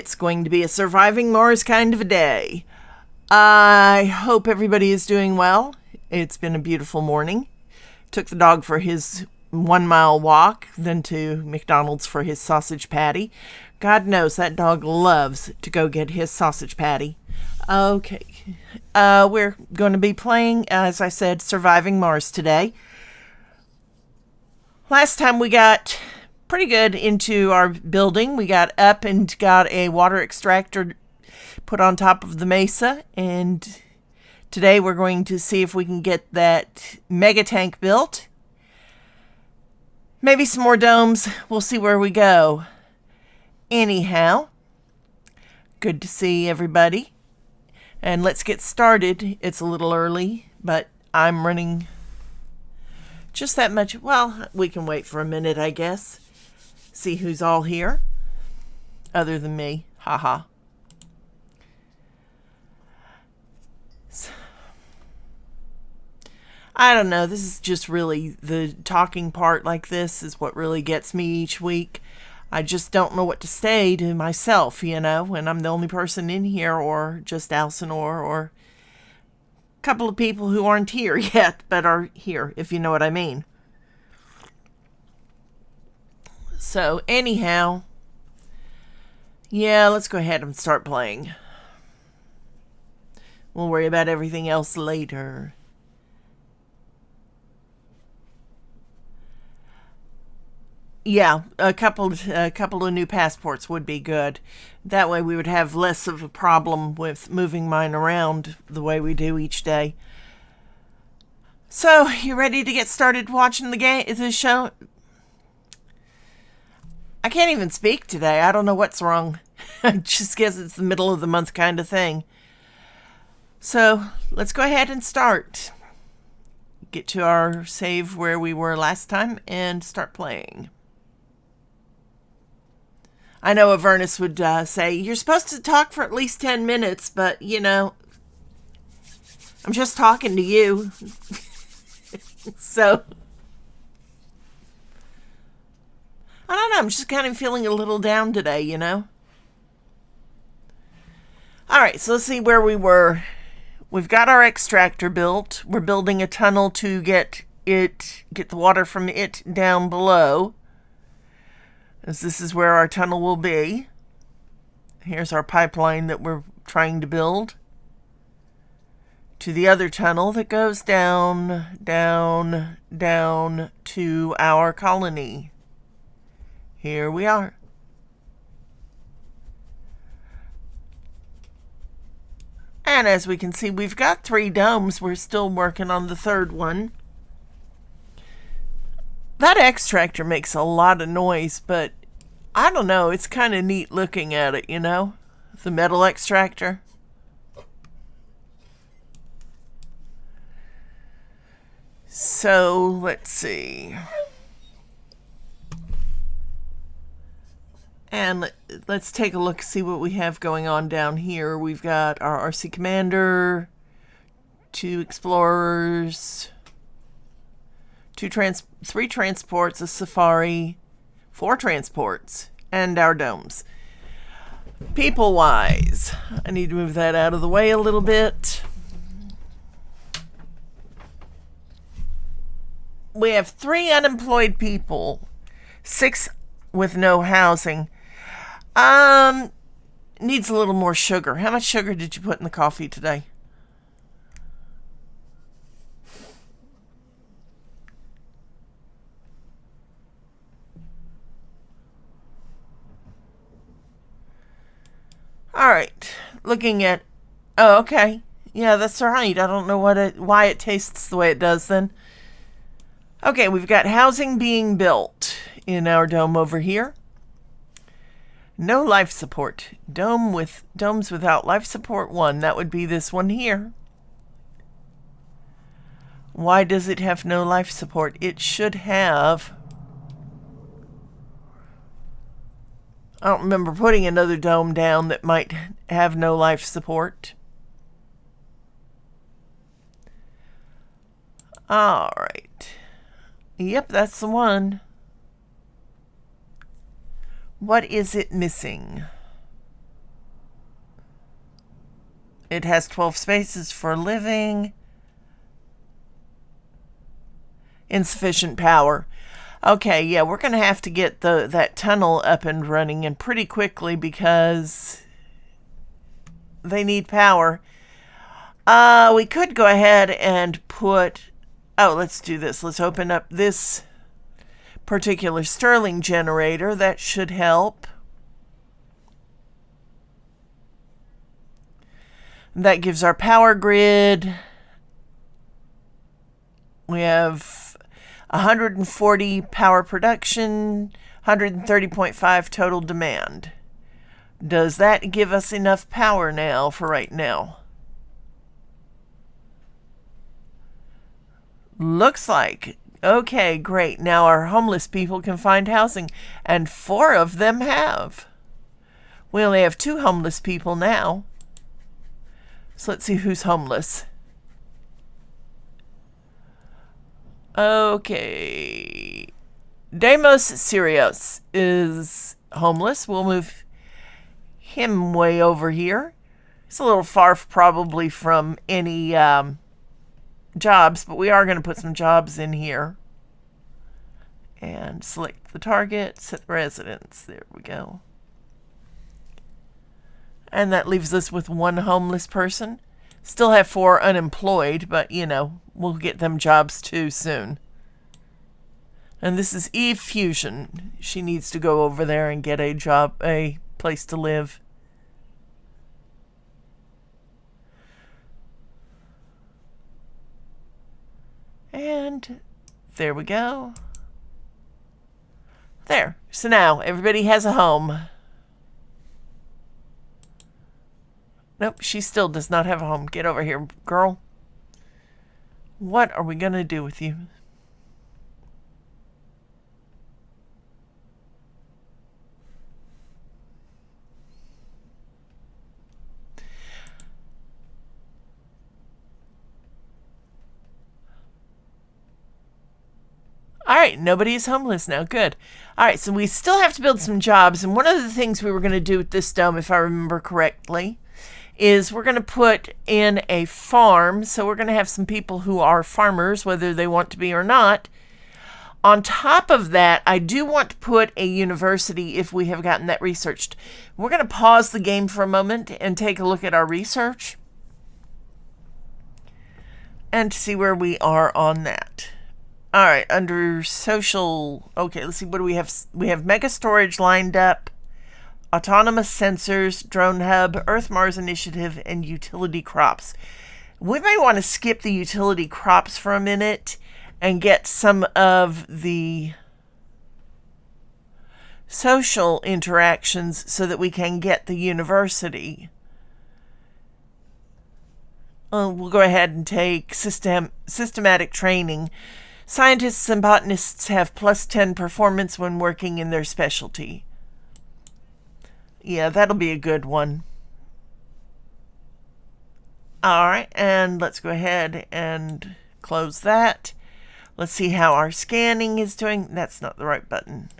It's going to be a surviving Mars kind of a day. I hope everybody is doing well. It's been a beautiful morning. Took the dog for his 1 mile walk, then to McDonald's for his sausage patty. God knows that dog loves to go get his sausage patty. Okay. We're going to be playing, as I said, Surviving Mars today. Last time we got pretty good into our building. We got up and got a water extractor put on top of the mesa, and today we're going to see if we can get that mega tank built. Maybe some more domes. We'll see where we go. Anyhow, good to see everybody. And let's get started. It's a little early, but I'm running just that much. Well, we can wait for a minute, I guess. See who's all here. Other than me. Haha. I don't know. This is just really the talking part like this is what really gets me each week. I just don't know what to say to myself, when I'm the only person in here, or just Alcinor, or a couple of people who aren't here yet, but are here, if you know what I mean. So, anyhow, yeah, let's go ahead and start playing. We'll worry about everything else later. Yeah, a couple of new passports would be good. That way we would have less of a problem with moving mine around the way we do each day. So, you ready to get started watching the show? I can't even speak today. I don't know what's wrong. I just guess it's the middle of the month kind of thing. So, let's go ahead and start. Get to our save where we were last time and start playing. I know Avernus would say, you're supposed to talk for at least 10 minutes, but, I'm just talking to you. So, I don't know, I'm just kind of feeling a little down today, Alright, so let's see where we were. We've got our extractor built. We're building a tunnel to get the water from it down below, as this is where our tunnel will be. Here's our pipeline that we're trying to build to the other tunnel that goes down, down, down to our colony. Here we are. And as we can see, we've got 3 domes. We're still working on the 3rd one. That extractor makes a lot of noise, but I don't know. It's kind of neat looking at it, The metal extractor. So, let's see. And let's take a look, see what we have going on down here. We've got our RC Commander, 2 explorers, 3 transports, a safari, 4 transports, and our domes. People-wise, I need to move that out of the way a little bit. We have 3 unemployed people, 6 with no housing. Needs a little more sugar. How much sugar did you put in the coffee today? All right. Looking at... Oh, okay. Yeah, that's all right. I don't know why it tastes the way it does then. Okay, we've got housing being built in our dome over here. No life support. Domes without life support 1. That would be this one here. Why does it have no life support? It should have... I don't remember putting another dome down that might have no life support. Alright. Yep, that's the one. What is it missing? It has 12 spaces for living. Insufficient power. Okay, yeah, we're going to have to get that tunnel up and running and pretty quickly because they need power. We could go ahead and put... Oh, let's do this. Let's open up this particular Stirling generator. That should help. That gives our power grid. We have 140 power production, 130.5 total demand. Does that give us enough power now for right now? Looks like. Okay, great. Now our homeless people can find housing, and 4 of them have. We only have 2 homeless people now. So let's see who's homeless. Okay. Deimos Sirios is homeless. We'll move him way over here. It's a little far probably from any jobs, but we are going to put some jobs in here. And select the target, set residence. There we go. And that leaves us with 1 homeless person. Still have 4 unemployed, but, you know, we'll get them jobs too soon. And this is Eve Fusion. She needs to go over there and get a job, a place to live. And there we go. There. So now everybody has a home. Nope, she still does not have a home. Get over here, girl. What are we going to do with you? All right, nobody's homeless now. Good. All right, so we still have to build some jobs. And one of the things we were going to do with this dome, if I remember correctly, is we're going to put in a farm. So we're going to have some people who are farmers, whether they want to be or not. On top of that, I do want to put a university if we have gotten that researched. We're going to pause the game for a moment and take a look at our research and see where we are on that. All right, under social, okay, let's see, what do we have? We have mega storage lined up, autonomous sensors, drone hub, Earth Mars initiative, and utility crops. We may want to skip the utility crops for a minute and get some of the social interactions so that we can get the university. We'll go ahead and take systematic training. Scientists and botanists have +10 performance when working in their specialty. Yeah, that'll be a good one. All right, and let's go ahead and close that. Let's see how our scanning is doing. That's not the right button.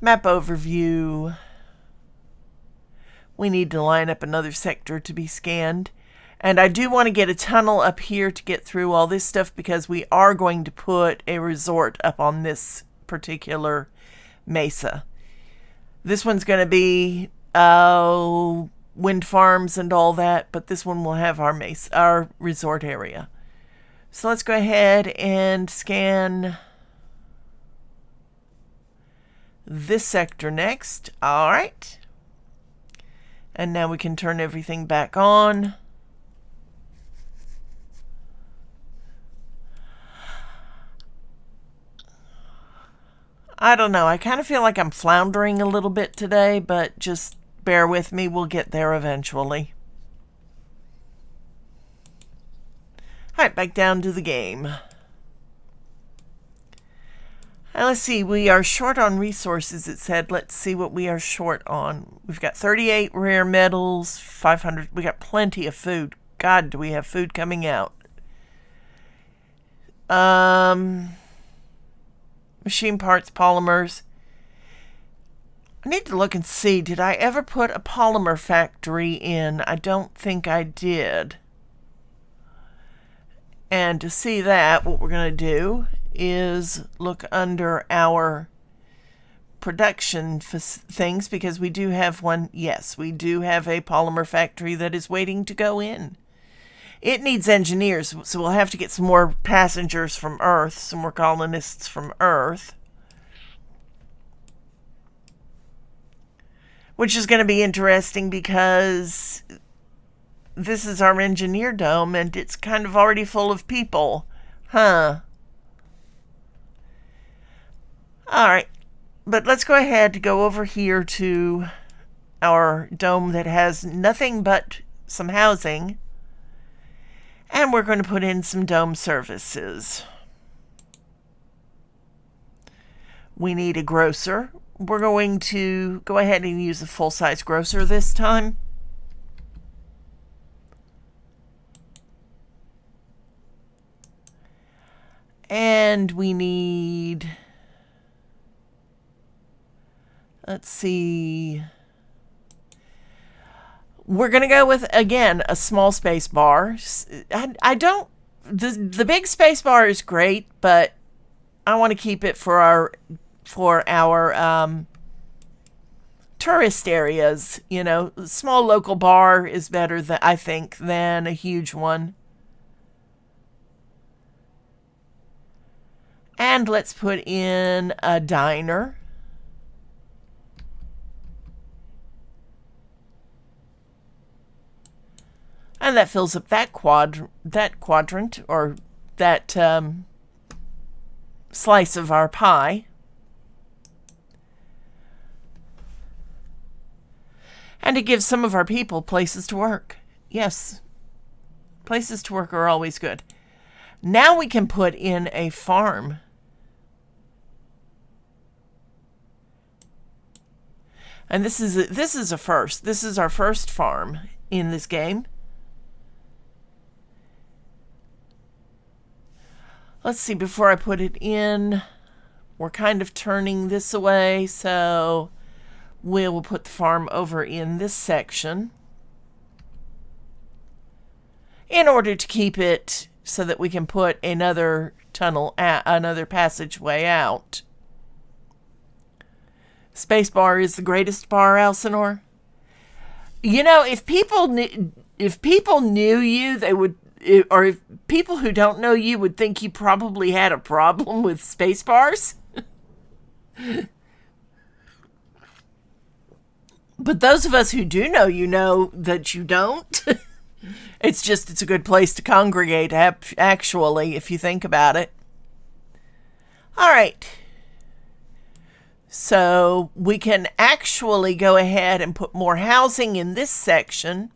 Map overview. We need to line up another sector to be scanned. And I do want to get a tunnel up here to get through all this stuff because we are going to put a resort up on this particular mesa. This one's going to be wind farms and all that, but this one will have our resort area. So let's go ahead and scan this sector next. All right. And now we can turn everything back on. I don't know. I kind of feel like I'm floundering a little bit today, but just bear with me. We'll get there eventually. All right, back down to the game. And let's see. We are short on resources, it said. Let's see what we are short on. We've got 38 rare metals, 500. We got plenty of food. God, do we have food coming out. Machine parts, polymers. I need to look and see, did I ever put a polymer factory in? I don't think I did. And to see that, what we're going to do is look under our production things, because we do have one. Yes, we do have a polymer factory that is waiting to go in. It needs engineers, so we'll have to get some more passengers from Earth, some more colonists from Earth. Which is going to be interesting because this is our engineer dome and it's kind of already full of people. Huh. Alright, but let's go ahead and go over here to our dome that has nothing but some housing. And we're going to put in some dome services. We need a grocer. We're going to go ahead and use a full-size grocer this time. And we need, let's see, we're going to go with, again, a small space bar. I don't, the big space bar is great, but I want to keep it for our tourist areas. You know, a small local bar is better, than I think, than a huge one. And let's put in a diner. And that fills up that quadrant, or that slice of our pie. And it gives some of our people places to work. Yes, places to work are always good. Now we can put in a farm. And this is a first. This is our first farm in this game. Let's see, before I put it in, we're kind of turning this away, so we'll put the farm over in this section in order to keep it so that we can put another tunnel, another passageway out. Spacebar is the greatest bar, Elsinore. You know, if people knew you, they would, or if people who don't know you would think you probably had a problem with Spacebars. But those of us who do know you know that you don't. It's a good place to congregate, actually, if you think about it. All right. So we can actually go ahead and put more housing in this section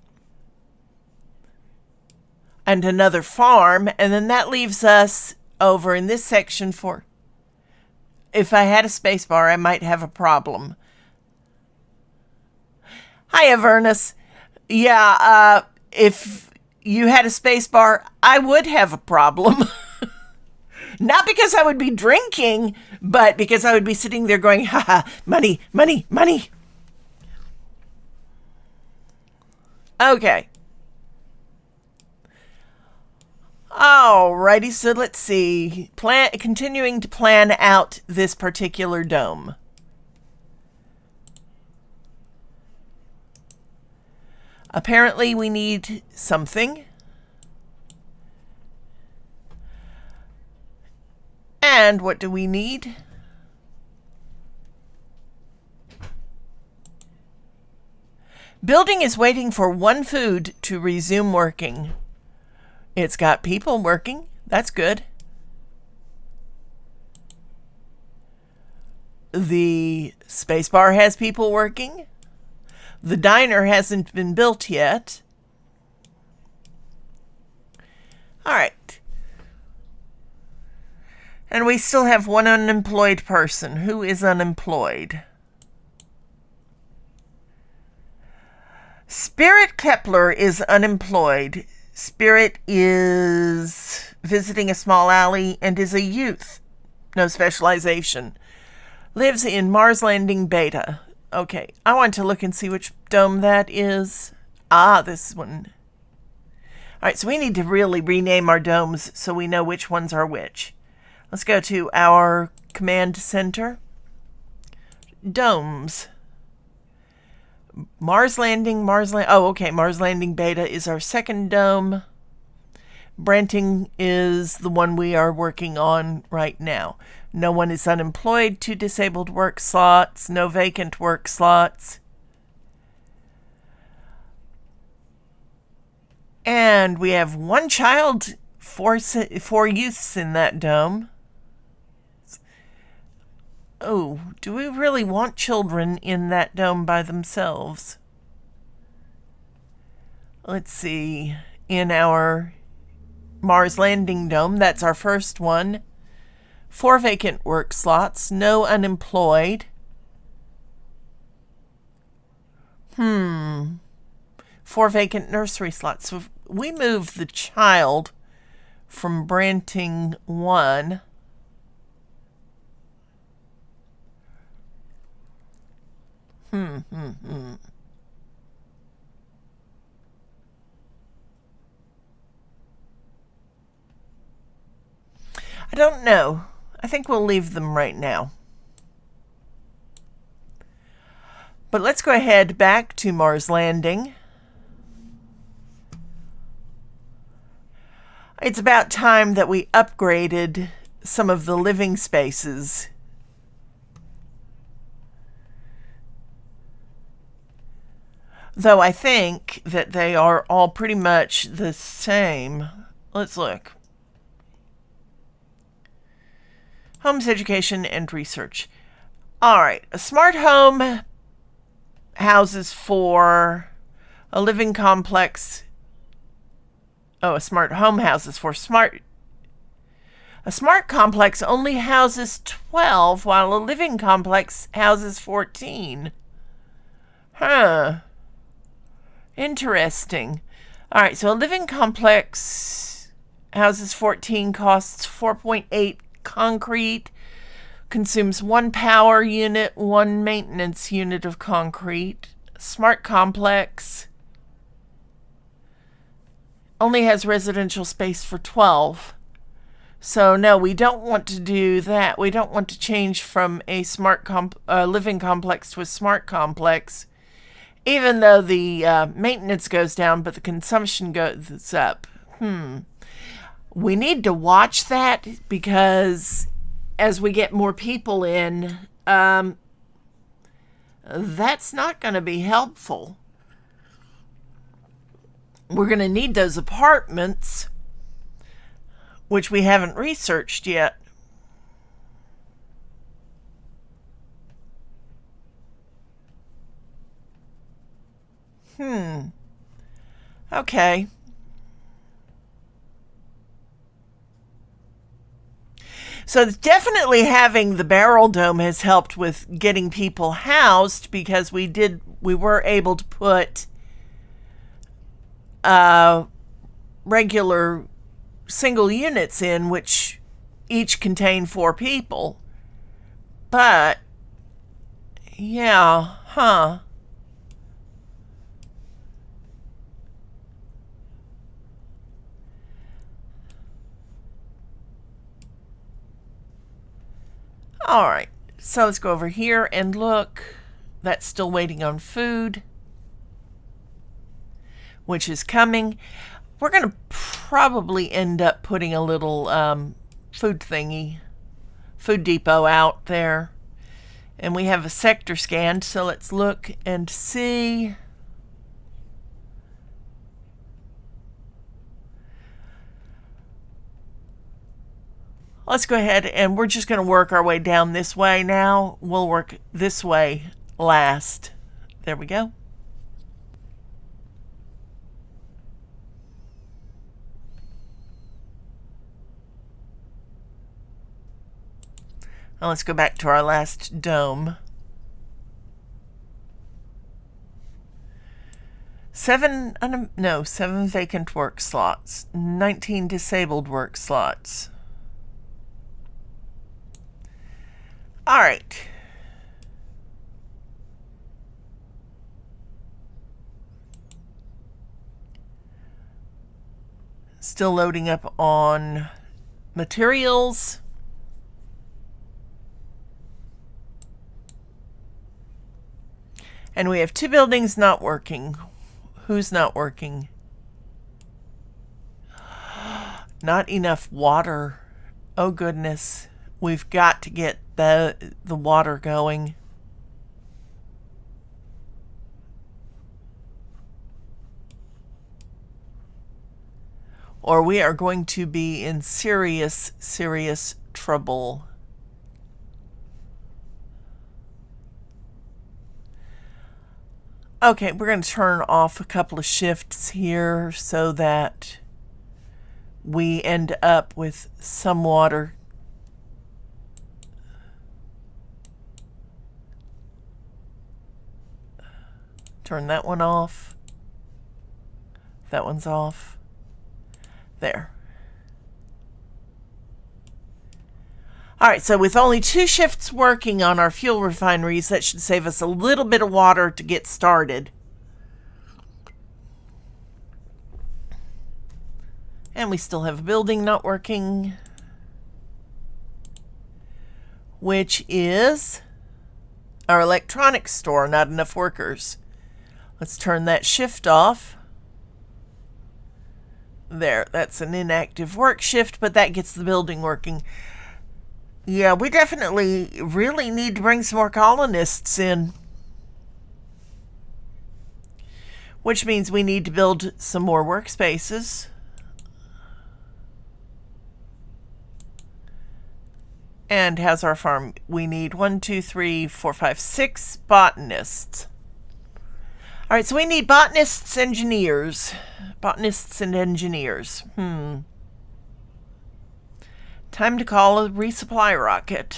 and another farm, and then that leaves us over in this section for, if I had a space bar, I might have a problem. Hi, Avernus. Yeah, if you had a space bar, I would have a problem. Not because I would be drinking, but because I would be sitting there going, haha, money, money, money. Okay. Alrighty, so let's see. Continuing to plan out this particular dome. Apparently we need something. And what do we need? Building is waiting for one food to resume working. It's got people working. That's good. The spacebar has people working. The diner hasn't been built yet. All right. And we still have one unemployed person. Who is unemployed? Spirit Kepler is unemployed. Spirit is visiting a small alley and is a youth. No specialization. Lives in Mars Landing Beta. Okay, I want to look and see which dome that is. Ah, this one. All right, so we need to really rename our domes so we know which ones are which. Let's go to our command center. Domes. Mars Landing, oh, okay, Mars Landing Beta is our second dome. Branting is the one we are working on right now. No one is unemployed, 2 disabled work slots, no vacant work slots. And we have 1 child, 4 youths in that dome. Oh, do we really want children in that dome by themselves? Let's see. In our Mars Landing Dome, that's our first one. 4 vacant work slots, no unemployed. 4 vacant nursery slots. So if we move the child from Branting 1. I don't know. I think we'll leave them right now. But let's go ahead back to Mars Landing. It's about time that we upgraded some of the living spaces. Though I think that they are all pretty much the same. Let's look. Homes, education, and research. All right, a smart home houses for a living complex. Oh, a smart home houses for smart. A smart complex only houses 12, while a living complex houses 14. Huh. Interesting. All right, so a living complex houses 14, costs 4.8 concrete, consumes 1 power unit, 1 maintenance unit of concrete. Smart complex only has residential space for 12. So no, we don't want to do that. We don't want to change from a living complex to a smart complex, even though the maintenance goes down, but the consumption goes up. We need to watch that, because as we get more people in, that's not going to be helpful. We're going to need those apartments, which we haven't researched yet. Okay. So definitely having the barrel dome has helped with getting people housed, because we were able to put regular single units in, which each contain 4 people. But yeah, all right, so let's go over here and look. That's still waiting on food, which is coming. We're going to probably end up putting a little food depot out there. And we have a sector scanned, so let's look and see. Let's go ahead, and we're just going to work our way down this way now. We'll work this way last. There we go. Now let's go back to our last dome. 7 vacant work slots, 19 disabled work slots. All right. Still loading up on materials. And we have 2 buildings not working. Who's not working? Not enough water. Oh goodness. We've got to get the water going. Or we are going to be in serious, serious trouble. Okay, we're going to turn off a couple of shifts here so that we end up with some water. Turn that one off. That one's off. There. All right, so with only 2 shifts working on our fuel refineries, that should save us a little bit of water to get started. And we still have a building not working, which is our electronics store, not enough workers. Let's turn that shift off. There, that's an inactive work shift, but that gets the building working. Yeah, we definitely really need to bring some more colonists in. Which means we need to build some more workspaces. And how's our farm? We need 1, 2, 3, 4, 5, 6 botanists. All right, so we need botanists, engineers. Botanists and engineers. Time to call a resupply rocket.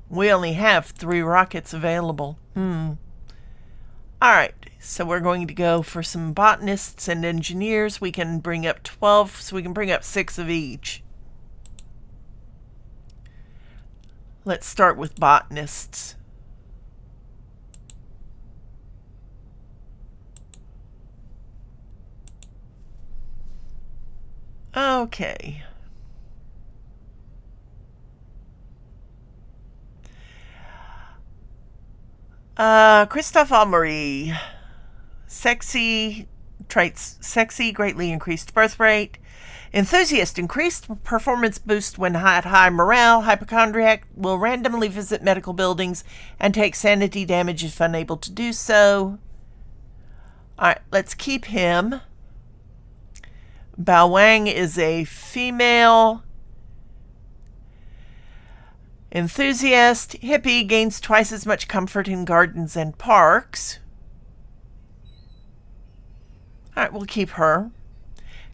We only have 3 rockets available. All right, so we're going to go for some botanists and engineers. We can bring up 12, so we can bring up 6 of each. Let's start with botanists. Okay. Christophe Amory. Sexy traits. Sexy, greatly increased birth rate. Enthusiast, increased performance boost when at high morale. Hypochondriac, will randomly visit medical buildings and take sanity damage if unable to do so. Alright, let's keep him. Bao Wang is a female. Enthusiast. Hippie, gains twice as much comfort in gardens and parks. Alright, we'll keep her.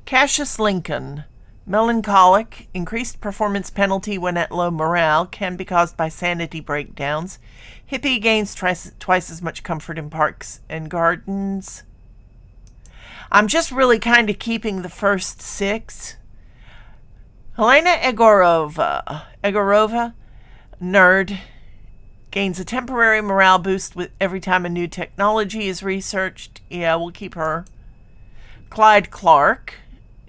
Cassius Lincoln. Melancholic, increased performance penalty when at low morale, can be caused by sanity breakdowns. Hippie, gains twice as much comfort in parks and gardens. I'm just really kind of keeping the first 6. Helena Egorova, nerd, gains a temporary morale boost with every time a new technology is researched. Yeah, we'll keep her. Clyde Clark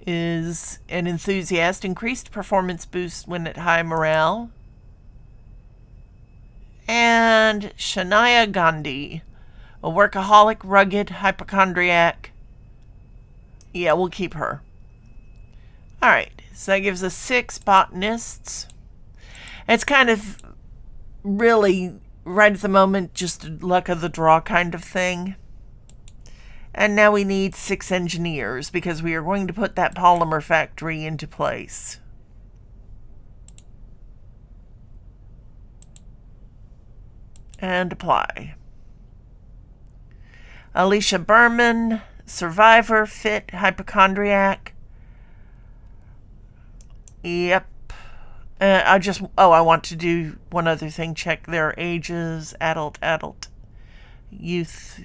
is an enthusiast, increased performance boost when at high morale. And Shania Gandhi, a workaholic, rugged, hypochondriac. Yeah, we'll keep her. Alright, so that gives us 6 botanists. It's kind of really, right at the moment, just luck of the draw kind of thing. And now we need 6 engineers because we are going to put that polymer factory into place. And apply. Alicia Berman, survivor, fit, hypochondriac. Yep. I want to do one other thing. Check their ages. Adult, youth,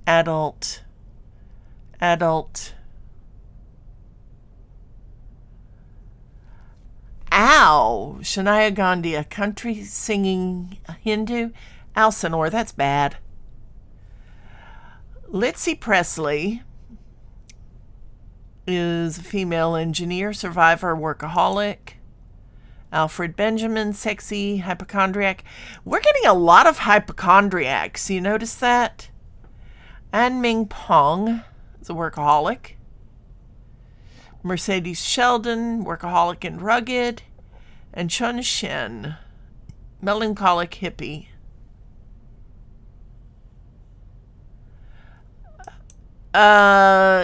adult. Ow! Shania Gandhi, a country singing Hindu. Alcinor, that's bad. Litzy Presley is a female engineer, survivor, workaholic. Alfred Benjamin, sexy, hypochondriac. We're getting a lot of hypochondriacs. You notice that? An Ming Pong is a workaholic. Mercedes Sheldon, workaholic and rugged. And Chun Shen, melancholic hippie.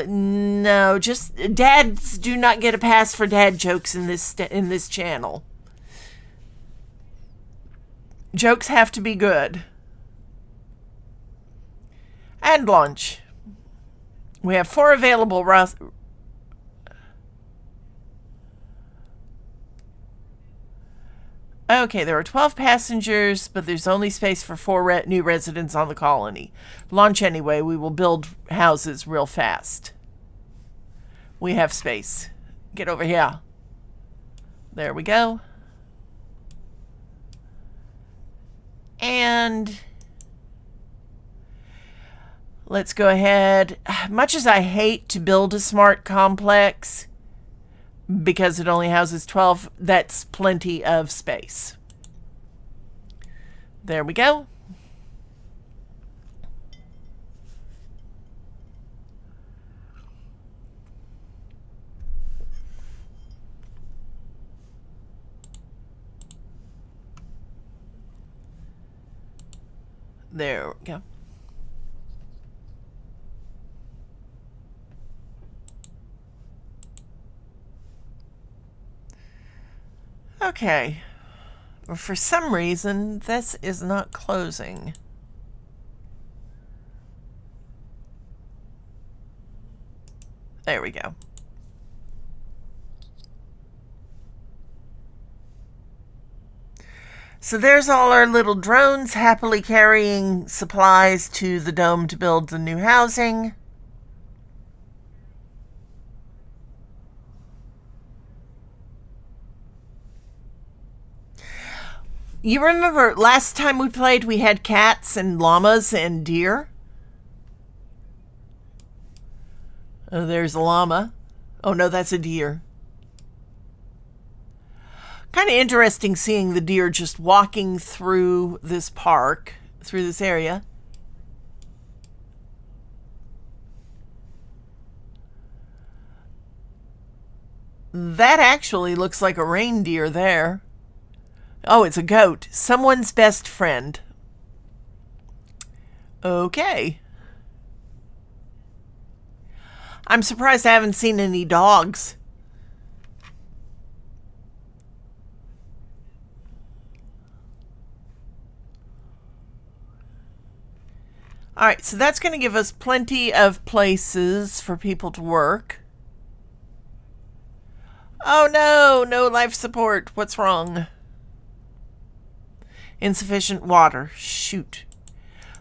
No, just dads do not get a pass for dad jokes in this channel. Jokes have to be good. And lunch. We have 4 available. Okay, there are 12 passengers, but there's only space for 4 new residents on the colony. Launch anyway. We will build houses real fast. We have space. Get over here. There we go. And let's go ahead. Much as I hate to build a smart complex, because it only houses 12, that's plenty of space. There we go. There we go. Okay. For some reason, this is not closing. There we go. So there's all our little drones happily carrying supplies to the dome to build the new housing. You remember last time we played, we had cats and llamas and deer? Oh, there's a llama. Oh, no, that's a deer. Kind of interesting seeing the deer just walking through this park, through this area. That actually looks like a reindeer there. Oh, it's a goat. Someone's best friend. Okay. I'm surprised I haven't seen any dogs. All right, so that's going to give us plenty of places for people to work. Oh no, no life support. What's wrong? Insufficient water. Shoot.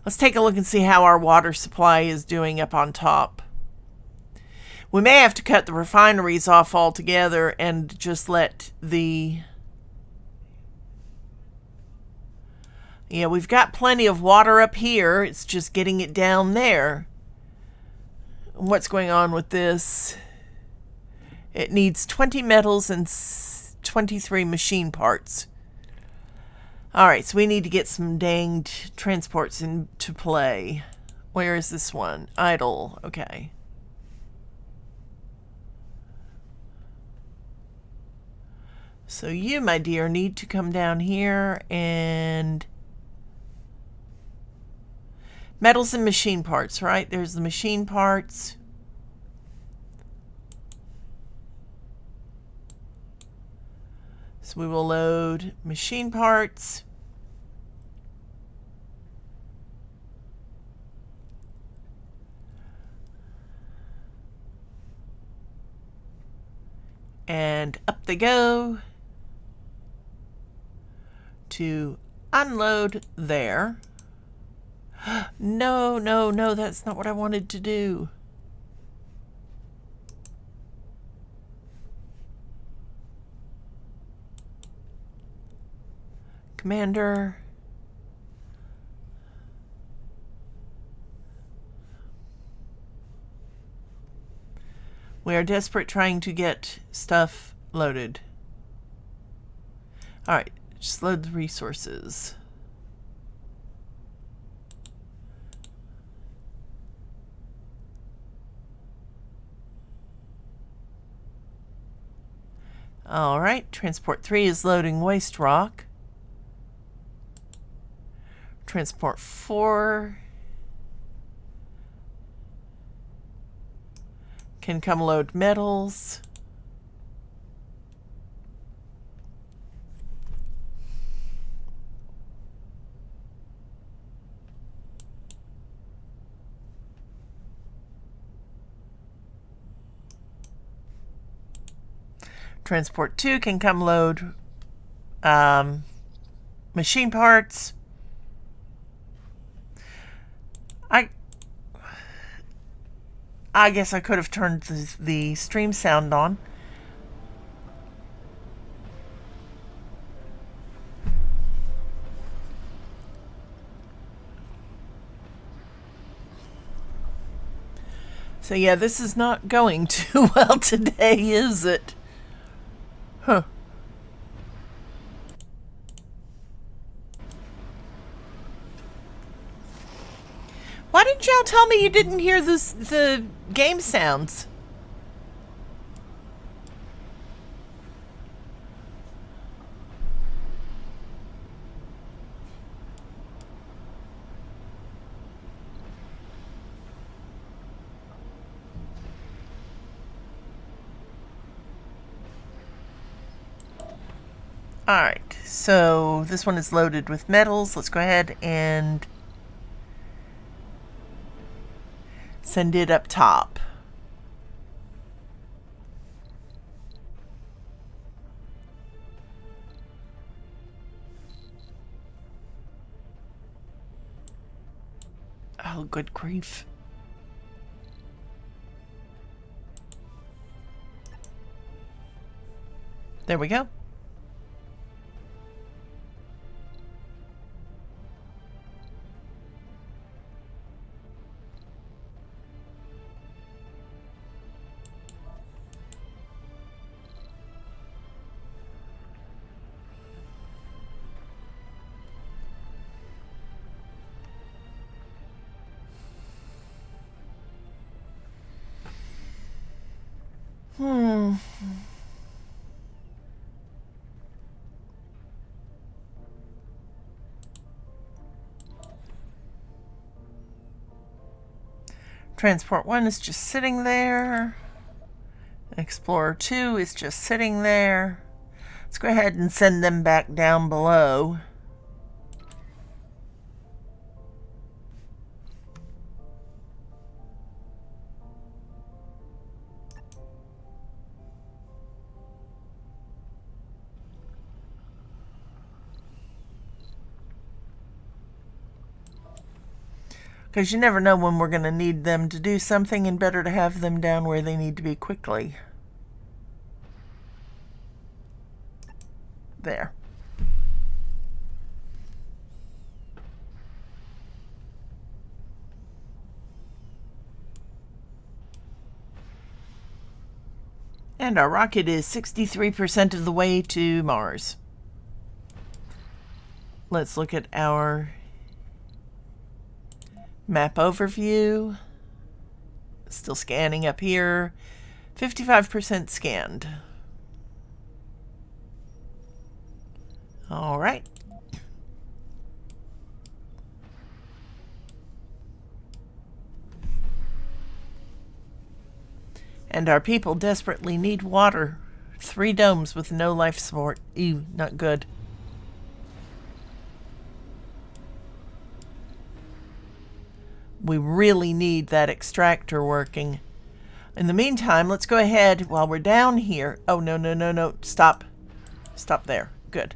Let's take a look and see how our water supply is doing up on top. We may have to cut the refineries off altogether and just let the... Yeah, we've got plenty of water up here. It's just getting it down there. What's going on with this? It needs 20 metals and 23 machine parts. Alright, so we need to get some danged transports into play. Where is this one? Idle. Okay. So you, my dear, need to come down here and... Metals and machine parts, right? There's the machine parts. So we will load machine parts. And up they go to unload there. No, no, no, that's not what I wanted to do. Commander. We are desperate trying to get stuff loaded. Alright, just load the resources. Alright, Transport 3 is loading waste rock. Transport 4 can come load metals. Transport 2 can come load machine parts. I guess I could have turned the stream sound on. So yeah, this is not going too well today, is it? Huh. Why didn't y'all tell me you didn't hear the game sounds? Alright, so this one is loaded with metals. Let's go ahead and send it up top. Oh, good grief. There we go. Transport 1 is just sitting there. Explorer 2 is just sitting there. Let's go ahead and send them back down below. Because you never know when we're going to need them to do something, and better to have them down where they need to be quickly. There. And our rocket is 63% of the way to Mars. Let's look at our map overview. Still scanning up here. 55% scanned. All right. And our people desperately need water. 3 domes with no life support. Ew, not good. We really need that extractor working. In the meantime, let's go ahead while we're down here. Oh, no, no, no, no. Stop. Stop there. Good.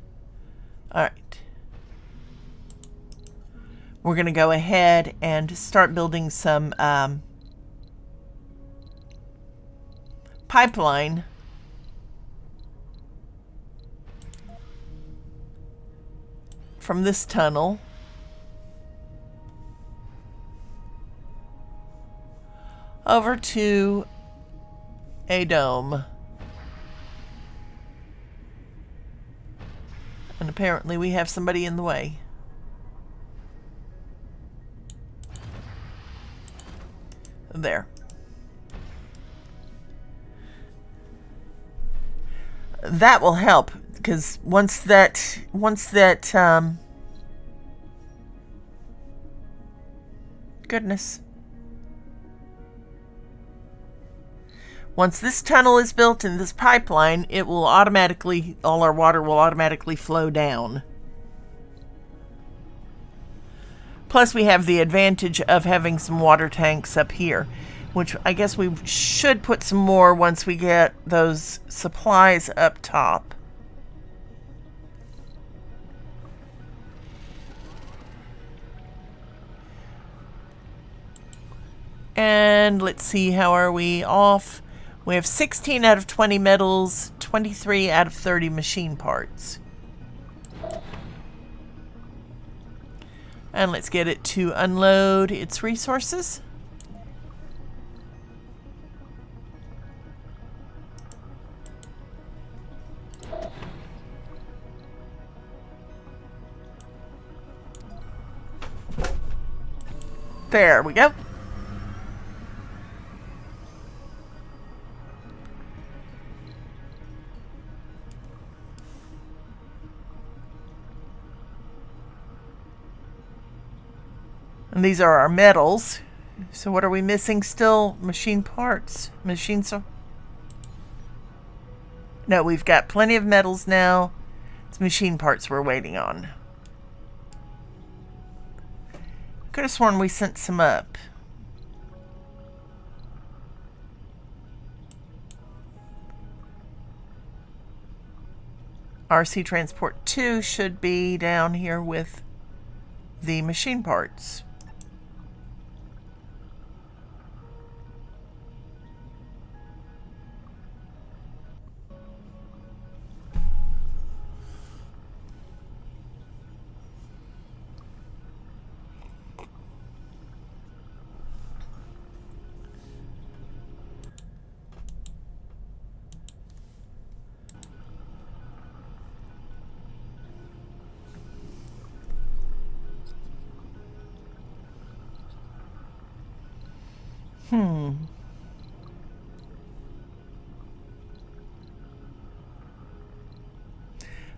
All right. We're going to go ahead and start building some pipeline from this tunnel over to a dome. And apparently we have somebody in the way. There. That will help, because once that goodness. Once this tunnel is built in this pipeline, it will automatically, all our water will automatically flow down. Plus we have the advantage of having some water tanks up here, which I guess we should put some more once we get those supplies up top. And let's see, how are we off? We have 16 out of 20 metals, 23 out of 30 machine parts. And let's get it to unload its resources. There we go. And these are our metals. So what are we missing still? Machine parts. No, we've got plenty of metals now. It's machine parts we're waiting on. Could have sworn we sent some up. RC Transport 2 should be down here with the machine parts.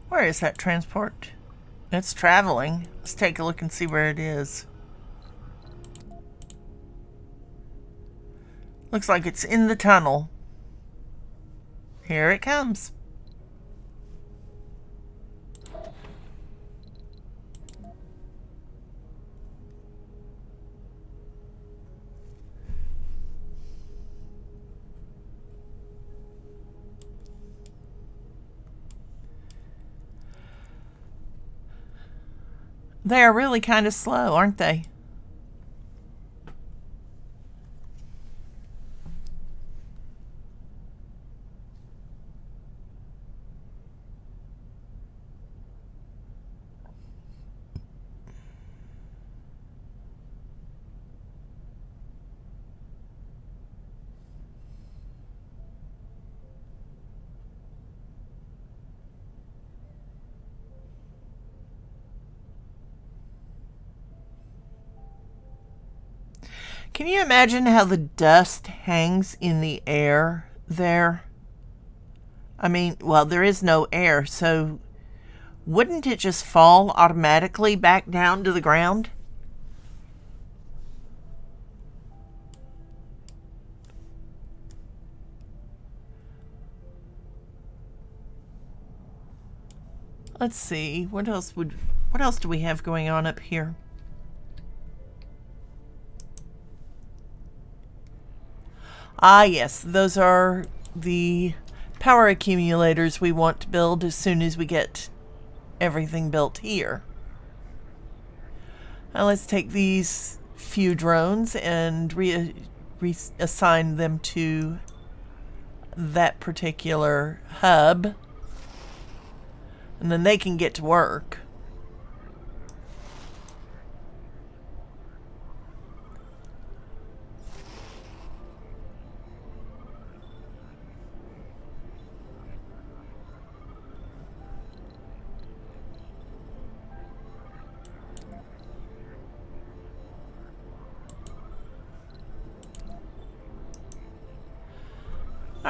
Where is that transport? It's traveling. Let's take a look and see where it is. Looks like it's in the tunnel. Here it comes. They are really kind of slow, aren't they? Can you imagine how the dust hangs in the air there? I mean, well, there is no air, so wouldn't it just fall automatically back down to the ground? Let's see, what else do we have going on up here? Ah, yes, those are the power accumulators we want to build as soon as we get everything built here. Now let's take these few drones and reassign them to that particular hub. And then they can get to work.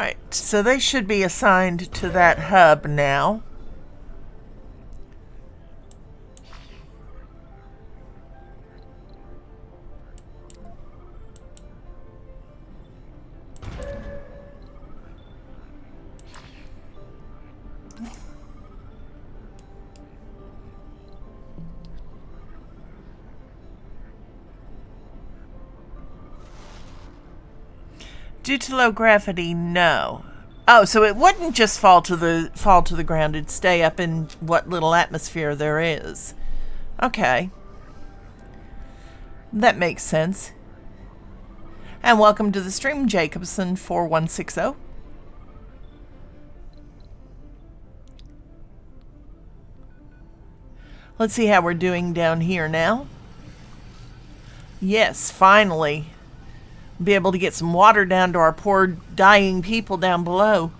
Alright, so they should be assigned to that hub now. Due to low gravity, no. Oh, so it wouldn't just fall to the ground. It'd stay up in what little atmosphere there is. Okay. That makes sense. And welcome to the stream, Jacobson 4160. Let's see how we're doing down here now. Yes, finally. Be able to get some water down to our poor dying people down below.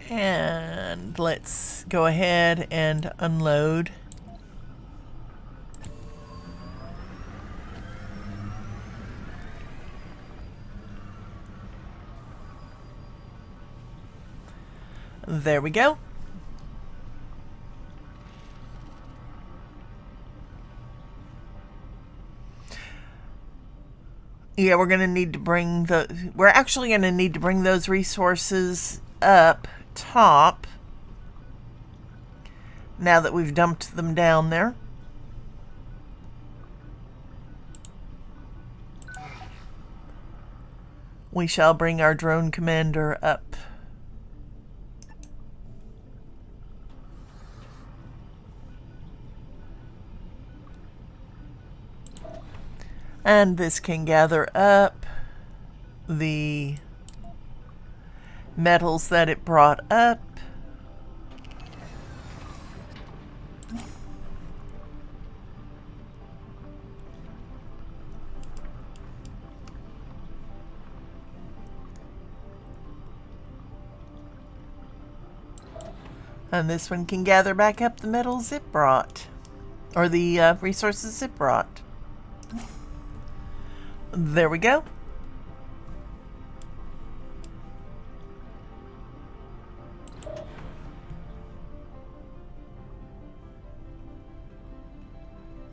And let's go ahead and unload. There we go. Yeah, we're going to need to bring we're actually going to need to bring those resources up top now that we've dumped them down there. We shall bring our drone commander up. And this can gather up the metals that it brought up. And this one can gather back up the metals it brought, or the resources it brought. There we go.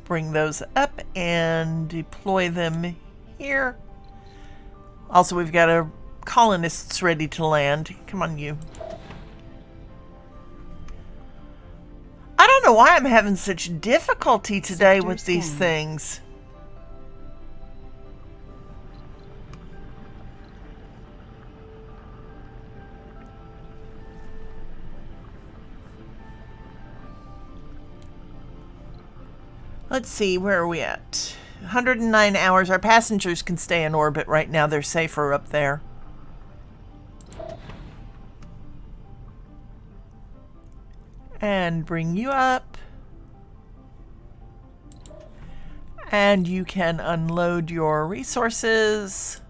Bring those up and deploy them here. Also, we've got our colonists ready to land. Come on, you. I don't know why I'm having such difficulty today with these things. Let's see, where are we at? 109 hours. Our passengers can stay in orbit right now. They're safer up there. And bring you up. And you can unload your resources.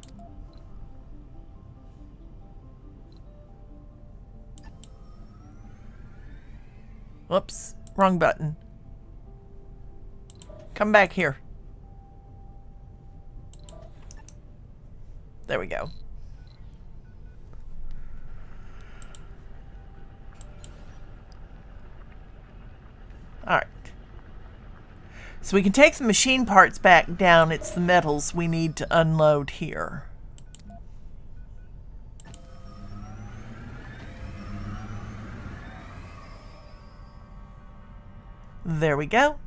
Whoops, wrong button. Come back here. There we go. Alright. So we can take the machine parts back down. It's the metals we need to unload here. There we go.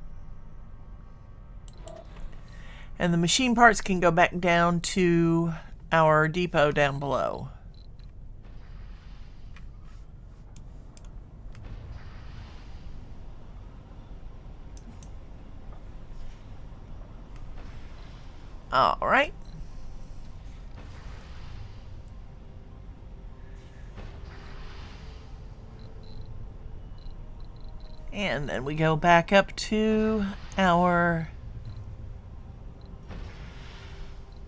And the machine parts can go back down to our depot down below. All right. And then we go back up to our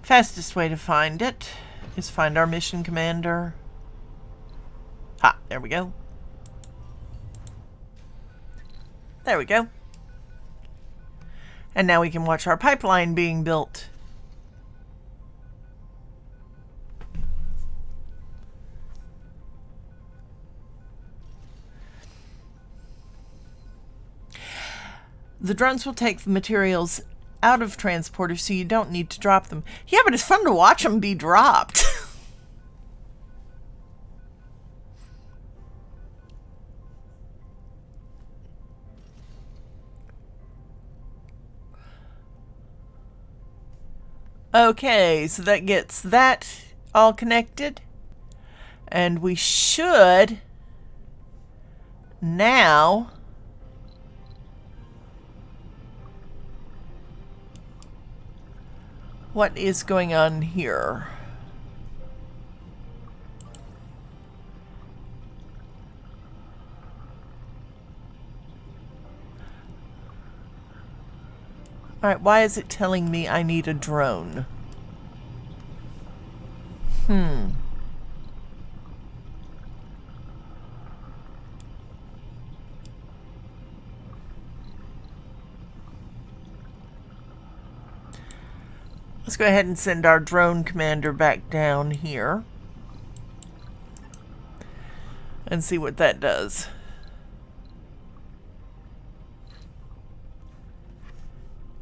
fastest way to find it. is find our mission commander. Ha, there we go. There we go. And now we can watch our pipeline being built. The drones will take the materials out of transporters so you don't need to drop them. Yeah, but it's fun to watch them be dropped. Okay, so that gets that all connected. And we should now what is going on here? Alright, why is it telling me I need a drone? Let's go ahead and send our drone commander back down here and see what that does.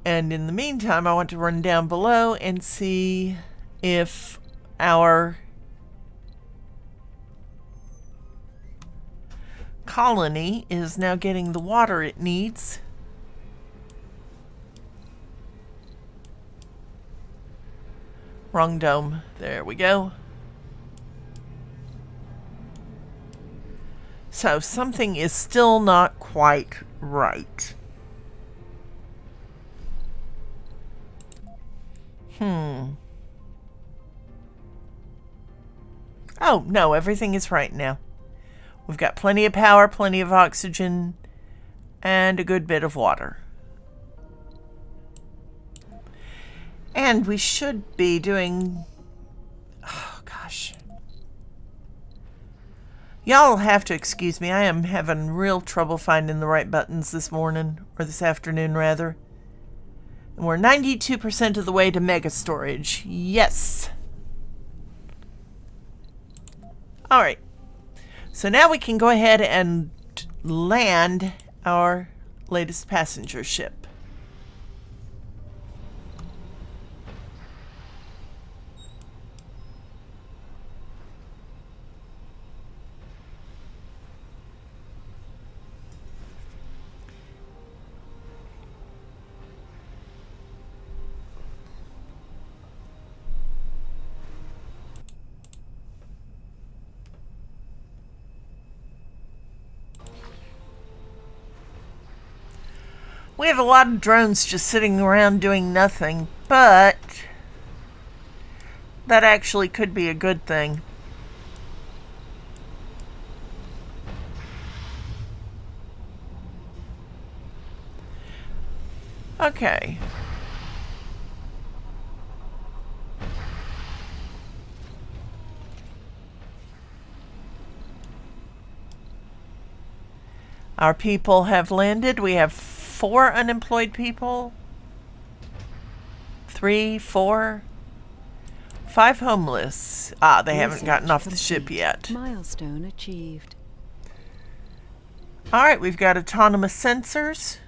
And in the meantime, I want to run down below and see if our colony is now getting the water it needs. Wrong dome. There we go. So something is still not quite right. Oh, no, everything is right now. We've got plenty of power, plenty of oxygen, and a good bit of water. And we should be doing... Oh, gosh. Y'all have to excuse me. I am having real trouble finding the right buttons this morning, or this afternoon, rather. And we're 92% of the way to mega storage. Yes! Alright. So now we can go ahead and land our latest passenger ship. We have a lot of drones just sitting around doing nothing, but that actually could be a good thing. Okay. Our people have landed. We have 4 unemployed people. 3, 4, 5 homeless. Ah, they haven't gotten off the ship yet. Milestone achieved. Alright, we've got autonomous sensors.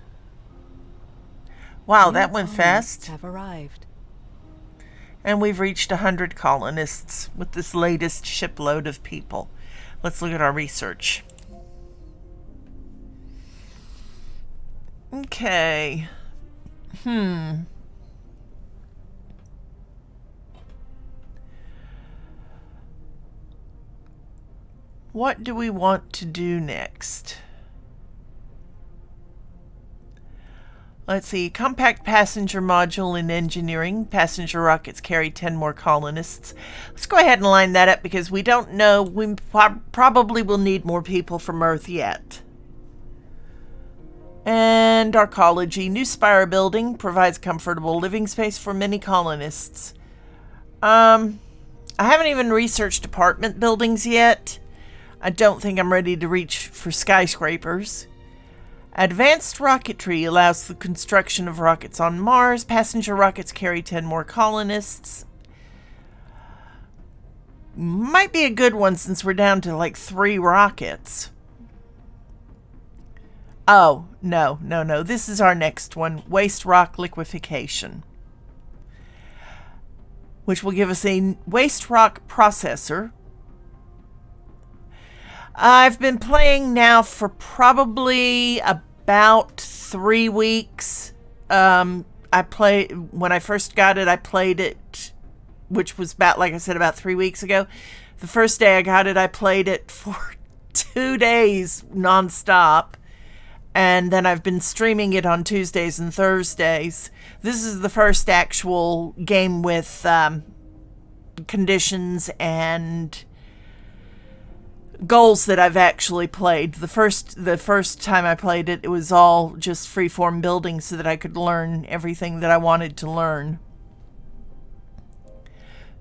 Wow, that went fast. Have arrived. And we've reached 100 colonists with this latest shipload of people. Let's look at our research. Okay. What do we want to do next? Let's see. Compact passenger module in engineering. Passenger rockets carry 10 more colonists. Let's go ahead and line that up because we don't know. We probably will need more people from Earth yet. And arcology. New Spire building provides comfortable living space for many colonists. I haven't even researched apartment buildings yet. I don't think I'm ready to reach for skyscrapers. Advanced rocketry allows the construction of rockets on Mars. Passenger rockets carry 10 more colonists. Might be a good one since we're down to like 3 rockets. Oh, no. This is our next one. Waste rock liquefaction. Which will give us a waste rock processor. I've been playing now for probably about 3 weeks. When I first got it, I played it, which was about, like I said, about 3 weeks ago. The first day I got it, I played it for 2 days nonstop. And then I've been streaming it on Tuesdays and Thursdays. This is the first actual game with conditions and goals that I've actually played. The first time I played it, it was all just freeform building so that I could learn everything that I wanted to learn.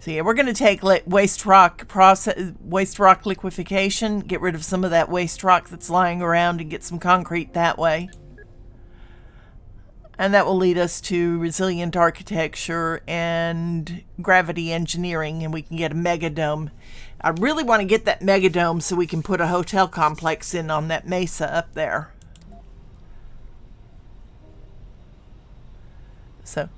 So yeah, we're going to take waste rock liquefaction, get rid of some of that waste rock that's lying around and get some concrete that way. And that will lead us to resilient architecture and gravity engineering, and we can get a megadome. I really want to get that megadome so we can put a hotel complex in on that mesa up there. So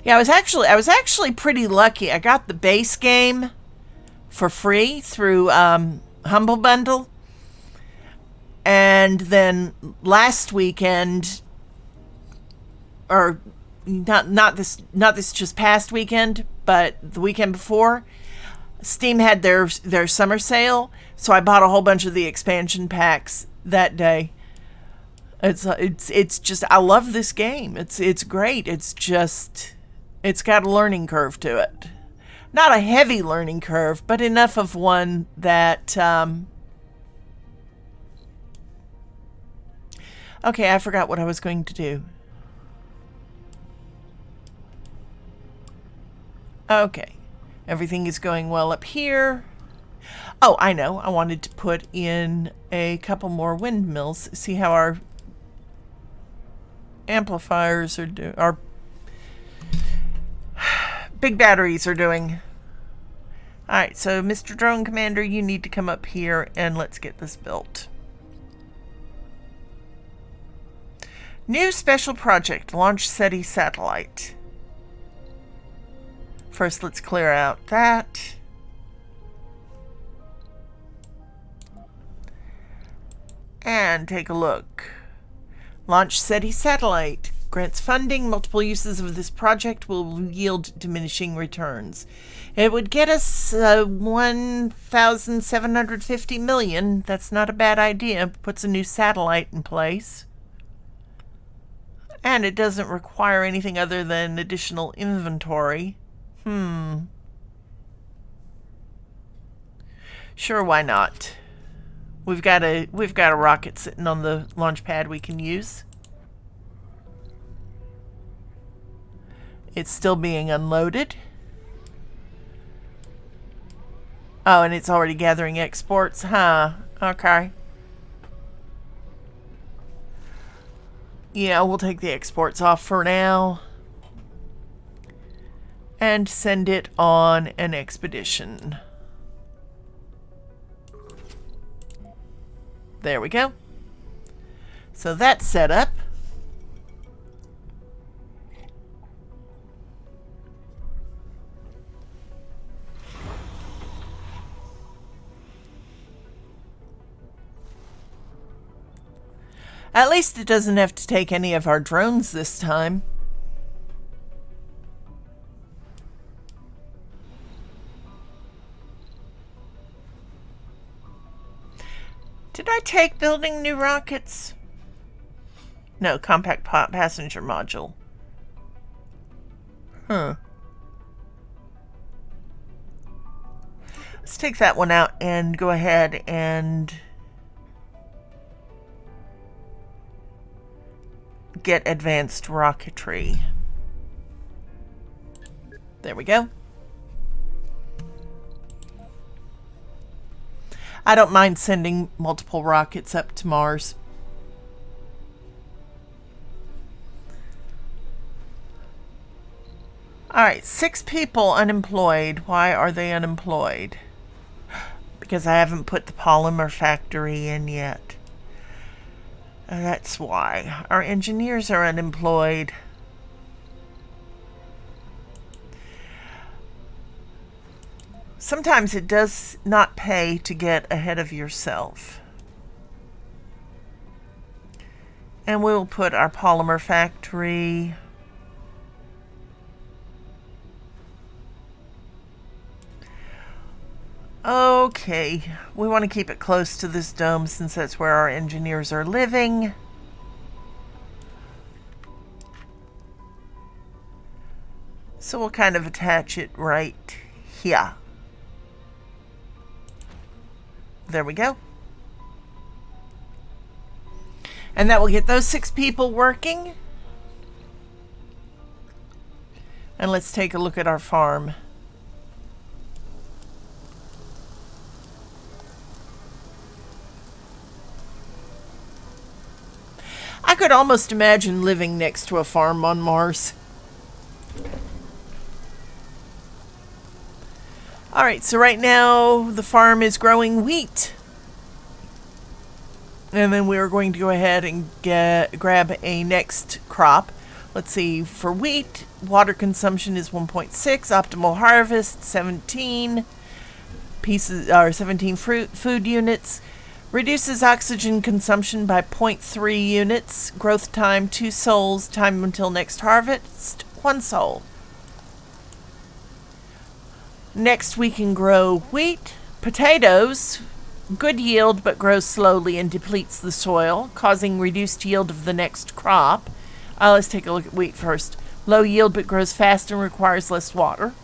yeah, I was actually pretty lucky. I got the base game for free through Humble Bundle. And then last weekend, or not this just past weekend, but the weekend before, Steam had their summer sale, so I bought a whole bunch of the expansion packs that day. It's just, I love this game. It's great. It's got a learning curve to it. Not a heavy learning curve, but enough of one that okay, I forgot what I was going to do. Okay. Everything is going well up here. Oh, I know. I wanted to put in a couple more windmills. See how our amplifiers are doing. Our big batteries are doing. Alright, so Mr. Drone Commander, you need to come up here and let's get this built. New special project, launch SETI satellite. First, let's clear out that. And take a look. Launch SETI satellite. Grants funding. Multiple uses of this project will yield diminishing returns. It would get us 1,750 million. That's not a bad idea. Puts a new satellite in place. And it doesn't require anything other than additional inventory. Sure, why not? We've got a rocket sitting on the launch pad we can use. It's still being unloaded. Oh, and it's already gathering exports, huh? Okay. Yeah, we'll take the exports off for now. And send it on an expedition. There we go. So that's set up. At least it doesn't have to take any of our drones this time. Did I take building new rockets? No, compact passenger module. Huh. Let's take that one out and go ahead and get advanced rocketry. There we go. I don't mind sending multiple rockets up to Mars. Alright, 6 people unemployed. Why are they unemployed? Because I haven't put the polymer factory in yet. That's why. Our engineers are unemployed. Sometimes it does not pay to get ahead of yourself. And we'll put our polymer factory. Okay, we want to keep it close to this dome since that's where our engineers are living. So we'll kind of attach it right here. There we go. And that will get those 6 people working. And let's take a look at our farm. I could almost imagine living next to a farm on Mars. Alright, so right now the farm is growing wheat. And then we're going to go ahead and grab a next crop. Let's see, for wheat, water consumption is 1.6, optimal harvest 17 pieces or 17 food units. Reduces oxygen consumption by 0.3 units. Growth time 2 sols. Time until next harvest 1 sol. Next we can grow wheat, potatoes. Good yield but grows slowly and depletes the soil, causing reduced yield of the next crop. Let's take a look at wheat first. Low yield but grows fast and requires less water.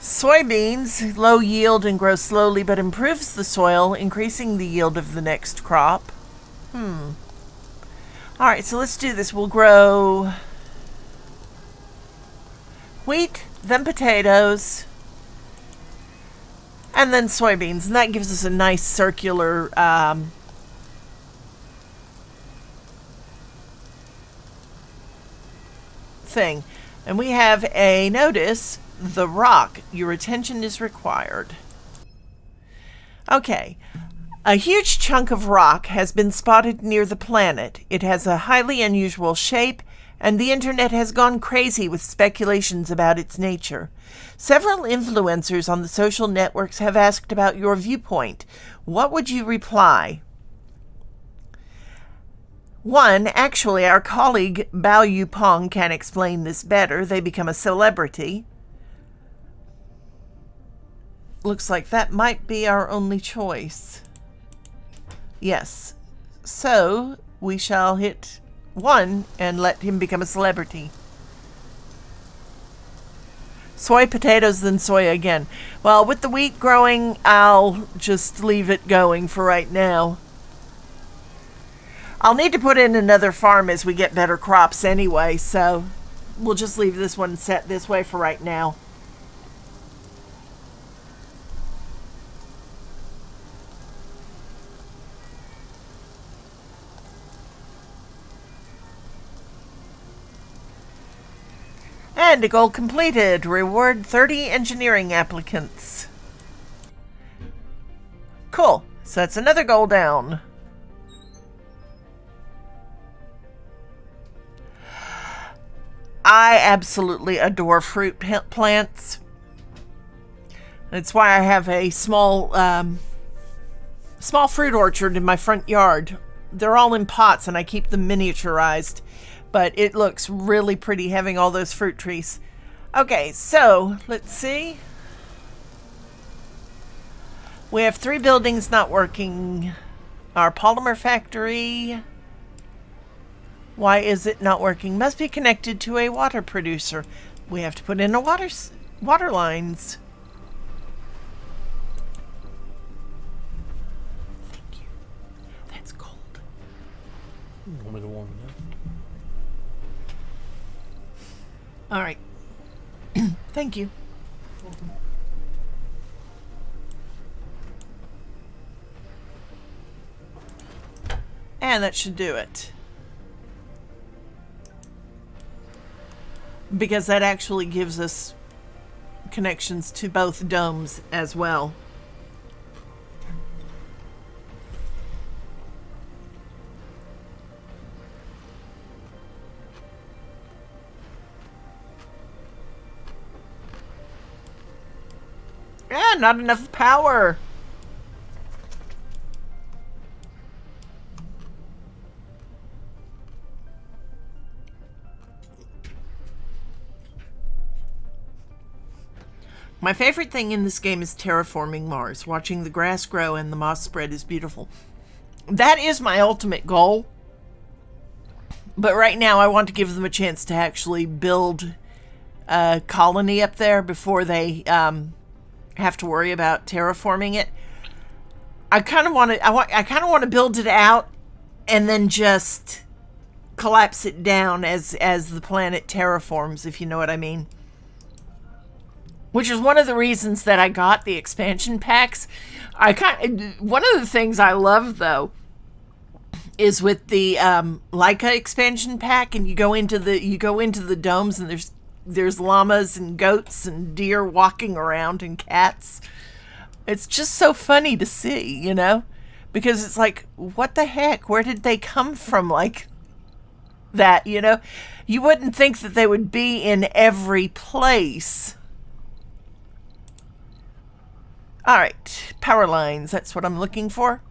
Soybeans, low yield and grows slowly but improves the soil, increasing the yield of the next crop. Alright, so let's do this. We'll grow wheat, then potatoes, and then soybeans. And that gives us a nice circular thing. And we have a notice. The rock, your attention is required. Okay, a huge chunk of rock has been spotted near the planet. It has a highly unusual shape, and the internet has gone crazy with speculations about its nature. Several influencers on the social networks have asked about your viewpoint. What would you reply? 1. Actually, our colleague Bao Yupeng can explain this better. They become a celebrity. Looks like that might be our only choice. Yes. So, we shall hit 1 and let him become a celebrity. Soy, potatoes, then soy again. Well, with the wheat growing, I'll just leave it going for right now. I'll need to put in another farm as we get better crops anyway, so we'll just leave this one set this way for right now. And a goal completed. Reward 30 engineering applicants. Cool. So that's another goal down. I absolutely adore fruit plants. That's why I have a small fruit orchard in my front yard. They're all in pots and I keep them miniaturized. But it looks really pretty having all those fruit trees. Okay, so let's see. We have 3 buildings not working. Our polymer factory. Why is it not working? Must be connected to a water producer. We have to put in a water lines. Thank you. That's cold. Want me to warm it up? All right. Thank you. And that should do it. Because that actually gives us connections to both domes as well. Yeah, not enough power. My favorite thing in this game is terraforming Mars. Watching the grass grow and the moss spread is beautiful. That is my ultimate goal. But right now I want to give them a chance to actually build a colony up there before they have to worry about terraforming it. I kind of want to build it out and then just collapse it down as the planet terraforms, if you know what I mean. Which is one of the reasons that I got the expansion packs. One of the things I love though is with the Laika expansion pack, and you go into the domes, and there's llamas and goats and deer walking around and cats. It's just so funny to see, you know, because it's like, what the heck? Where did they come from? Like that, you know? You wouldn't think that they would be in every place. All right, power lines, that's what I'm looking for.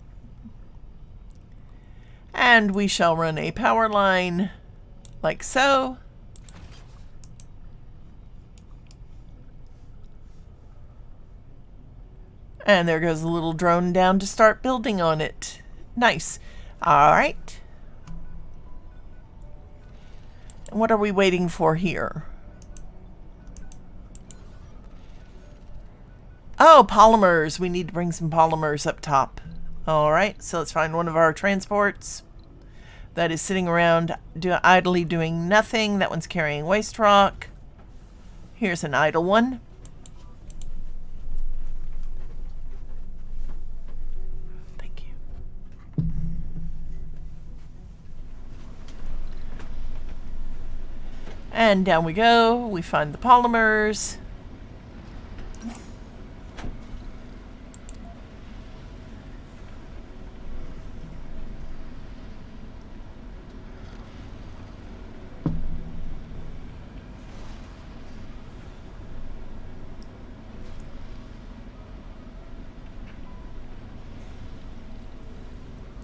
And we shall run a power line like so. And there goes a little drone down to start building on it. Nice. All right. And what are we waiting for here? Oh, polymers. We need to bring some polymers up top. All right, so let's find one of our transports that is sitting around idly doing nothing. That one's carrying waste rock. Here's an idle one. Thank you. And down we go. We find the polymers.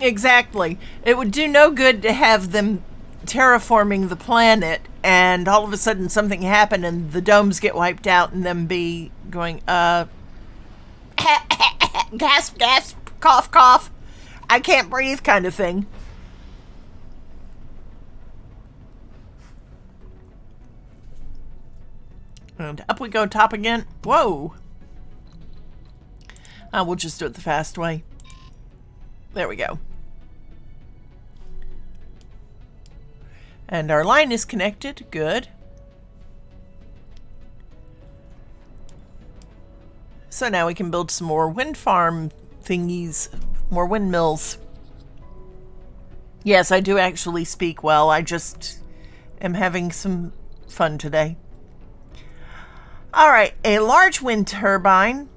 Exactly. It would do no good to have them terraforming the planet and all of a sudden something happen and the domes get wiped out and them be going, gasp, gasp, cough, cough, I can't breathe kind of thing. And up we go, top again. Whoa. We'll just do it the fast way. There we go. And our line is connected. Good. So now we can build some more wind farm thingies, more windmills. Yes, I do actually speak well. I just am having some fun today. All right, a large wind turbine.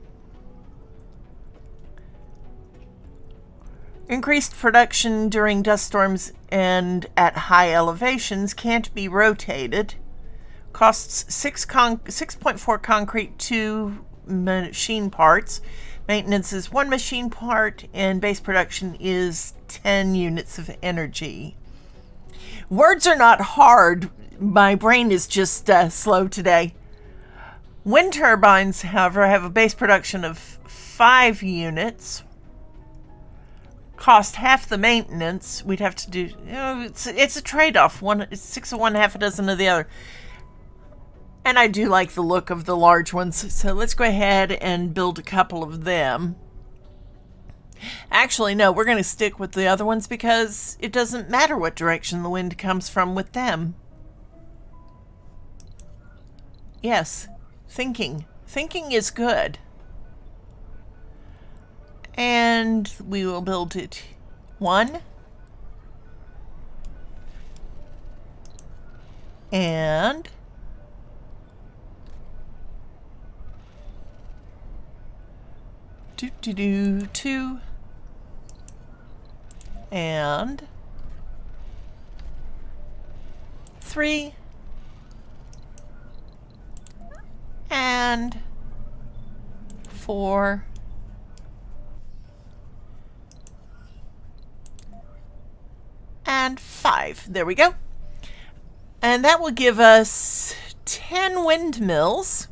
Increased production during dust storms and at high elevations can't be rotated. Costs 6.4 concrete, 2 machine parts. Maintenance is 1 machine part, and base production is 10 units of energy. Words are not hard. My brain is just slow today. Wind turbines, however, have a base production of 5 units. Cost half the maintenance. We'd have to do, you know, it's a trade-off. It's 6 of one, half a dozen of the other. And I do like the look of the large ones, so let's go ahead and build a couple of them. Actually, no, we're going to stick with the other ones because it doesn't matter what direction the wind comes from with them. Yes, thinking. Thinking is good. And we will build it 1. And 2. And 3. And 4. And 5. There we go. And that will give us 10 windmills.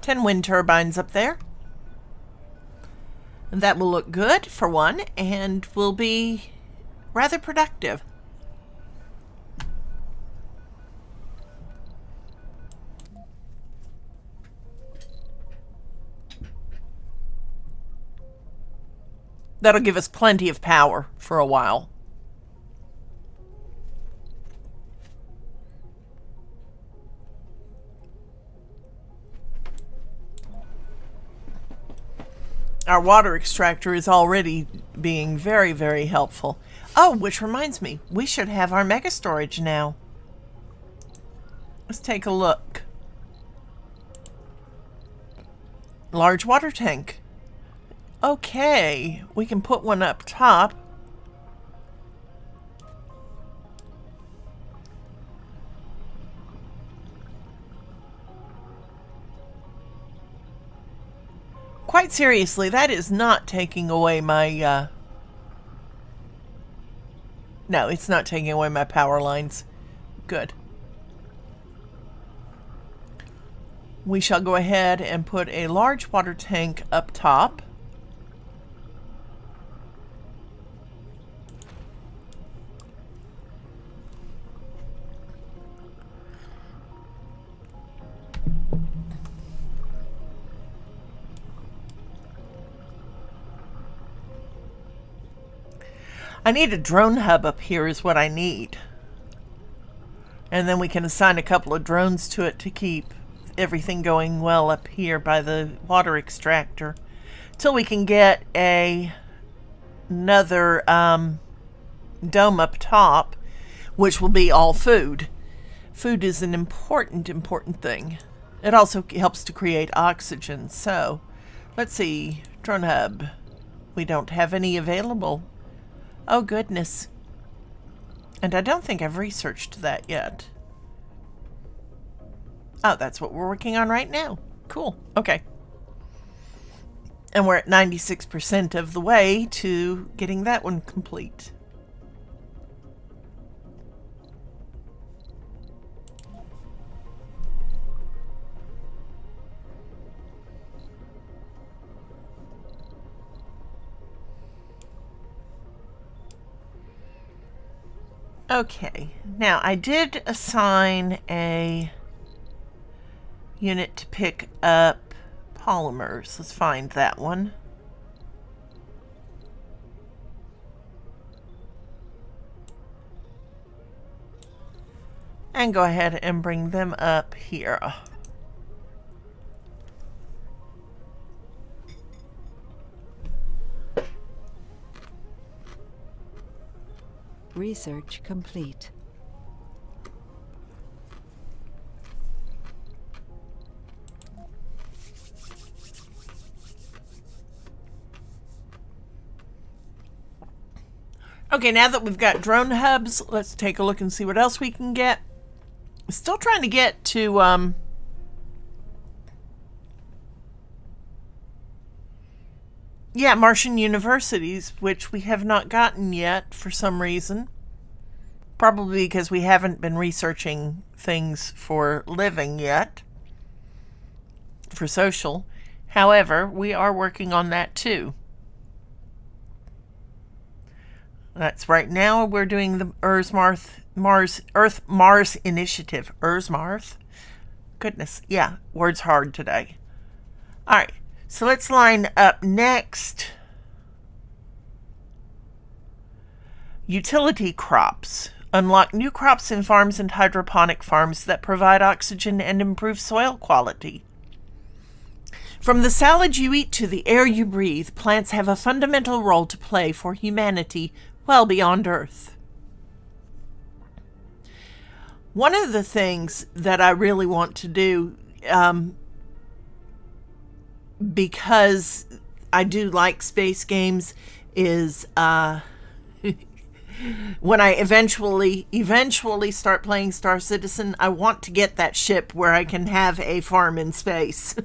10 wind turbines up there. And that will look good for one and will be rather productive. That'll give us plenty of power for a while. Our water extractor is already being very, very helpful. Oh, which reminds me, we should have our mega storage now. Let's take a look. Large water tank. Okay, we can put one up top. Quite seriously, that is not taking away my, No, it's not taking away my power lines. Good. We shall go ahead and put a large water tank up top. I need a drone hub up here is what I need. And then we can assign a couple of drones to it to keep everything going well up here by the water extractor. Till we can get another dome up top, which will be all food. Food is an important thing. It also helps to create oxygen. So, let's see. Drone hub. We don't have any available. Oh, goodness. And I don't think I've researched that yet. Oh, that's what we're working on right now. Cool. Okay. And we're at 96% of the way to getting that one complete. Okay, now I did assign a unit to pick up polymers. Let's find that one. And go ahead and bring them up here. Research complete. Okay, now that we've got drone hubs, let's take a look and see what else we can get. Still trying to get to Martian universities, which we have not gotten yet for some reason. Probably because we haven't been researching things for living yet. For social. However, we are working on that too. That's right now we're doing the Earth-Mars initiative. Earth-Mars? Goodness, yeah, words hard today. Alright, So let's line up next. Utility crops. Unlock new crops in farms and hydroponic farms that provide oxygen and improve soil quality. From the salad you eat to the air you breathe, plants have a fundamental role to play for humanity well beyond Earth. One of the things that I really want to do, because I do like space games, is when I eventually start playing Star Citizen, I want to get that ship where I can have a farm in space.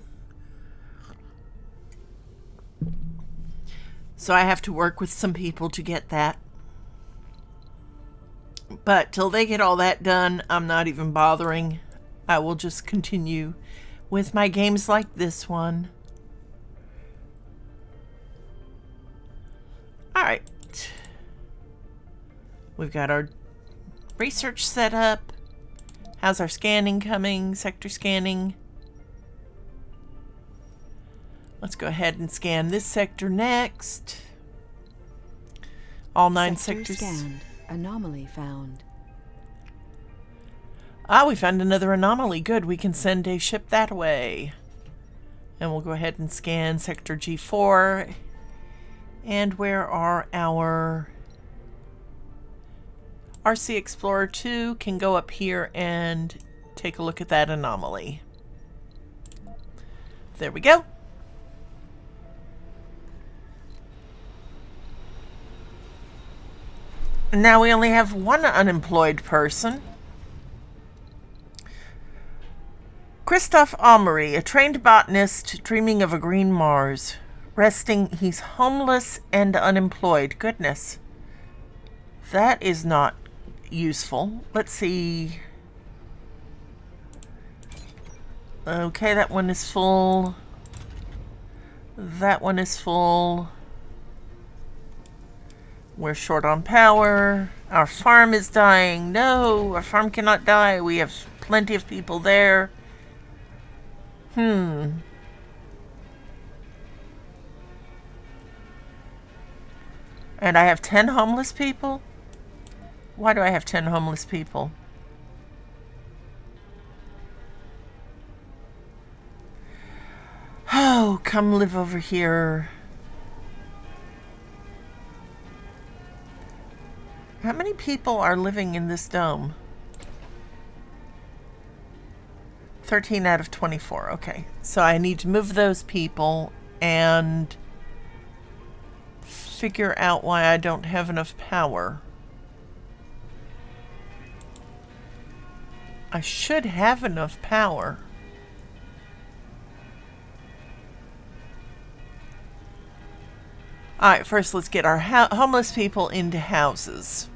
So I have to work with some people to get that. But till they get all that done, I'm not even bothering. I will just continue with my games like this one. Alright. We've got our research set up. How's our scanning coming? Sector scanning. Let's go ahead and scan this sector next. All 9 sectors scanned. Anomaly found. Ah, we found another anomaly. Good, we can send a ship that way. And we'll go ahead and scan sector G4. And where are our... RC Explorer 2 can go up here and take a look at that anomaly. There we go. Now we only have one unemployed person. Christoph Amory, a trained botanist dreaming of a green Mars. Resting, he's homeless and unemployed. Goodness. That is not useful. Let's see. Okay, that one is full. That one is full. We're short on power. Our farm is dying. No, our farm cannot die. We have plenty of people there. And I have 10 homeless people? Why do I have 10 homeless people? Oh, come live over here. How many people are living in this dome? 13 out of 24. Okay, so I need to move those people and figure out why I don't have enough power. I should have enough power. Alright, first let's get our homeless people into houses.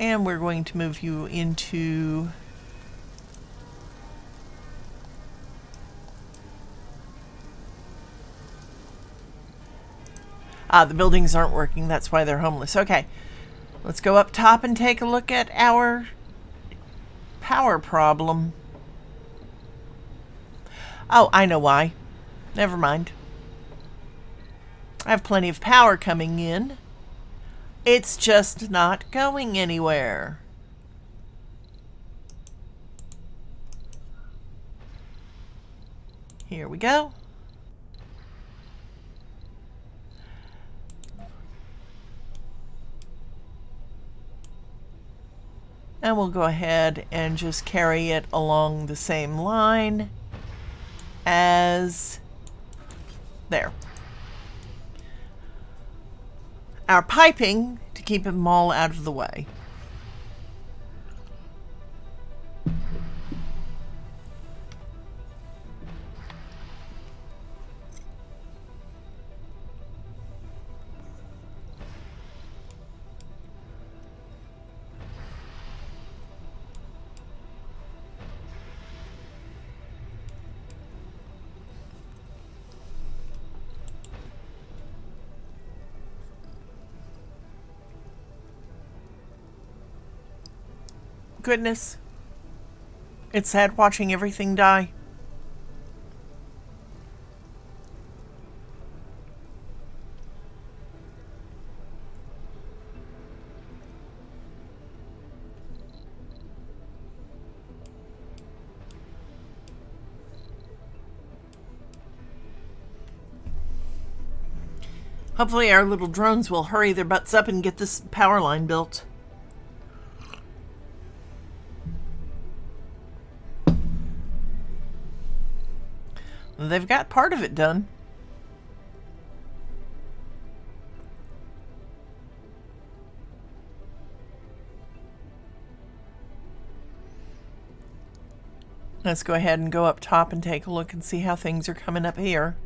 And we're going to move you into... the buildings aren't working. That's why they're homeless. Okay. Let's go up top and take a look at our power problem. Oh, I know why. Never mind. I have plenty of power coming in. It's just not going anywhere. Here we go. And we'll go ahead and just carry it along the same line as there. Our piping to keep them all out of the way. Goodness. It's sad watching everything die. Hopefully our little drones will hurry their butts up and get this power line built. They've got part of it done. Let's go ahead and go up top and take a look and see how things are coming up here.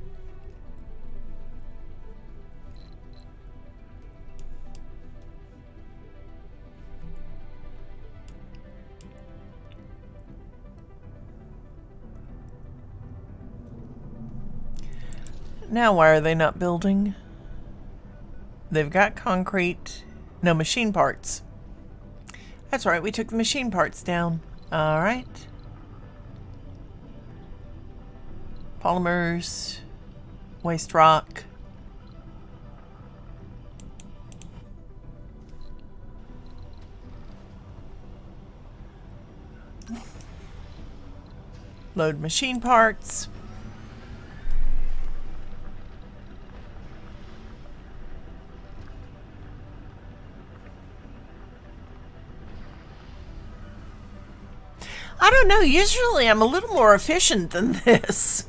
Now, why are they not building? They've got concrete, no machine parts. That's right, we took the machine parts down. All right. Polymers, waste rock. Load machine parts. I don't know, usually I'm a little more efficient than this.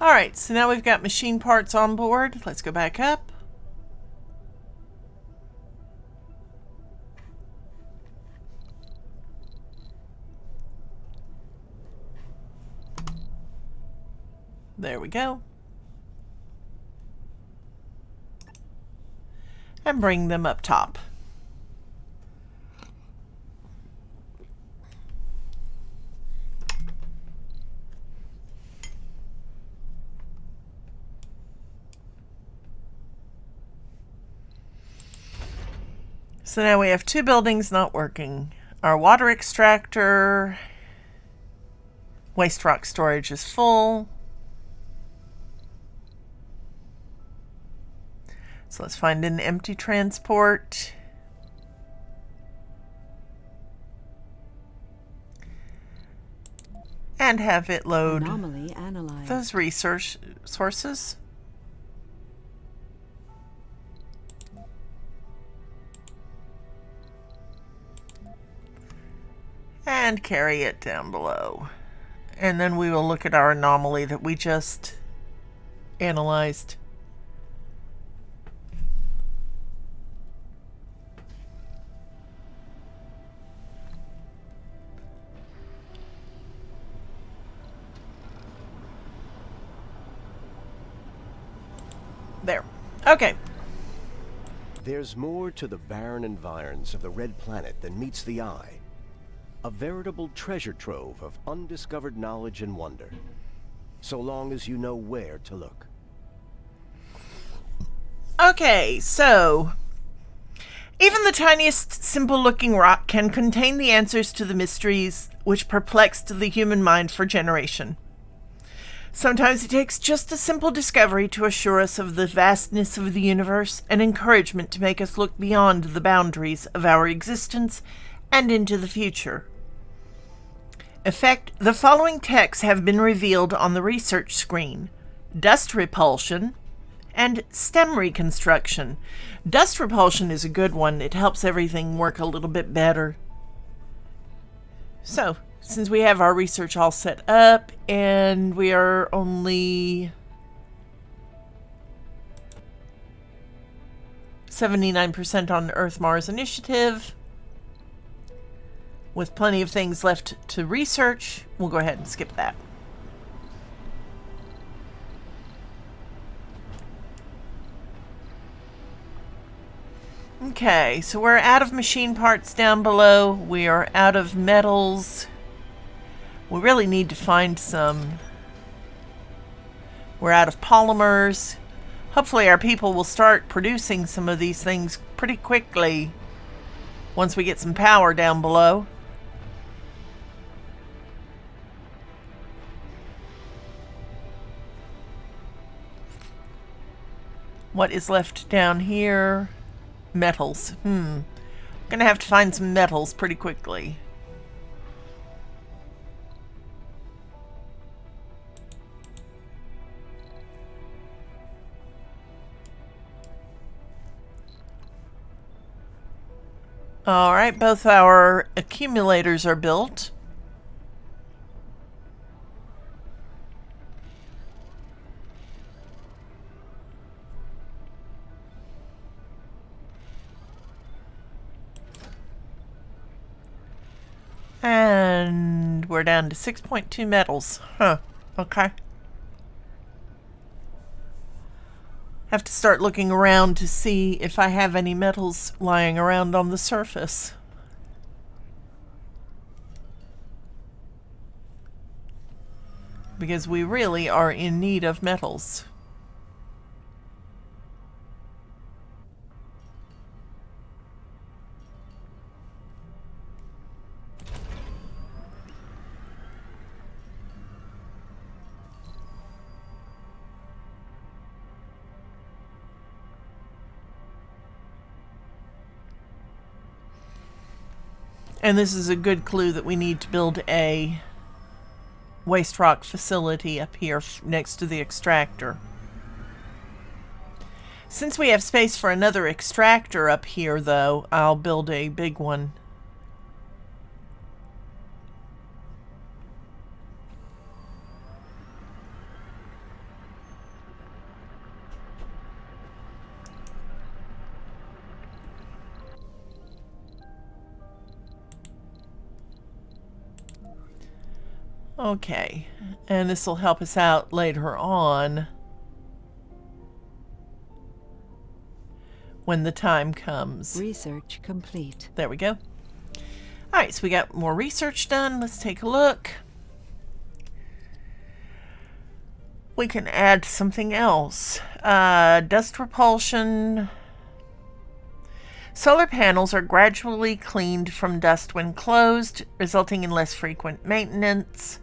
Alright, so now we've got machine parts on board. Let's go back up. There we go. And bring them up top. So now we have two buildings not working. Our water extractor, waste rock storage is full. So let's find an empty transport. And have it load Anomaly analyzed. those research sources. And carry it down below. And then we will look at our anomaly that we just analyzed. There. Okay. There's more to the barren environs of the Red Planet than meets the eye. A veritable treasure trove of undiscovered knowledge and wonder, so long as you know where to look. Okay, so even the tiniest simple-looking rock can contain the answers to the mysteries which perplexed the human mind for generation. Sometimes it takes just a simple discovery to assure us of the vastness of the universe and encouragement to make us look beyond the boundaries of our existence and into the future. The following texts have been revealed on the research screen: dust repulsion and stem reconstruction. Dust repulsion is a good one. It helps everything work a little bit better. So, since we have our research all set up and we are only 79% on Earth-Mars initiative, with plenty of things left to research, we'll go ahead and skip that. Okay, so we're out of machine parts down below. We are out of metals. We really need to find some. We're out of polymers. Hopefully our people will start producing some of these things pretty quickly once we get some power down below. What is left down here? Metals. I'm gonna have to find some metals pretty quickly. Alright, both our accumulators are built. And we're down to 6.2 metals. Huh. Okay. Have to start looking around to see if I have any metals lying around on the surface. Because we really are in need of metals. And this is a good clue that we need to build a waste rock facility up here next to the extractor. Since we have space for another extractor up here, though, I'll build a big one. Okay, and this will help us out later on when the time comes. Research complete. There we go. Alright, so we got more research done. Let's take a look. We can add something else. Dust repulsion. Solar panels are gradually cleaned from dust when closed, resulting in less frequent maintenance.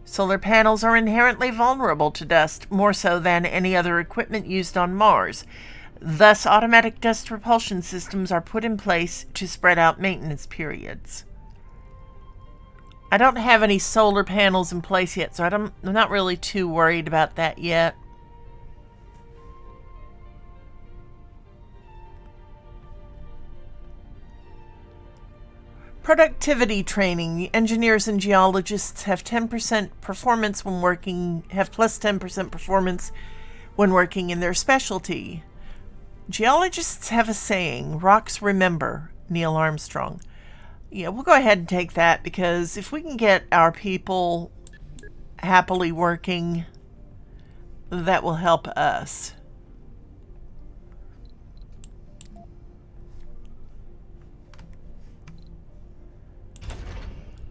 Solar panels are inherently vulnerable to dust, more so than any other equipment used on Mars. Thus, automatic dust repulsion systems are put in place to spread out maintenance periods. I don't have any solar panels in place yet, so I'm not really too worried about that yet. Productivity training. Engineers and geologists have 10% performance when working, have plus 10% performance when working in their specialty. Geologists have a saying, rocks remember, Neil Armstrong. Yeah, we'll go ahead and take that, because if we can get our people happily working, that will help us.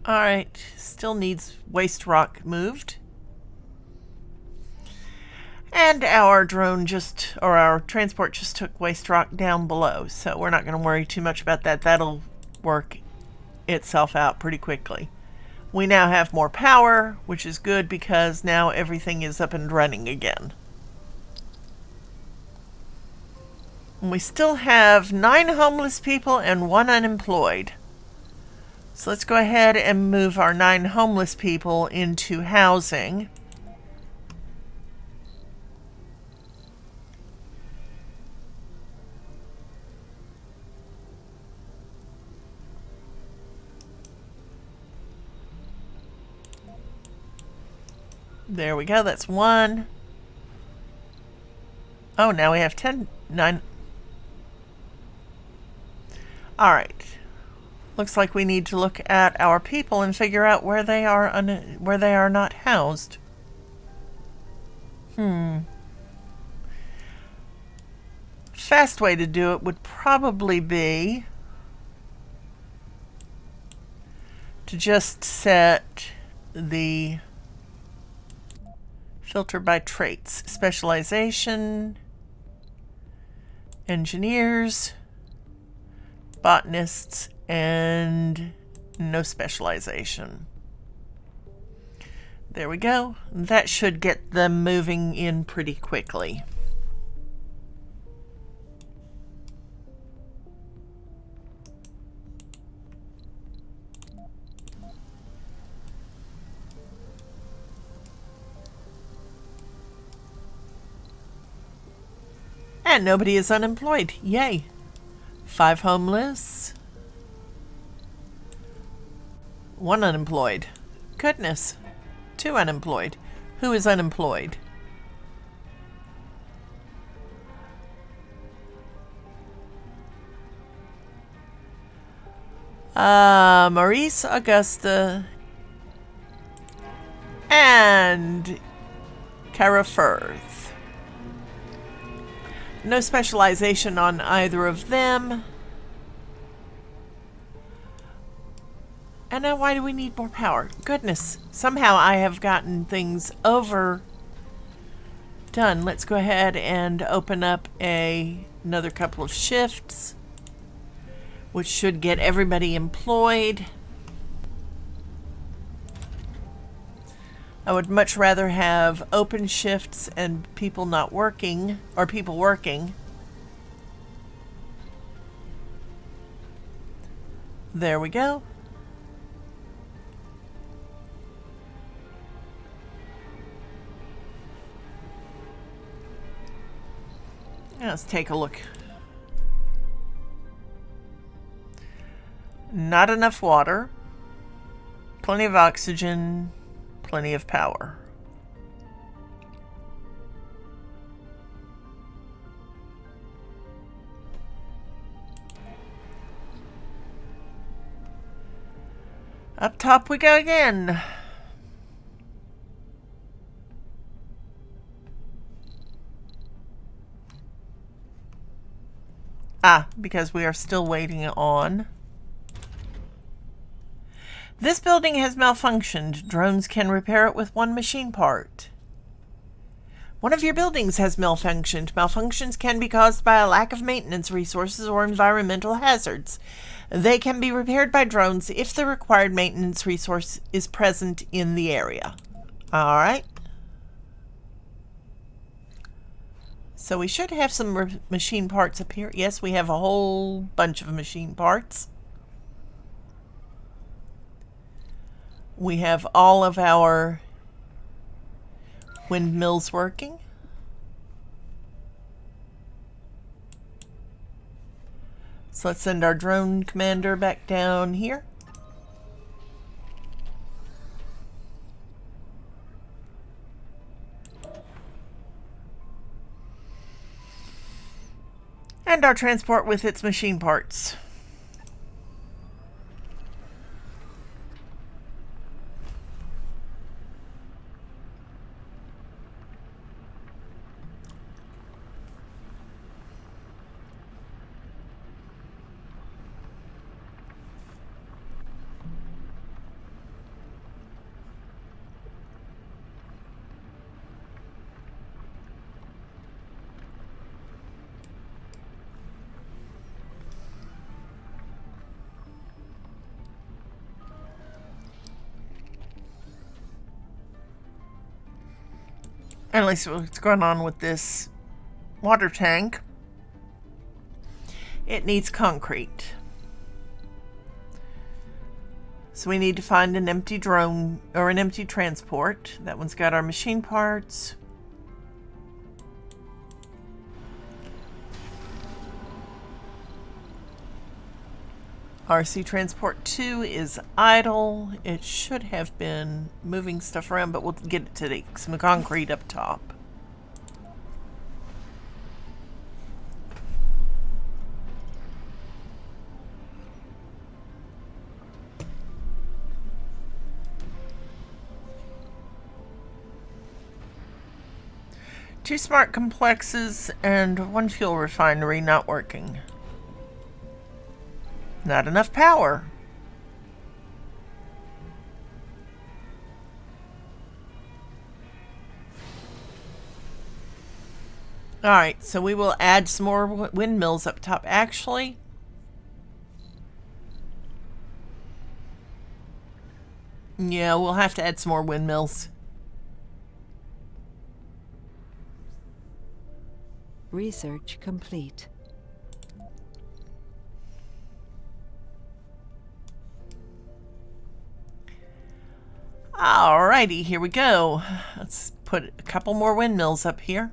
Alright, still needs waste rock moved. And our drone just, or our transport just took waste rock down below, so we're not going to worry too much about that. That'll work itself out pretty quickly. We now have more power, which is good because now everything is up and running again. And we still have 9 homeless people and 1 unemployed. So let's go ahead and move our 9 homeless people into housing. There we go. That's 1. Oh, now we have 10, 9. All right. Looks like we need to look at our people and figure out where they are not housed. Fast way to do it would probably be to just set the filter by traits. Specialization, engineers, botanists, and no specialization. There we go. That should get them moving in pretty quickly. And nobody is unemployed. Yay. 5 homeless. 1 unemployed. Goodness. 2 unemployed. Who is unemployed? Maurice, Augusta, and Kara Firth. No specialization on either of them. And now why do we need more power? Goodness, somehow I have gotten things overdone. Let's go ahead and open up another couple of shifts, which should get everybody employed. I would much rather have open shifts and people not working, or people working. There we go. Let's take a look. Not enough water, plenty of oxygen, plenty of power. Up top we go again. Because we are still waiting on. This building has malfunctioned. Drones can repair it with 1 machine part. One of your buildings has malfunctioned. Malfunctions can be caused by a lack of maintenance resources or environmental hazards. They can be repaired by drones if the required maintenance resource is present in the area. All right. So we should have some machine parts up here. Yes, we have a whole bunch of machine parts. We have all of our windmills working. So let's send our drone commander back down here. And our transport with its machine parts. At least what's going on with this water tank. It needs concrete. So we need to find an empty drone or an empty transport. That one's got our machine parts. RC Transport 2 is idle. It should have been moving stuff around, but we'll get it today. Some concrete up top. Two smart complexes and one fuel refinery not working. Not enough power. Alright, so we will add some more windmills up top. Actually, yeah, we'll have to add some more windmills. Research complete. Alrighty, here we go. Let's put a couple more windmills up here.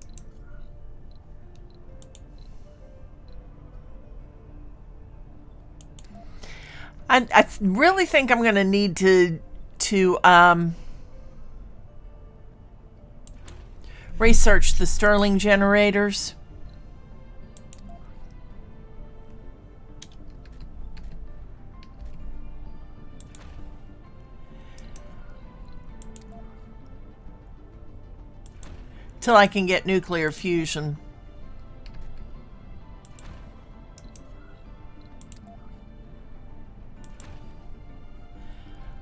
I really think I'm going to need to research the Stirling generators. Till I can get nuclear fusion.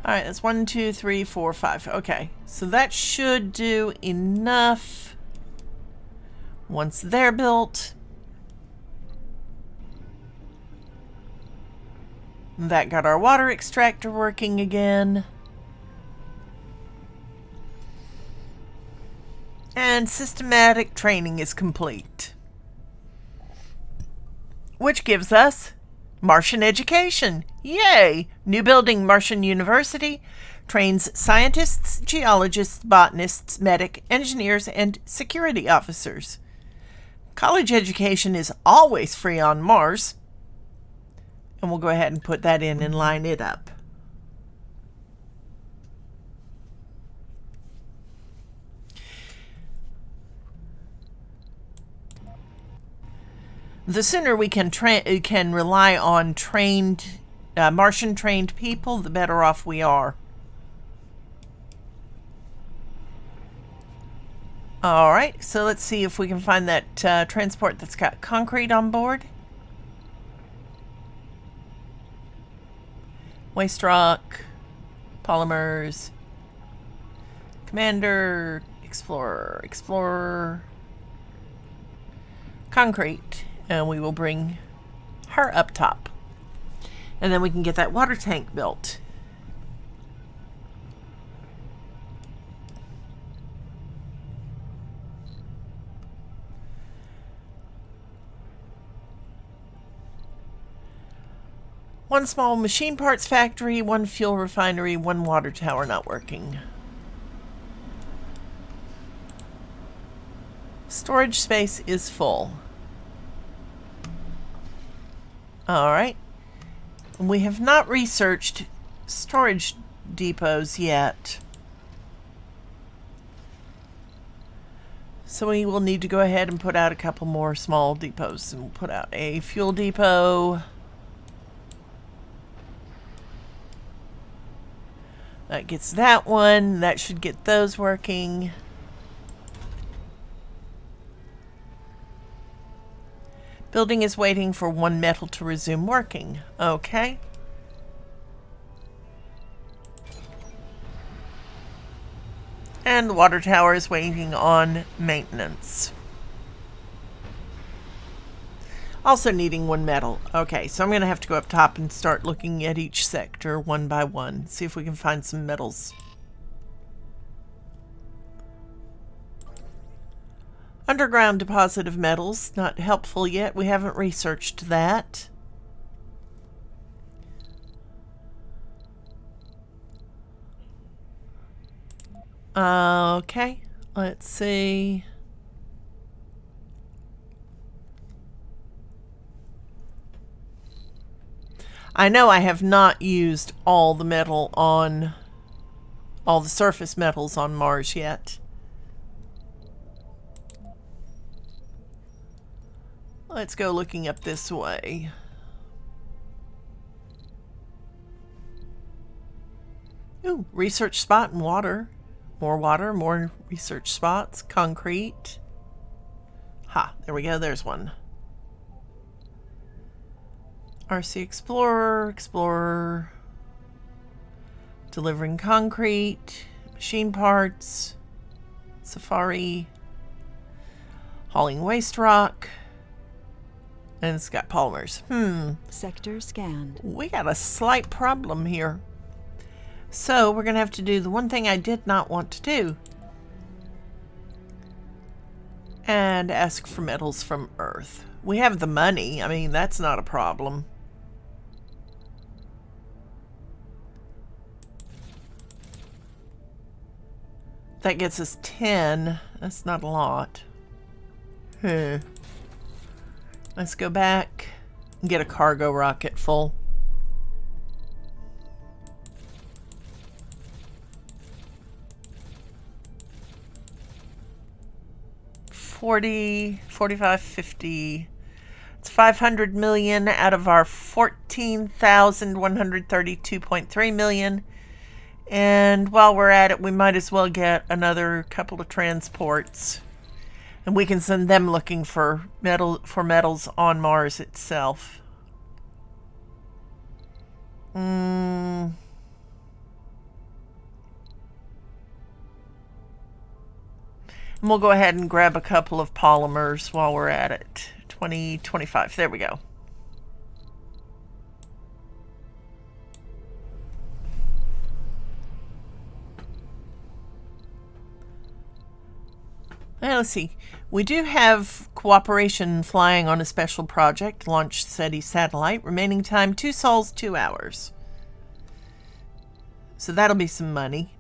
Alright, that's 1, 2, 3, 4, 5. Okay, so that should do enough. Once they're built, that got our water extractor working again. And systematic training is complete. Which gives us Martian education. Yay! New building, Martian University, trains scientists, geologists, botanists, medic, engineers, and security officers. College education is always free on Mars. And we'll go ahead and put that in and line it up. The sooner we can rely on trained, Martian-trained people, the better off we are. Alright, so let's see if we can find that transport that's got concrete on board. Waste rock, polymers, commander, explorer, concrete. And we will bring her up top. And then we can get that water tank built. One small machine parts factory, one fuel refinery, one water tower not working. Storage space is full. Alright. We have not researched storage depots yet. So we will need to go ahead and put out a couple more small depots. And we'll put out a fuel depot. That gets that one. That should get those working. Building is waiting for one metal to resume working. Okay. And the water tower is waiting on maintenance. Also needing one metal. Okay, so I'm going to have to go up top and start looking at each sector one by one. See if we can find some metals. Underground deposit of metals, not helpful yet. We haven't researched that. Okay, let's see. I know I have not used all the metal on... all the surface metals on Mars yet. Let's go looking up this way. Ooh, research spot and water. Water, more research spots. Concrete. Ha, there we go, there's one. RC Explorer. Delivering concrete. Machine parts. Safari. Hauling waste rock. And it's got polymers. Sector scanned. We got a slight problem here. So we're going to have to do the one thing I did not want to do. And ask for metals from Earth. We have the money. I mean, that's not a problem. That gets us 10. That's not a lot. Let's go back and get a cargo rocket full. 40, 45, 50. It's 500 million out of our 14,132.3 million. And while we're at it, we might as well get another couple of transports. And we can send them looking for metals on Mars itself. And we'll go ahead and grab a couple of polymers while we're at it. 20, 25. There we go. Now, let's see. We do have cooperation flying on a special project, Launch SETI satellite. Remaining time, 2 sols, 2 hours. So that'll be some money.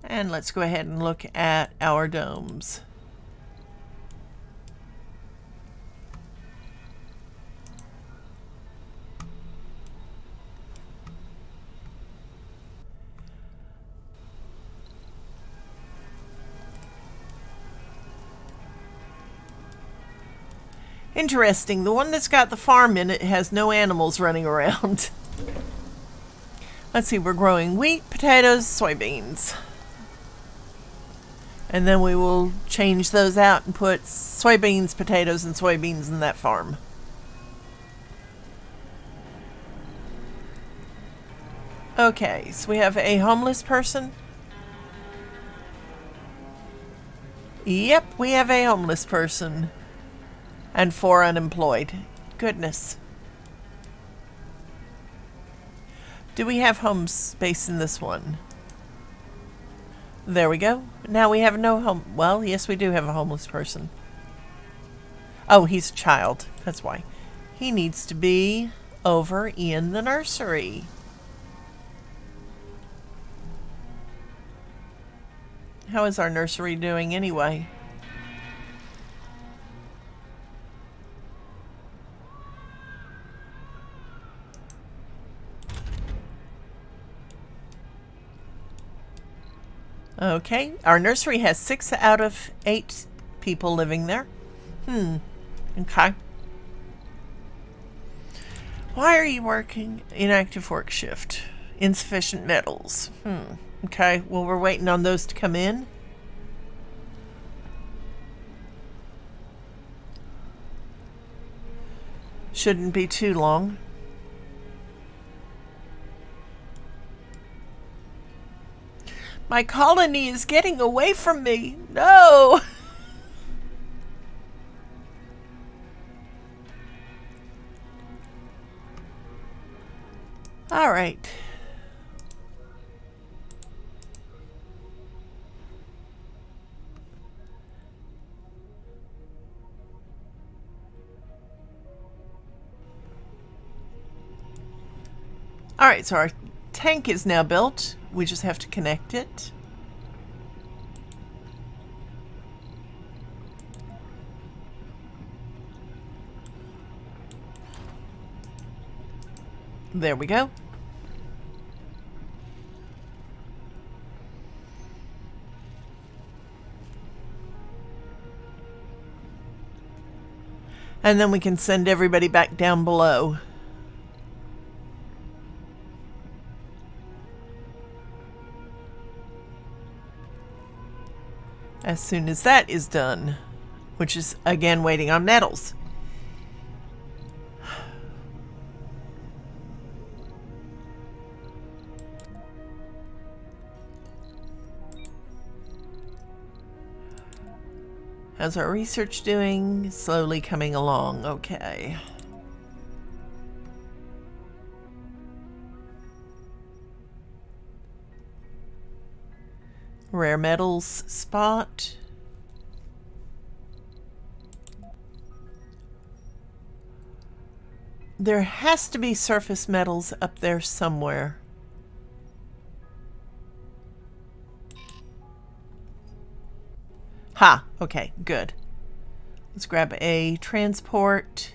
And let's go ahead and look at our domes. Interesting. The one that's got the farm in it has no animals running around. Let's see, we're growing wheat, potatoes, soybeans. And then we will change those out and put soybeans, potatoes, and soybeans in that farm. Okay, so we have a homeless person. Yep, we have a homeless person. And 4 unemployed. Goodness. Do we have home space in this one? There we go. Now we have no home. Well, yes, we do have a homeless person. Oh, he's a child. That's why. He needs to be over in the nursery. How is our nursery doing anyway? Okay, our nursery has 6 out of 8 people living there. Okay. Why are you working inactive work shift? Insufficient metals. Okay, well, we're waiting on those to come in. Shouldn't be too long. My colony is getting away from me. No! All right. All right, so our tank is now built. We just have to connect it. There we go. And then we can send everybody back down below. As soon as that is done, which is again waiting on metals. How's our research doing? Slowly coming along. Okay. Rare metals spot. There has to be surface metals up there somewhere. Ha! Okay, good. Let's grab a transport.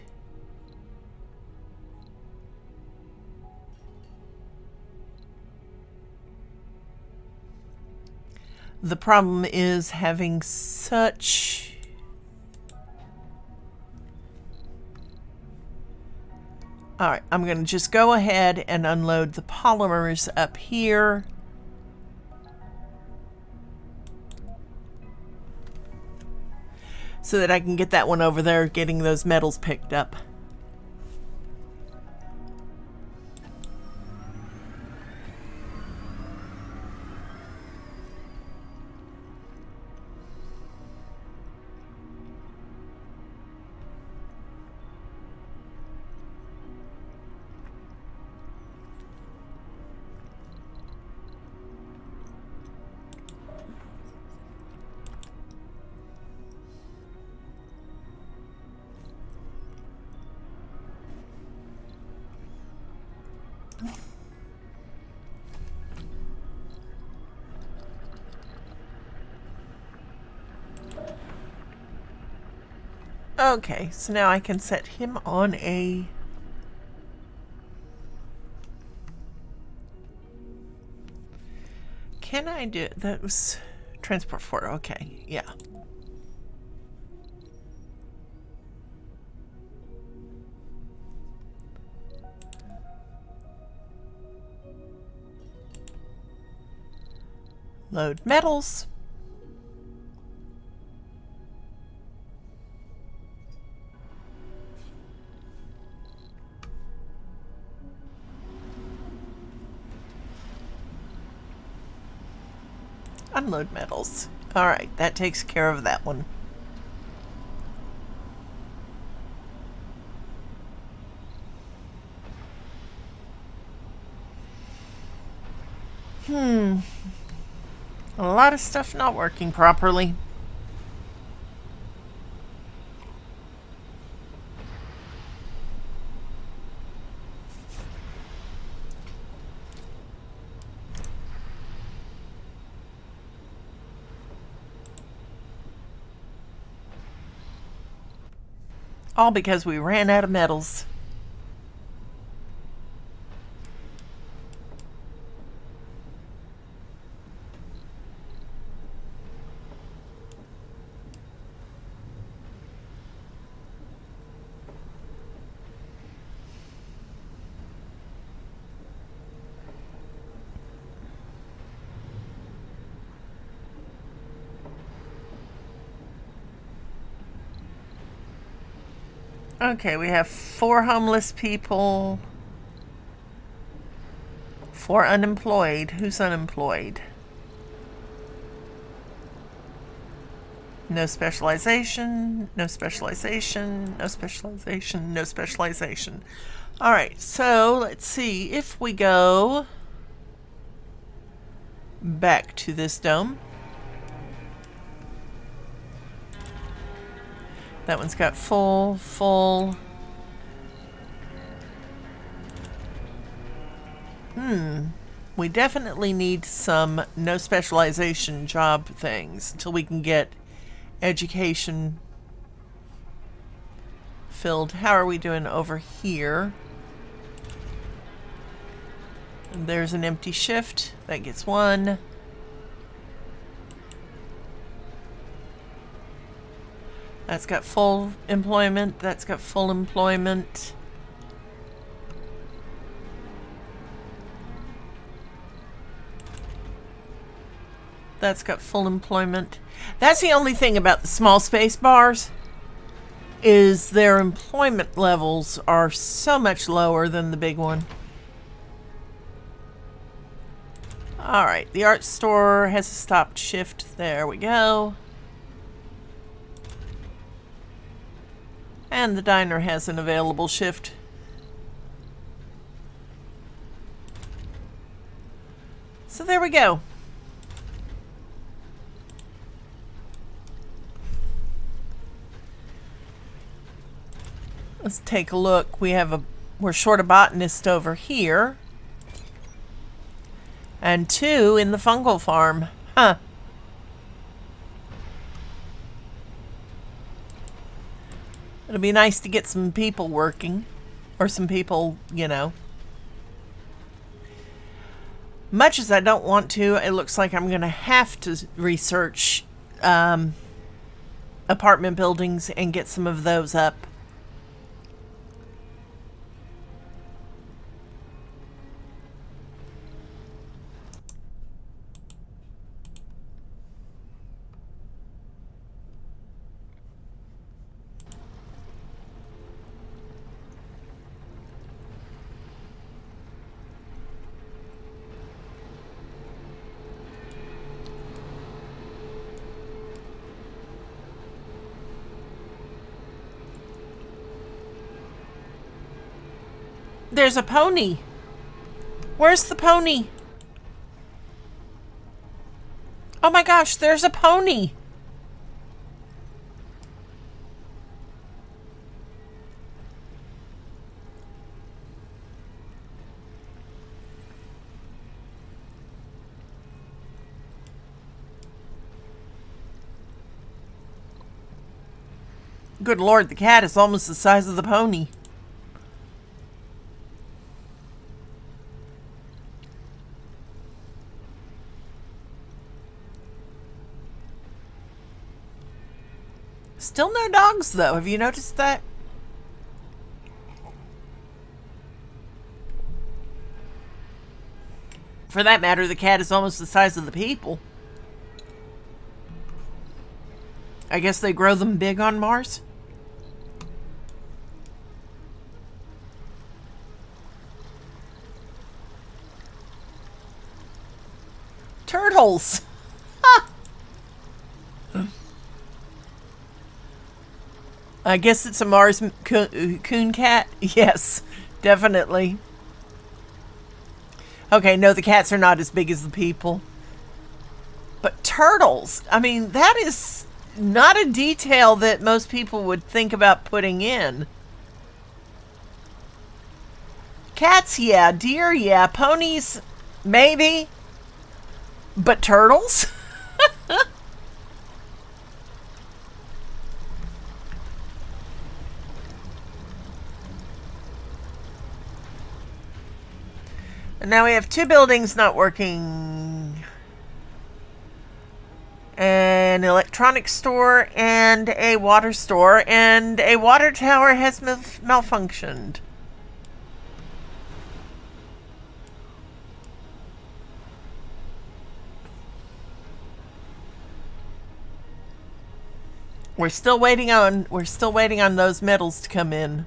The problem is having such... Alright, I'm going to just go ahead and unload the polymers up here. So that I can get that one over there, getting those metals picked up. Okay, so now I can set him on a... Can I do it? That was transport 4. Okay, yeah. Load metals. Unload metals. Alright, that takes care of that one. A lot of stuff not working properly. All because we ran out of metals. Okay, we have 4 homeless people, 4 unemployed. Who's unemployed? No specialization, no specialization, no specialization, no specialization. Alright, so let's see if we go back to this dome. That one's got full. We definitely need some no specialization job things until we can get education filled. How are we doing over here? And there's an empty shift. That gets 1. That's got full employment. That's got full employment. That's got full employment. That's the only thing about the small space bars, is their employment levels are so much lower than the big one. Alright, the art store has a stopped shift. There we go. And the diner has an available shift. So there we go. Let's take a look. We're short a botanist over here. And 2 in the fungal farm. Huh. It'll be nice to get some people working. Or some people, you know. Much as I don't want to, it looks like I'm going to have to research apartment buildings and get some of those up. There's a pony. Where's the pony? Oh my gosh, there's a pony. Good Lord, the cat is almost the size of the pony. Still no dogs, though. Have you noticed that? For that matter, the cat is almost the size of the people. I guess they grow them big on Mars? Turtles! I guess it's a Mars coon cat. Yes, definitely. Okay, no, the cats are not as big as the people. But turtles, I mean, that is not a detail that most people would think about putting in. Cats, yeah. Deer, yeah. Ponies, maybe. But turtles? And now we have 2 buildings not working. An electronics store and a water store, and a water tower has malfunctioned. We're still waiting on those metals to come in.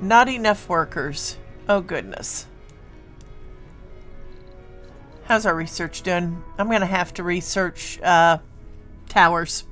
Not enough workers. Oh goodness. How's our research doing? I'm gonna have to research towers.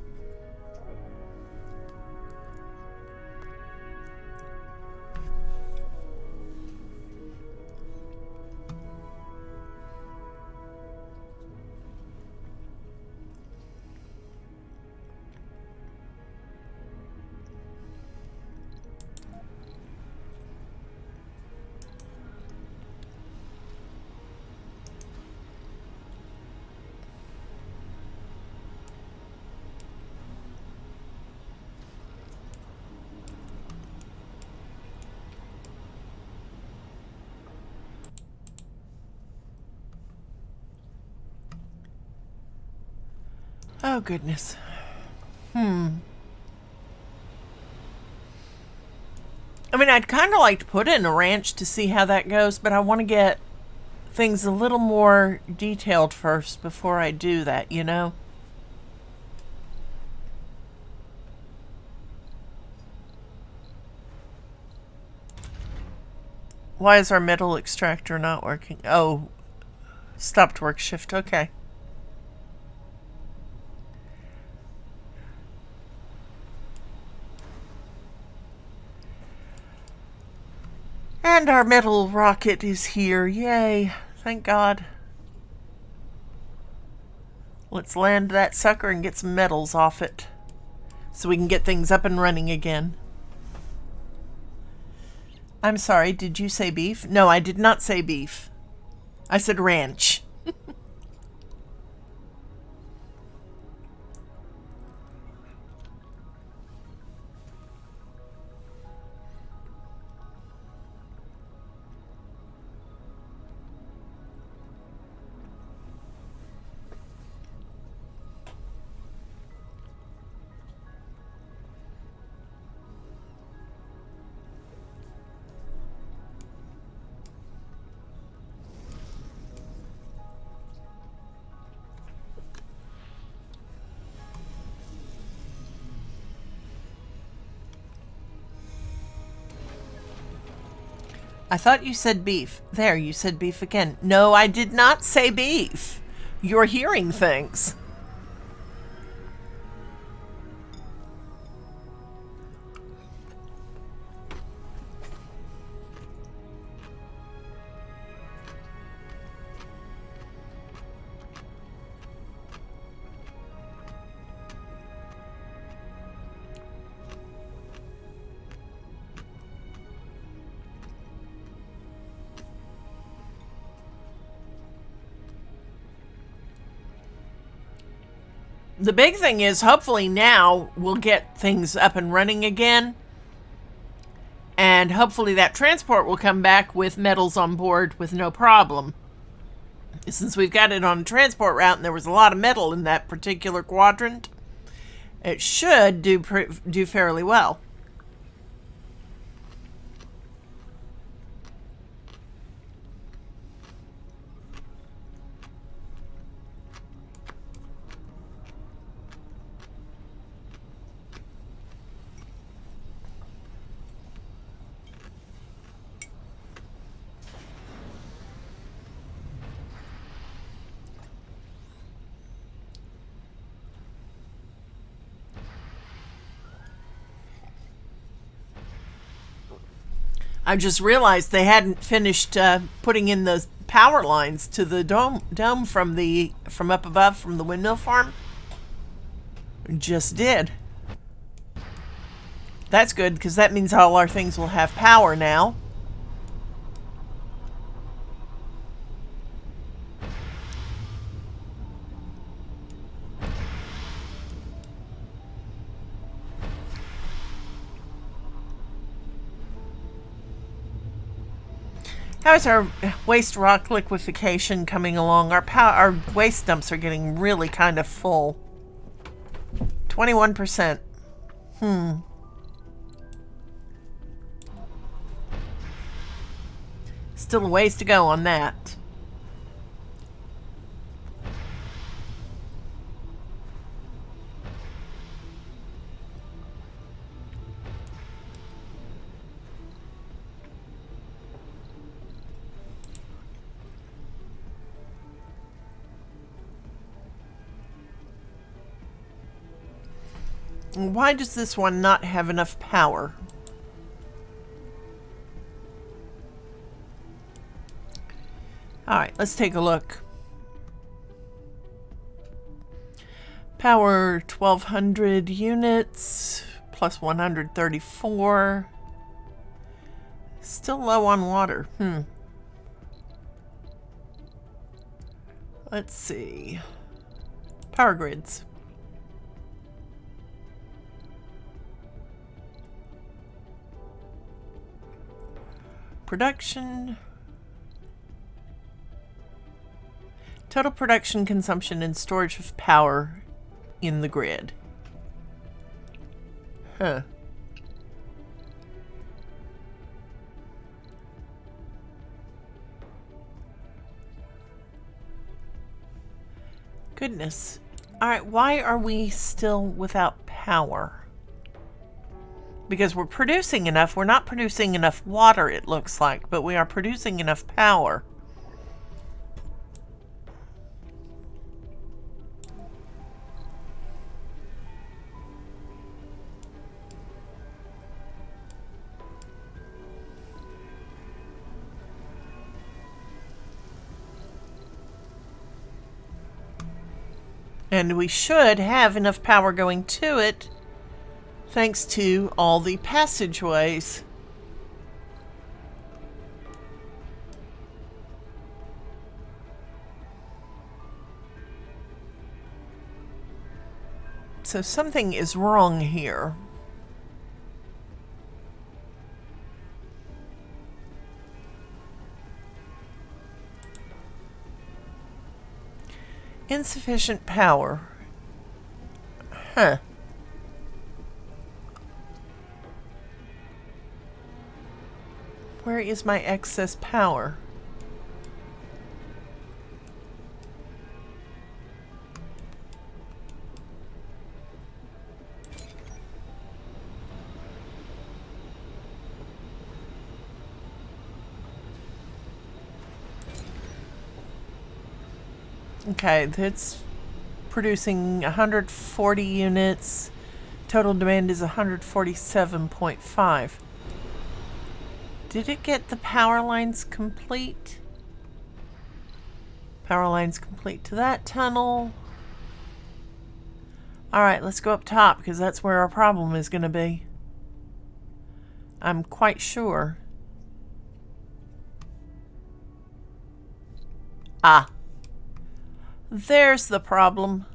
Oh, goodness. I mean, I'd kind of like to put in a ranch to see how that goes, but I want to get things a little more detailed first before I do that, you know? Why is our metal extractor not working? Oh, stopped work shift. Okay. And our metal rocket is here. Yay. Thank God. Let's land that sucker and get some metals off it so we can get things up and running again. I'm sorry, did you say beef? No, I did not say beef. I said ranch. I thought you said beef. There, you said beef again. No, I did not say beef. You're hearing things. The big thing is, hopefully now we'll get things up and running again. And hopefully that transport will come back with metals on board with no problem. Since we've got it on a transport route and there was a lot of metal in that particular quadrant, it should do fairly well. I just realized they hadn't finished putting in the power lines to the dome from up above from the windmill farm. Just did. That's good because that means all our things will have power now. How is our waste rock liquefaction coming along? Our waste dumps are getting really kind of full. 21%. Still a ways to go on that. Why does this one not have enough power? Alright, let's take a look. Power 1200 units plus 134. Still low on water. Let's see. Power grids. Production. Total production, consumption, and storage of power in the grid. Huh. Goodness. Alright, why are we still without power? Because we're producing enough. We're not producing enough water, it looks like, but we are producing enough power. And we should have enough power going to it, thanks to all the passageways. So something is wrong here. Insufficient power. Huh. Where is my excess power? Okay, that's producing 140 units. Total demand is 147.5. Did it get the power lines complete? Power lines complete to that tunnel. Alright, let's go up top because that's where our problem is going to be. I'm quite sure. Ah. There's the problem.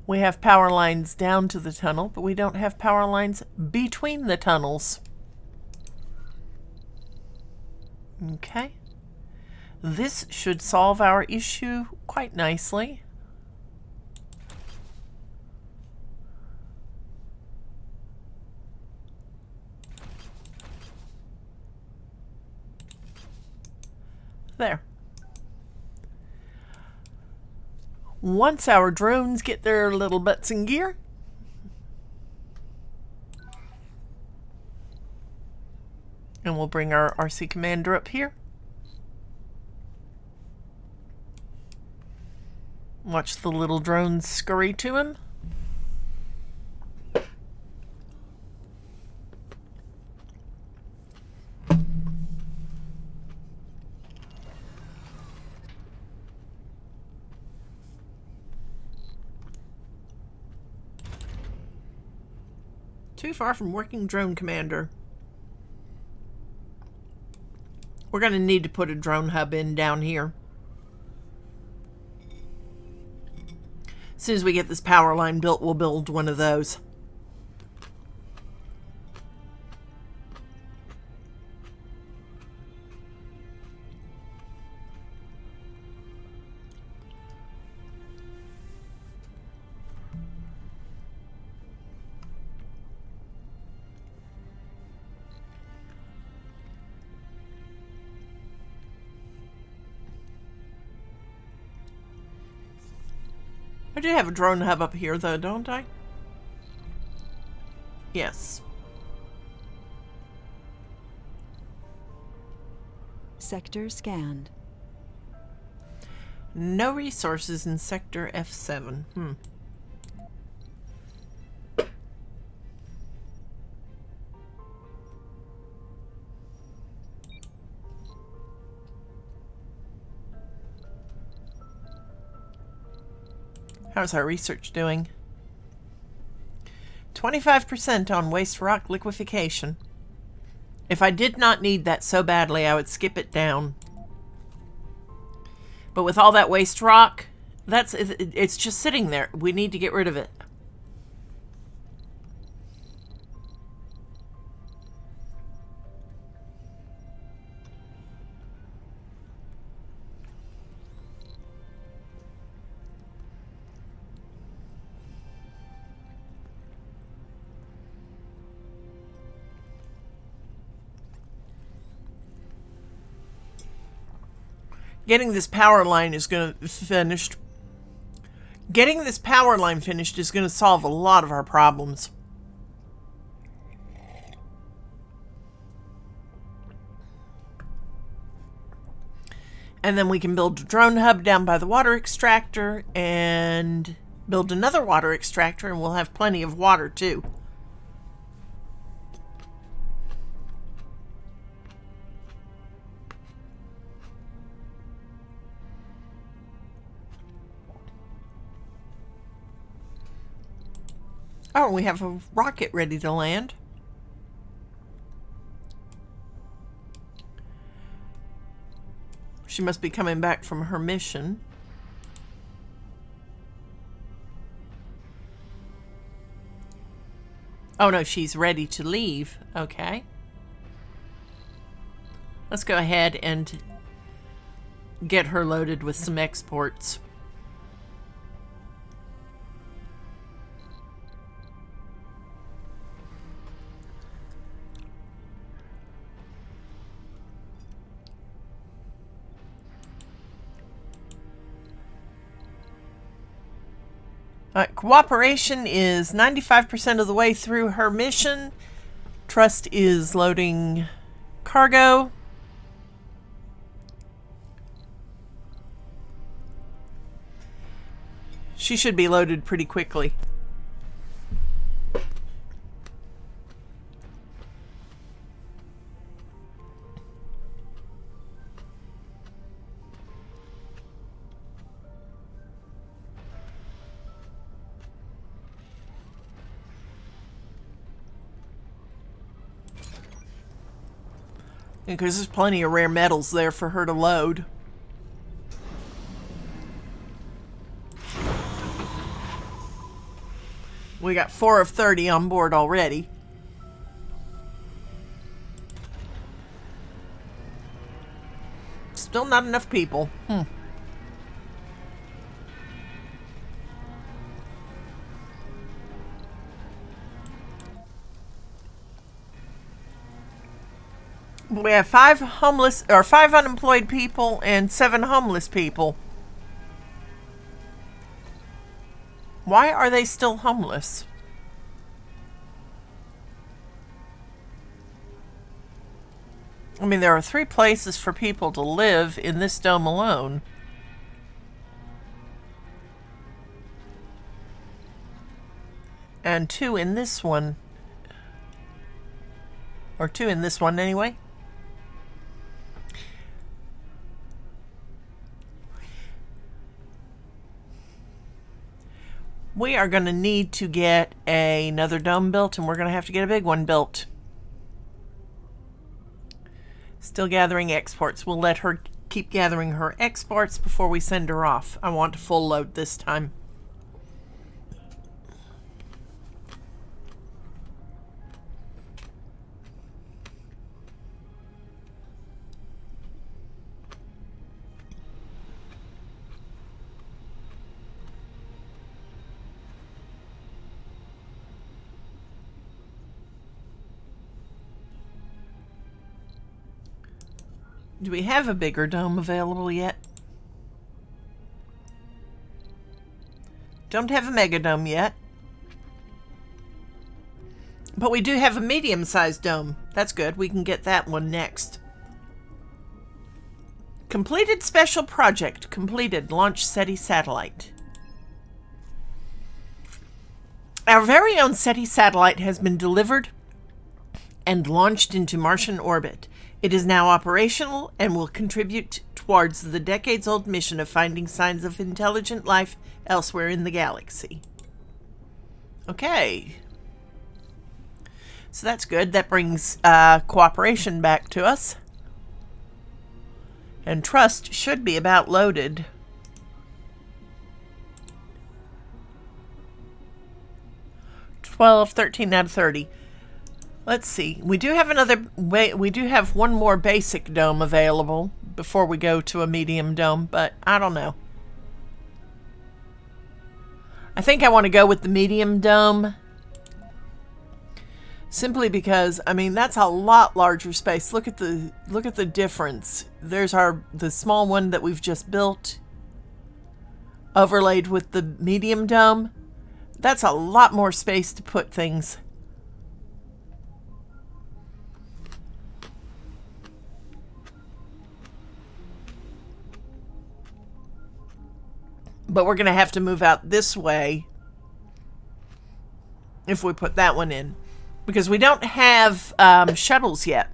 We have power lines down to the tunnel, but we don't have power lines between the tunnels. Okay. This should solve our issue quite nicely. There. Once our drones get their little butts in gear, and we'll bring our RC commander up here. Watch the little drones scurry to him. Too far from working drone commander. We're going to need to put a drone hub in down here. As soon as we get this power line built, we'll build one of those. I do have a drone hub up here, though, don't I? Yes. Sector scanned. No resources in Sector F7. How's our research doing? 25% on waste rock liquefaction. If I did not need that so badly, I would skip it down. But with all that waste rock, it's just sitting there. We need to get rid of it. Getting this power line is going to finished. Getting this power line finished is going to solve a lot of our problems. And then we can build a drone hub down by the water extractor and build another water extractor, and we'll have plenty of water too. Oh, we have a rocket ready to land. She must be coming back from her mission. Oh no, she's ready to leave. Okay. Let's go ahead and get her loaded with some exports. Cooperation is 95% of the way through her mission. Trust is loading cargo. She should be loaded pretty quickly. Because there's plenty of rare metals there for her to load. We got 4 of 30 on board already. Still not enough people. We have 5 unemployed people and 7 homeless people. Why are they still homeless? I mean, there are 3 places for people to live in this dome alone. And 2 in this one. Or 2 in this one anyway. We are going to need to get another dome built, and we're going to have to get a big one built. Still gathering exports. We'll let her keep gathering her exports before we send her off. I want a full load this time. Do we have a bigger dome available yet? Don't have a mega dome yet. But we do have a medium-sized dome. That's good. We can get that one next. Completed special project. Completed. Launch SETI satellite. Our very own SETI satellite has been delivered and launched into Martian orbit. It is now operational and will contribute towards the decades-old mission of finding signs of intelligent life elsewhere in the galaxy. Okay. So that's good. That brings cooperation back to us. And trust should be about loaded. $12, $13 out of 30. Let's see. We do have we do have one more basic dome available before we go to a medium dome, but I don't know. I think I want to go with the medium dome. Simply because, I mean, that's a lot larger space. Look at the difference. There's the small one that we've just built, overlaid with the medium dome. That's a lot more space to put things. But we're going to have to move out this way if we put that one in. Because we don't have shuttles yet.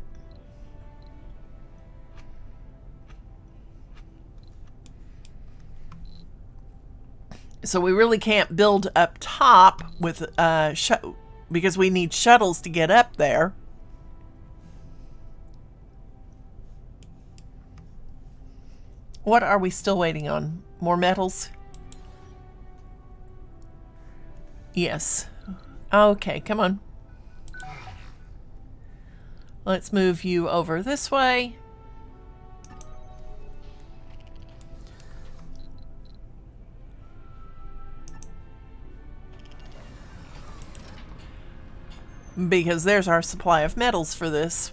So we really can't build up top with because we need shuttles to get up there. What are we still waiting on? More metals? Yes. Okay, come on. Let's move you over this way. Because there's our supply of metals for this.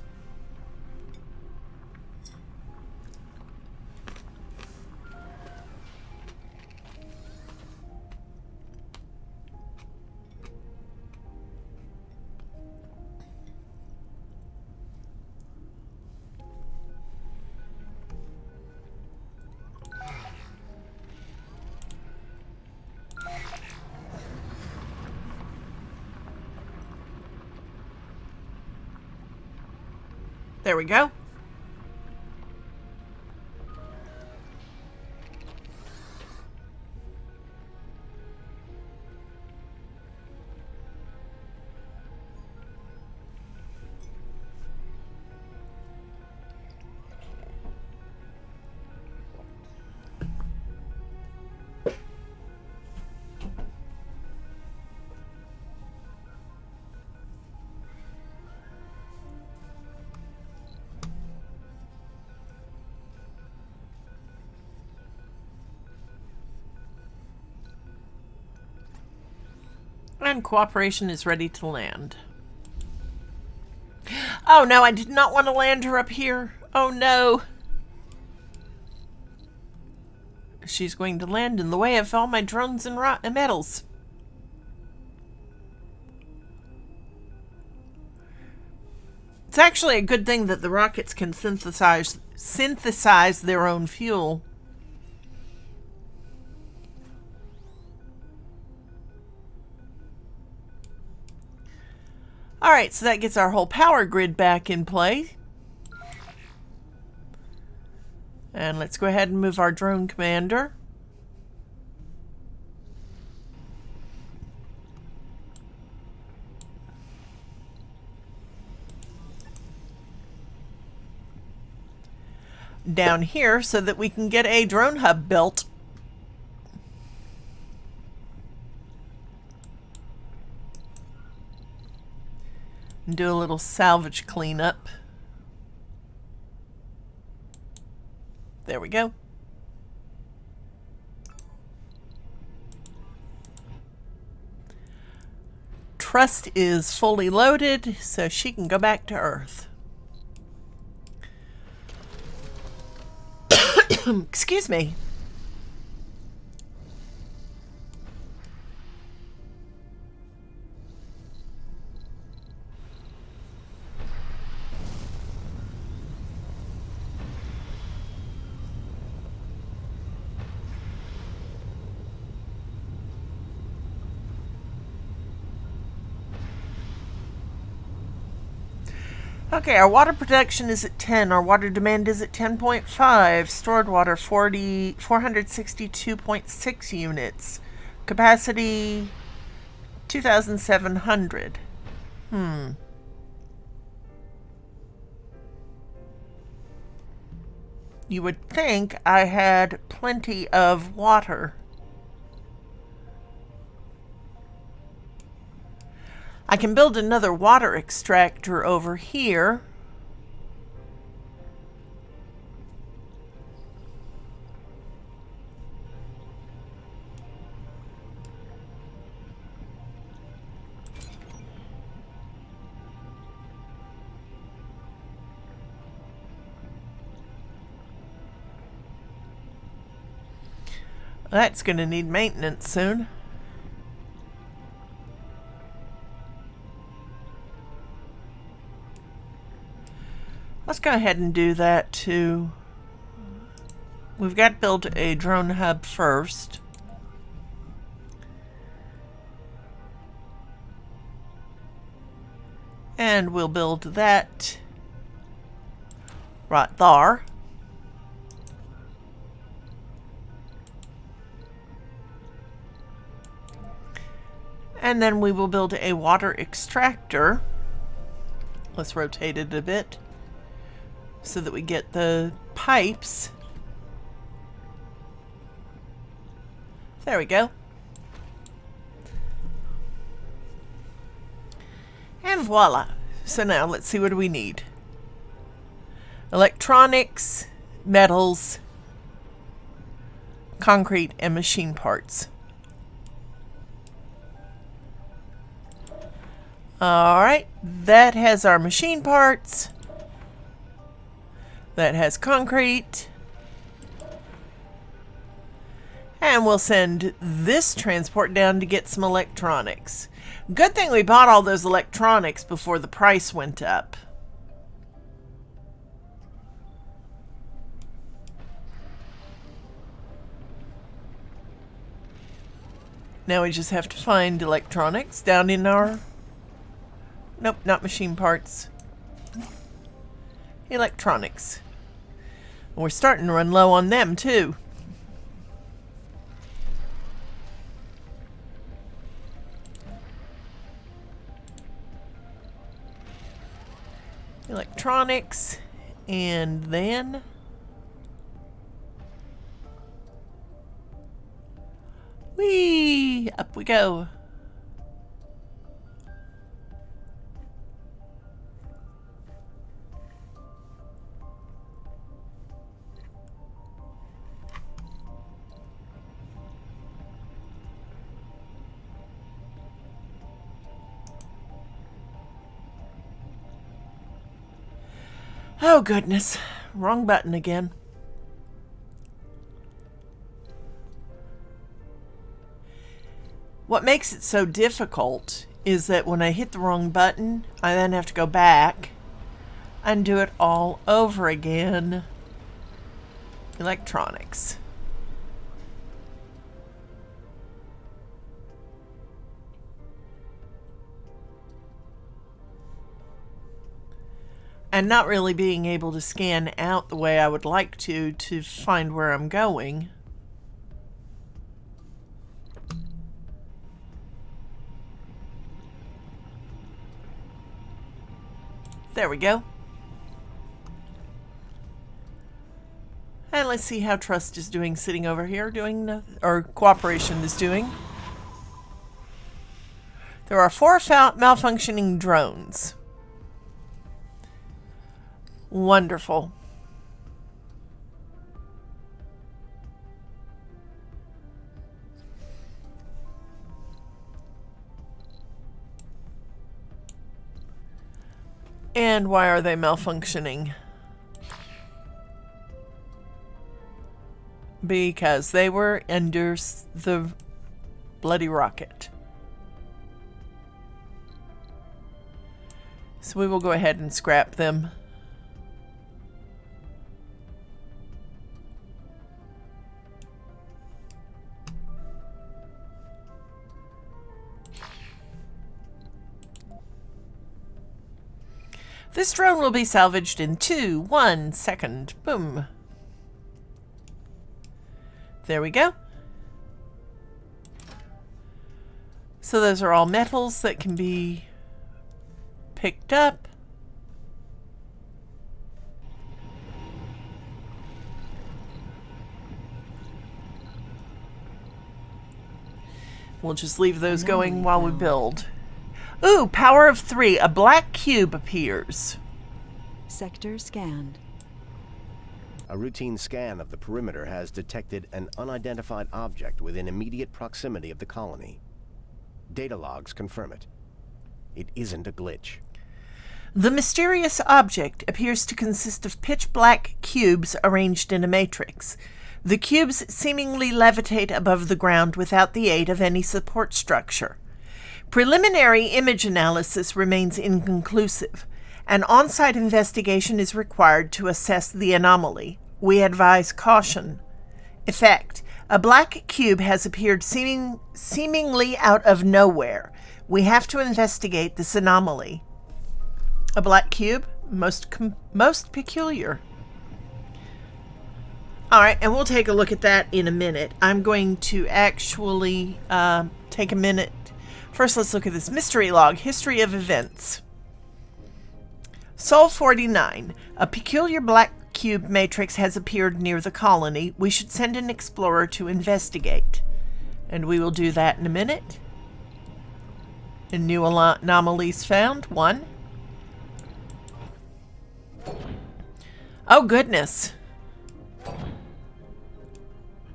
There we go. And cooperation is ready to land. Oh no, I did not want to land her up here. Oh no. She's going to land in the way of all my drones and metals. It's actually a good thing that the rockets can synthesize their own fuel. Alright, so that gets our whole power grid back in play. And let's go ahead and move our drone commander. Down here so that we can get a drone hub built. And do a little salvage cleanup. There we go. Trust is fully loaded, so she can go back to Earth. Excuse me. Okay, our water production is at 10. Our water demand is at 10.5. Stored water 462.6 units. Capacity 2,700. You would think I had plenty of water. I can build another water extractor over here. That's going to need maintenance soon. Let's go ahead and do that too. We've got to build a drone hub first. And we'll build that right there. And then we will build a water extractor. Let's rotate it a bit so that we get the pipes. There we go. And voila. So now let's see, what do we need? Electronics, metals, concrete, and machine parts. Alright, that has our machine parts. That has concrete. And we'll send this transport down to get some electronics. Good thing we bought all those electronics before the price went up. Now we just have to find electronics down in our... Nope, not machine parts. Electronics. We're starting to run low on them too. Electronics, and then whee, up we go. Oh goodness, wrong button again. What makes it so difficult is that when I hit the wrong button, I then have to go back and do it all over again. Electronics. And not really being able to scan out the way I would like to find where I'm going. There we go. And let's see how Trust is doing, sitting over here doing nothing, or Cooperation is doing. There are 4 malfunctioning drones. Wonderful. And why are they malfunctioning? Because they were under the bloody rocket. So we will go ahead and scrap them. This drone will be salvaged in 1 second. Boom. There we go. So those are all metals that can be picked up. We'll just leave those going while we build. Ooh, power of 3. A black cube appears. Sector scanned. A routine scan of the perimeter has detected an unidentified object within immediate proximity of the colony. Data logs confirm it. It isn't a glitch. The mysterious object appears to consist of pitch black cubes arranged in a matrix. The cubes seemingly levitate above the ground without the aid of any support structure. Preliminary image analysis remains inconclusive. An on-site investigation is required to assess the anomaly. We advise caution. Effect: a black cube has appeared seemingly out of nowhere. We have to investigate this anomaly. A black cube? Most peculiar. All right, and we'll take a look at that in a minute. I'm going to actually take a minute. First, let's look at this mystery log, history of events. Sol 49. A peculiar black cube matrix has appeared near the colony. We should send an explorer to investigate. And we will do that in a minute. And new anomalies found. 1. Oh, goodness.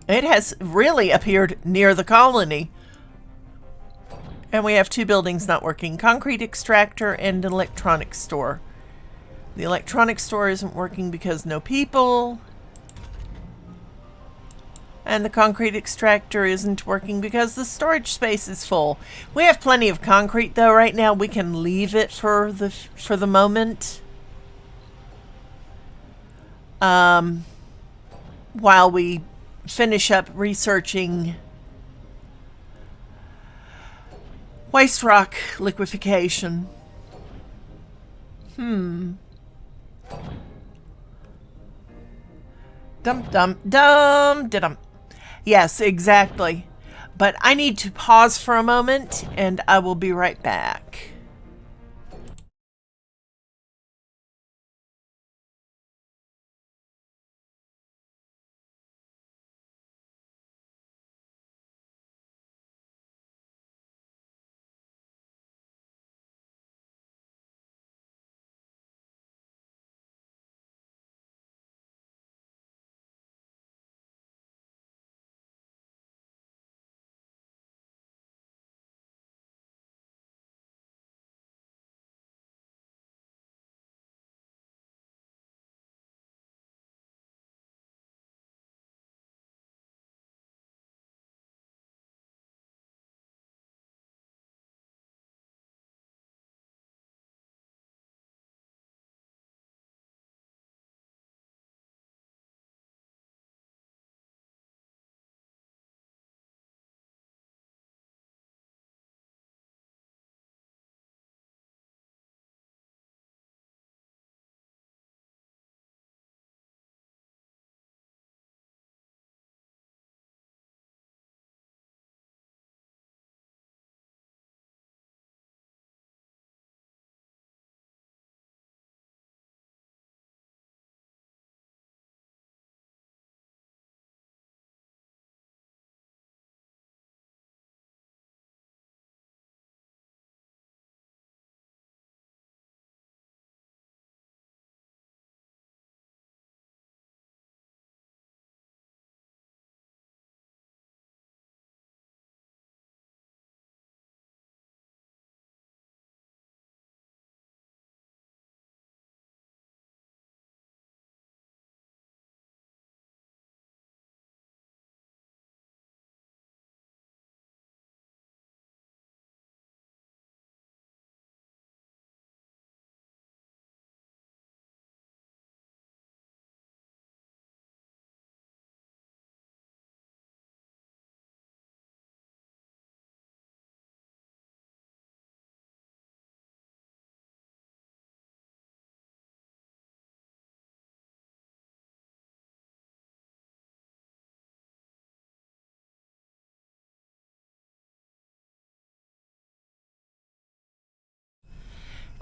It has really appeared near the colony. And we have 2 buildings not working. Concrete extractor and an electronics store. The electronics store isn't working because no people. And the concrete extractor isn't working because the storage space is full. We have plenty of concrete though right now. We can leave it for the moment. While we finish up researching waste rock liquefaction. Dum. Yes, exactly. But I need to pause for a moment, and I will be right back.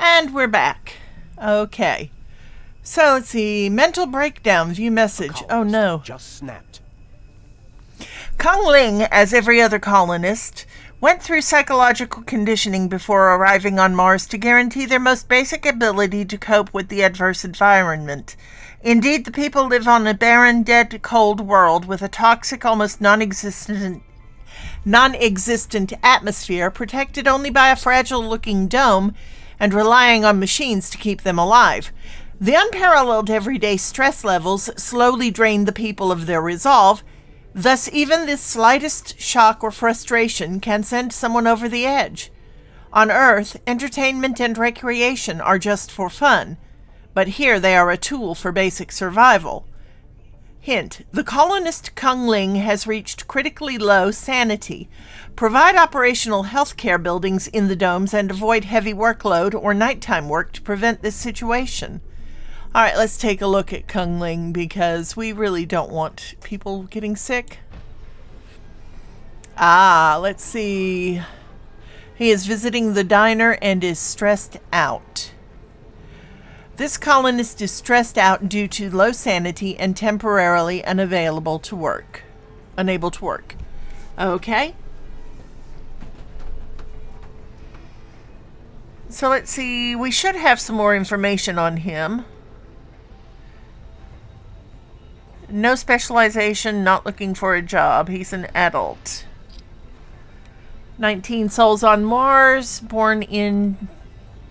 And we're back. Okay. So let's see. Mental breakdown. View message. Oh no. Just snapped. Kung Ling, as every other colonist, went through psychological conditioning before arriving on Mars to guarantee their most basic ability to cope with the adverse environment. Indeed, the people live on a barren, dead, cold world with a toxic, almost non-existent atmosphere, protected only by a fragile-looking dome, and relying on machines to keep them alive. The unparalleled everyday stress levels slowly drain the people of their resolve. Thus, even the slightest shock or frustration can send someone over the edge. On Earth, entertainment and recreation are just for fun, but here they are a tool for basic survival. Hint, the colonist Kung Ling has reached critically low sanity. Provide operational healthcare buildings in the domes and avoid heavy workload or nighttime work to prevent this situation. All right, let's take a look at Kung Ling because we really don't want people getting sick. Let's see. He is visiting the diner and is stressed out. This colonist is stressed out due to low sanity and temporarily unable to work. Okay. So let's see. We should have some more information on him. No specialization, not looking for a job. He's an adult. 19 souls on Mars, born in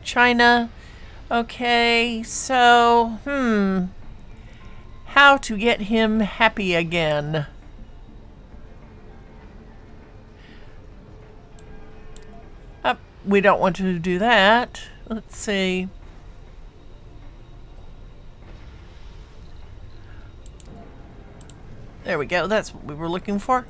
China. Okay, so, how to get him happy again? We don't want to do that. Let's see. There we go. That's what we were looking for.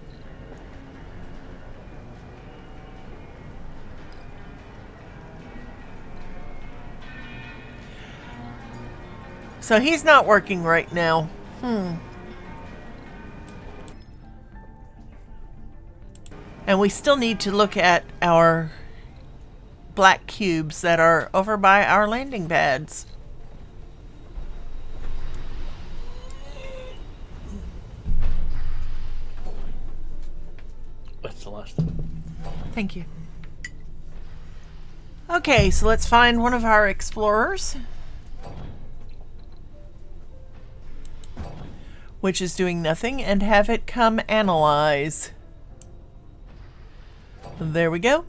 So he's not working right now. And we still need to look at our black cubes that are over by our landing pads. That's the last one. Thank you. Okay, so let's find one of our explorers, which is doing nothing, and have it come analyze. There we go.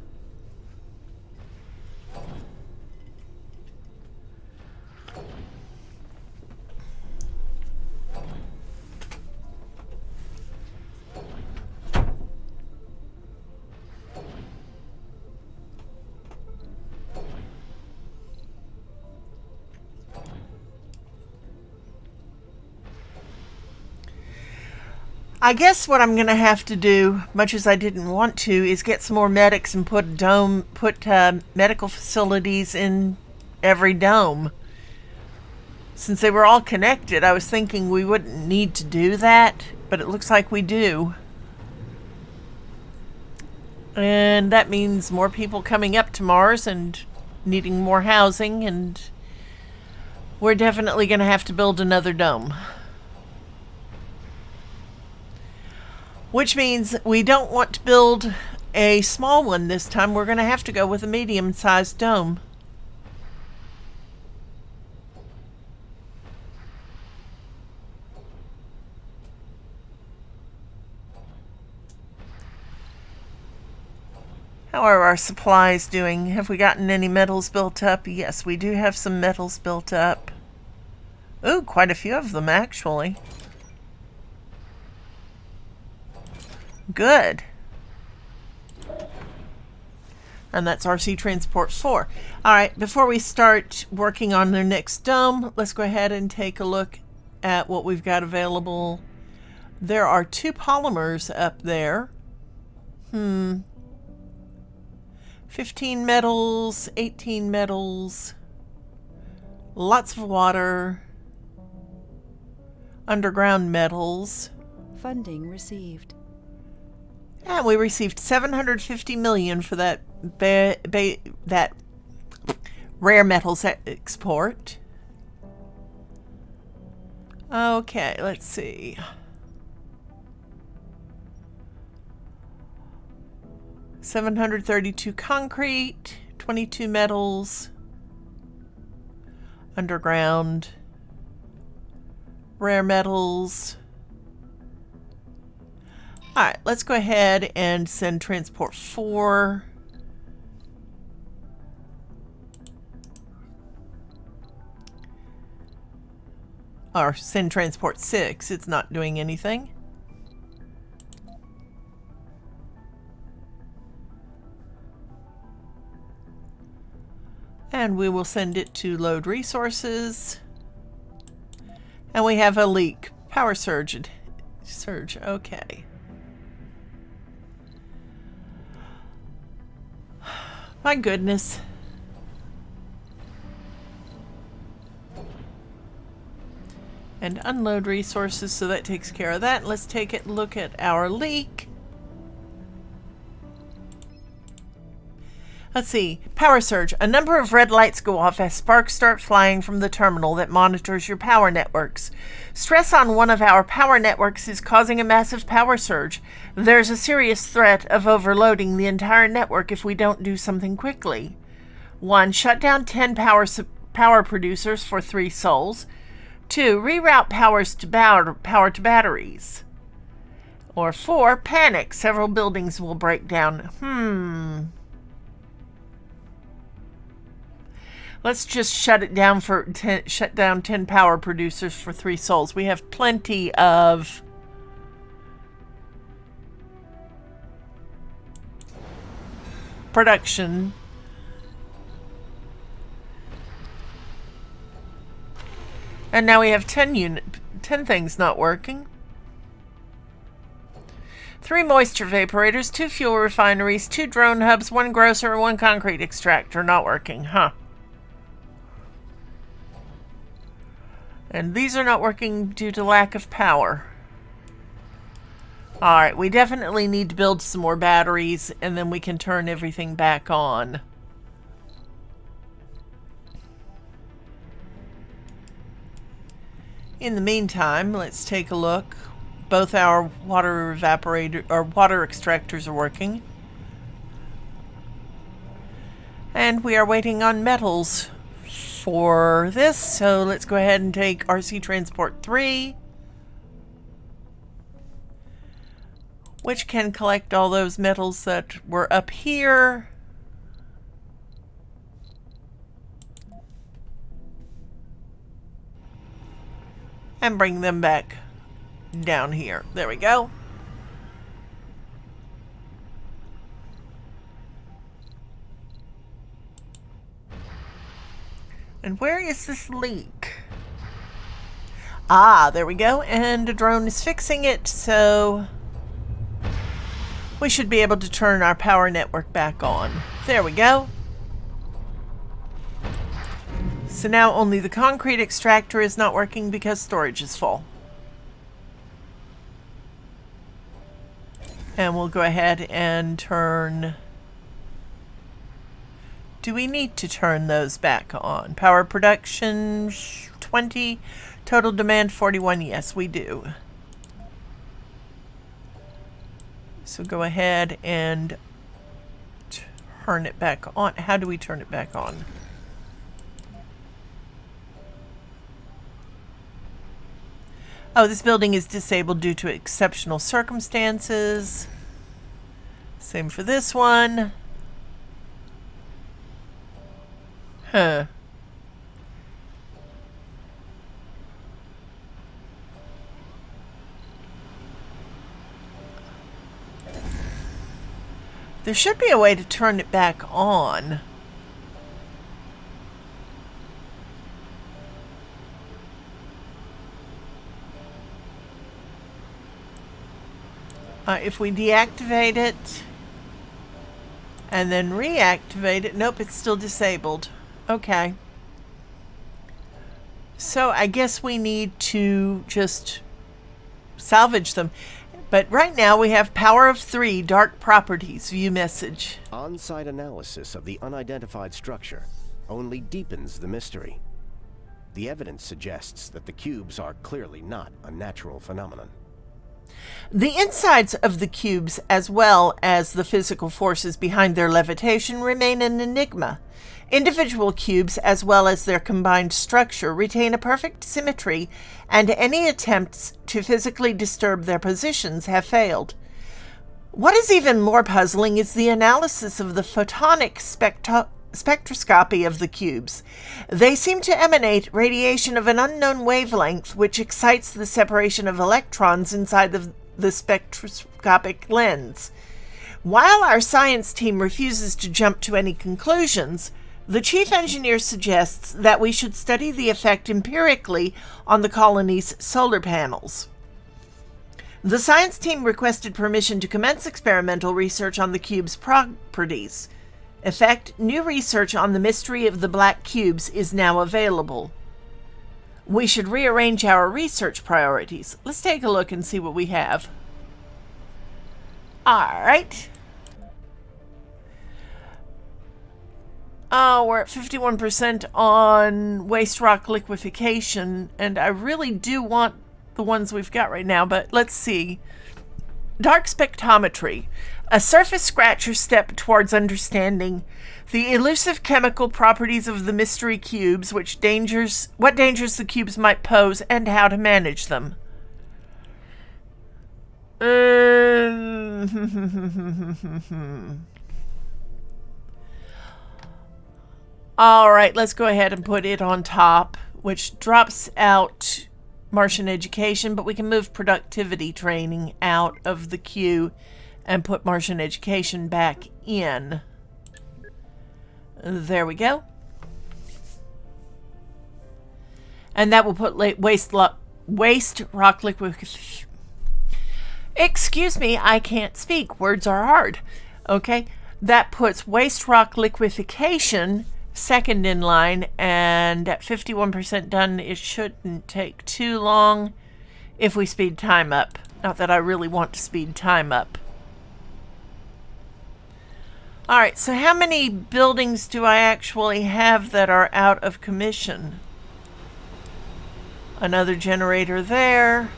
I guess what I'm going to have to do, much as I didn't want to, is get some more medics and put medical facilities in every dome. Since they were all connected, I was thinking we wouldn't need to do that, but it looks like we do. And that means more people coming up to Mars and needing more housing, and we're definitely going to have to build another dome. Which means we don't want to build a small one this time. We're going to have to go with a medium-sized dome. How are our supplies doing? Have we gotten any metals built up? Yes, we do have some metals built up. Ooh, quite a few of them, actually. Good. And that's RC Transport 4. Alright, before we start working on their next dome, let's go ahead and take a look at what we've got available. There are 2 polymers up there. 15 metals, 18 metals, lots of water, underground metals. Funding received. And we received $750 million for that that rare metals export. Okay, let's see. $732 concrete, 22 metals, underground, rare metals. Alright, let's go ahead and send Transport 4. Or send transport 6. It's not doing anything. And we will send it to load resources. And we have a leak. Power surge. Okay. My goodness. And unload resources, so that takes care of that. Let's take a look at our leak. Let's see. Power surge. A number of red lights go off as sparks start flying from the terminal that monitors your power networks. Stress on one of our power networks is causing a massive power surge. There's a serious threat of overloading the entire network if we don't do something quickly. 1. Shut down 10 power producers for 3 souls. 2. Reroute power to batteries. Or 4. Panic. Several buildings will break down. Let's just shut it down for shut down 10 power producers for 3 souls. We have plenty of production. And now we have 10 things not working. 3 moisture vaporators, 2 fuel refineries, 2 drone hubs, 1 grocer, and 1 concrete extractor not working, huh? And these are not working due to lack of power. Alright, we definitely need to build some more batteries, and then we can turn everything back on. In the meantime, let's take a look. Both our water extractors are working. And we are waiting on metals for this, so let's go ahead and take RC Transport 3, which can collect all those metals that were up here. And bring them back down here. There we go. And where is this leak? Ah, there we go. And a drone is fixing it, so we should be able to turn our power network back on. There we go. So now only the concrete extractor is not working because storage is full. And we'll go ahead and turn... Do we need to turn those back on? Power production 20, total demand 41. Yes, we do. So go ahead and turn it back on. How do we turn it back on? Oh, this building is disabled due to exceptional circumstances. Same for this one. Huh. There should be a way to turn it back on. If we deactivate it and then reactivate it, nope, it's still disabled. Okay. So I guess we need to just salvage them. But right now we have power of 3, dark properties, view message. On-site analysis of the unidentified structure only deepens the mystery. The evidence suggests that the cubes are clearly not a natural phenomenon. The insides of the cubes, as well as the physical forces behind their levitation, remain an enigma. Individual cubes, as well as their combined structure, retain a perfect symmetry, and any attempts to physically disturb their positions have failed. What is even more puzzling is the analysis of the photonic spectroscopy of the cubes. They seem to emanate radiation of an unknown wavelength, which excites the separation of electrons inside the spectroscopic lens. While our science team refuses to jump to any conclusions, the chief engineer suggests that we should study the effect empirically on the colony's solar panels. The science team requested permission to commence experimental research on the cube's properties. New research on the mystery of the black cubes is now available. We should rearrange our research priorities. Let's take a look and see what we have. Alright. Oh, we're at 51% on waste rock liquefaction, and I really do want the ones we've got right now, but let's see. Dark spectrometry, a surface scratcher step towards understanding the elusive chemical properties of the mystery cubes, what dangers the cubes might pose, and how to manage them. All right, let's go ahead and put it on top, which drops out Martian education, but we can move productivity training out of the queue and put Martian education back in. There we go. And that will put waste rock liquefaction. Excuse me, I can't speak. Words are hard. Okay, that puts waste rock liquefaction second in line, and at 51% done, it shouldn't take too long if we speed time up. Not that I really want to speed time up. Alright, so how many buildings do I actually have that are out of commission? Another generator there.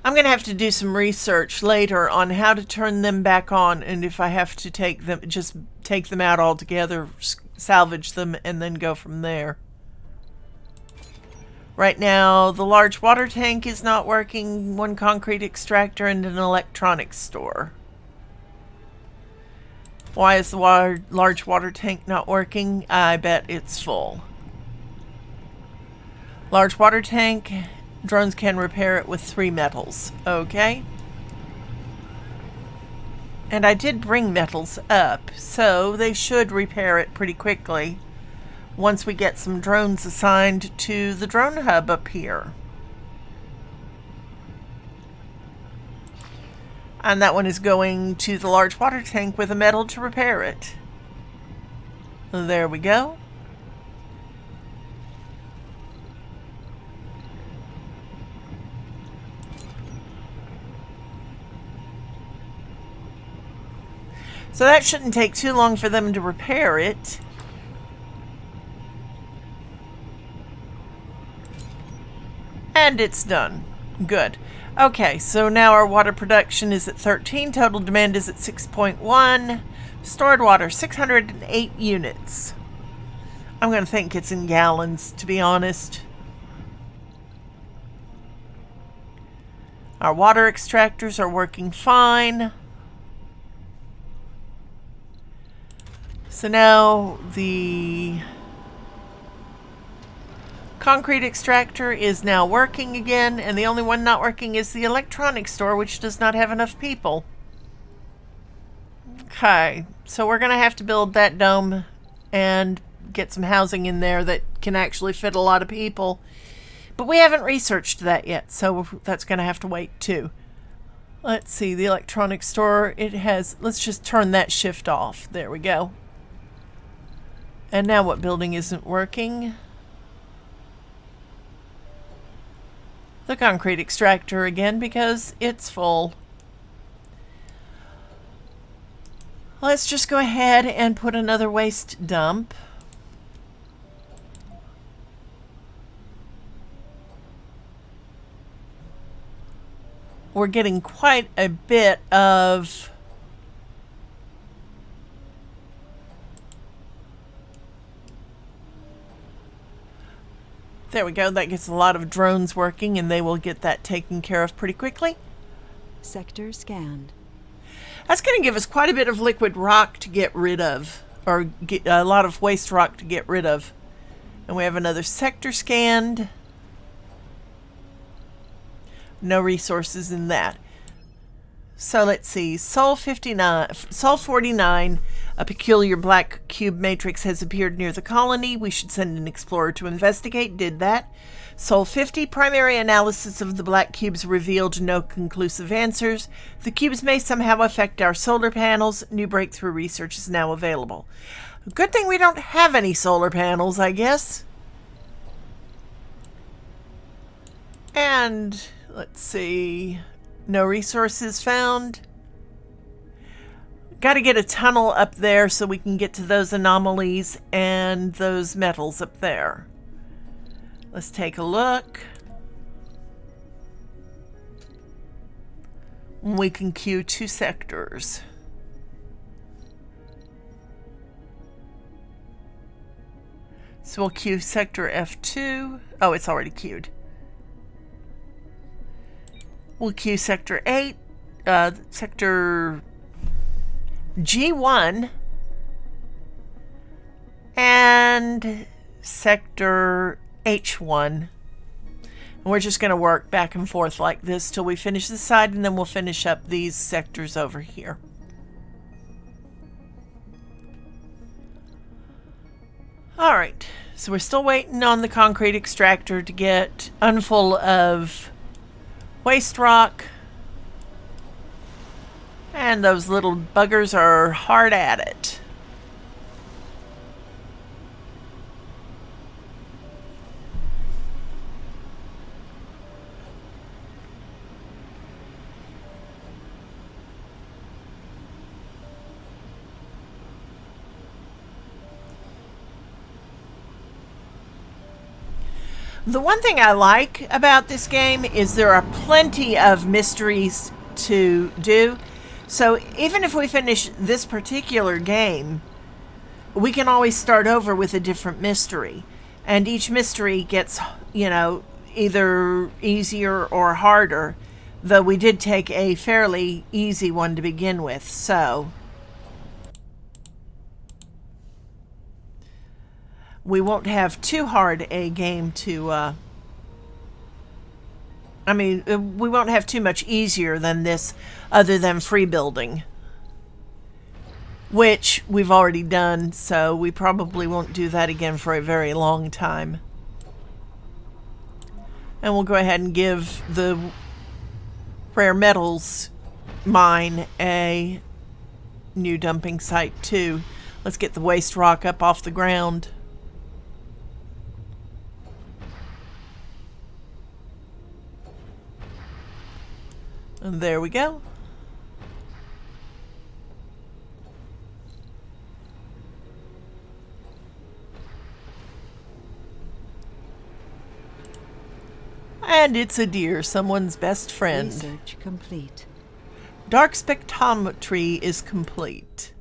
I'm going to have to do some research later on how to turn them back on, and if I have to just take them out altogether, salvage them, and then go from there. Right now, the large water tank is not working, one concrete extractor, and an electronics store. Why is the large water tank not working? I bet it's full. Large water tank. Drones can repair it with 3 metals. Okay. And I did bring metals up, so they should repair it pretty quickly once we get some drones assigned to the drone hub up here. And that one is going to the large water tank with a metal to repair it. There we go. So that shouldn't take too long for them to repair it. And it's done. Good. Okay, so now our water production is at 13. Total demand is at 6.1. Stored water, 608 units. I'm going to think it's in gallons, to be honest. Our water extractors are working fine. So now the concrete extractor is now working again, and the only one not working is the electronics store, which does not have enough people. Okay, so we're going to have to build that dome and get some housing in there that can actually fit a lot of people. But we haven't researched that yet, so that's going to have to wait too. Let's see, the electronics store, it has, let's just turn that shift off. There we go. And now what building isn't working? The concrete extractor again, because it's full. Let's just go ahead and put another waste dump. We're getting quite a bit of there we go. That gets a lot of drones working, and they will get that taken care of pretty quickly. Sector scanned. That's going to give us quite a bit of liquid rock to get rid of, or get a lot of waste rock to get rid of. And we have another sector scanned. No resources in that. So let's see. Sol 49, a peculiar black cube matrix has appeared near the colony. We should send an explorer to investigate. Did that. Sol 50, primary analysis of the black cubes revealed no conclusive answers. The cubes may somehow affect our solar panels. New breakthrough research is now available. Good thing we don't have any solar panels, I guess. And let's see. No resources found. Got to get a tunnel up there so we can get to those anomalies and those metals up there. Let's take a look. We can queue 2 sectors. So we'll queue sector F2. Oh, it's already queued. We'll queue sector 8, sector G1, and sector H1. And we're just going to work back and forth like this till we finish this side, and then we'll finish up these sectors over here. Alright, so we're still waiting on the concrete extractor to get unfull of waste rock. And those little buggers are hard at it. The one thing I like about this game is there are plenty of mysteries to do. So even if we finish this particular game, we can always start over with a different mystery. And each mystery gets, either easier or harder. Though we did take a fairly easy one to begin with, so we won't have too hard a game to, we won't have too much easier than this other than free building, which we've already done, so we probably won't do that again for a very long time. And we'll go ahead and give the rare metals mine a new dumping site too. Let's get the waste rock up off the ground. And there we go. And it's a deer, someone's best friend. Research complete. Dark spectrometry is complete.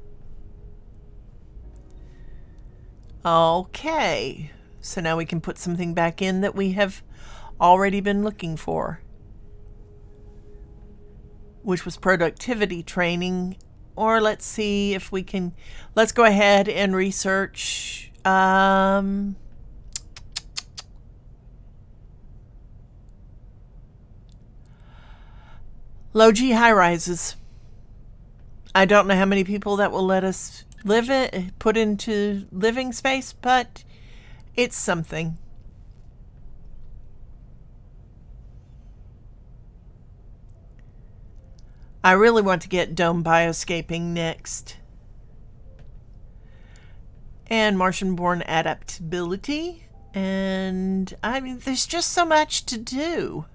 Okay. So now we can put something back in that we have already been looking for, which was productivity training. Or let's see if we can, let's go ahead and research low G high rises. I don't know how many people that will let us put into living space, but it's something. I really want to get dome bioscaping next. And Martian-born adaptability. And there's just so much to do.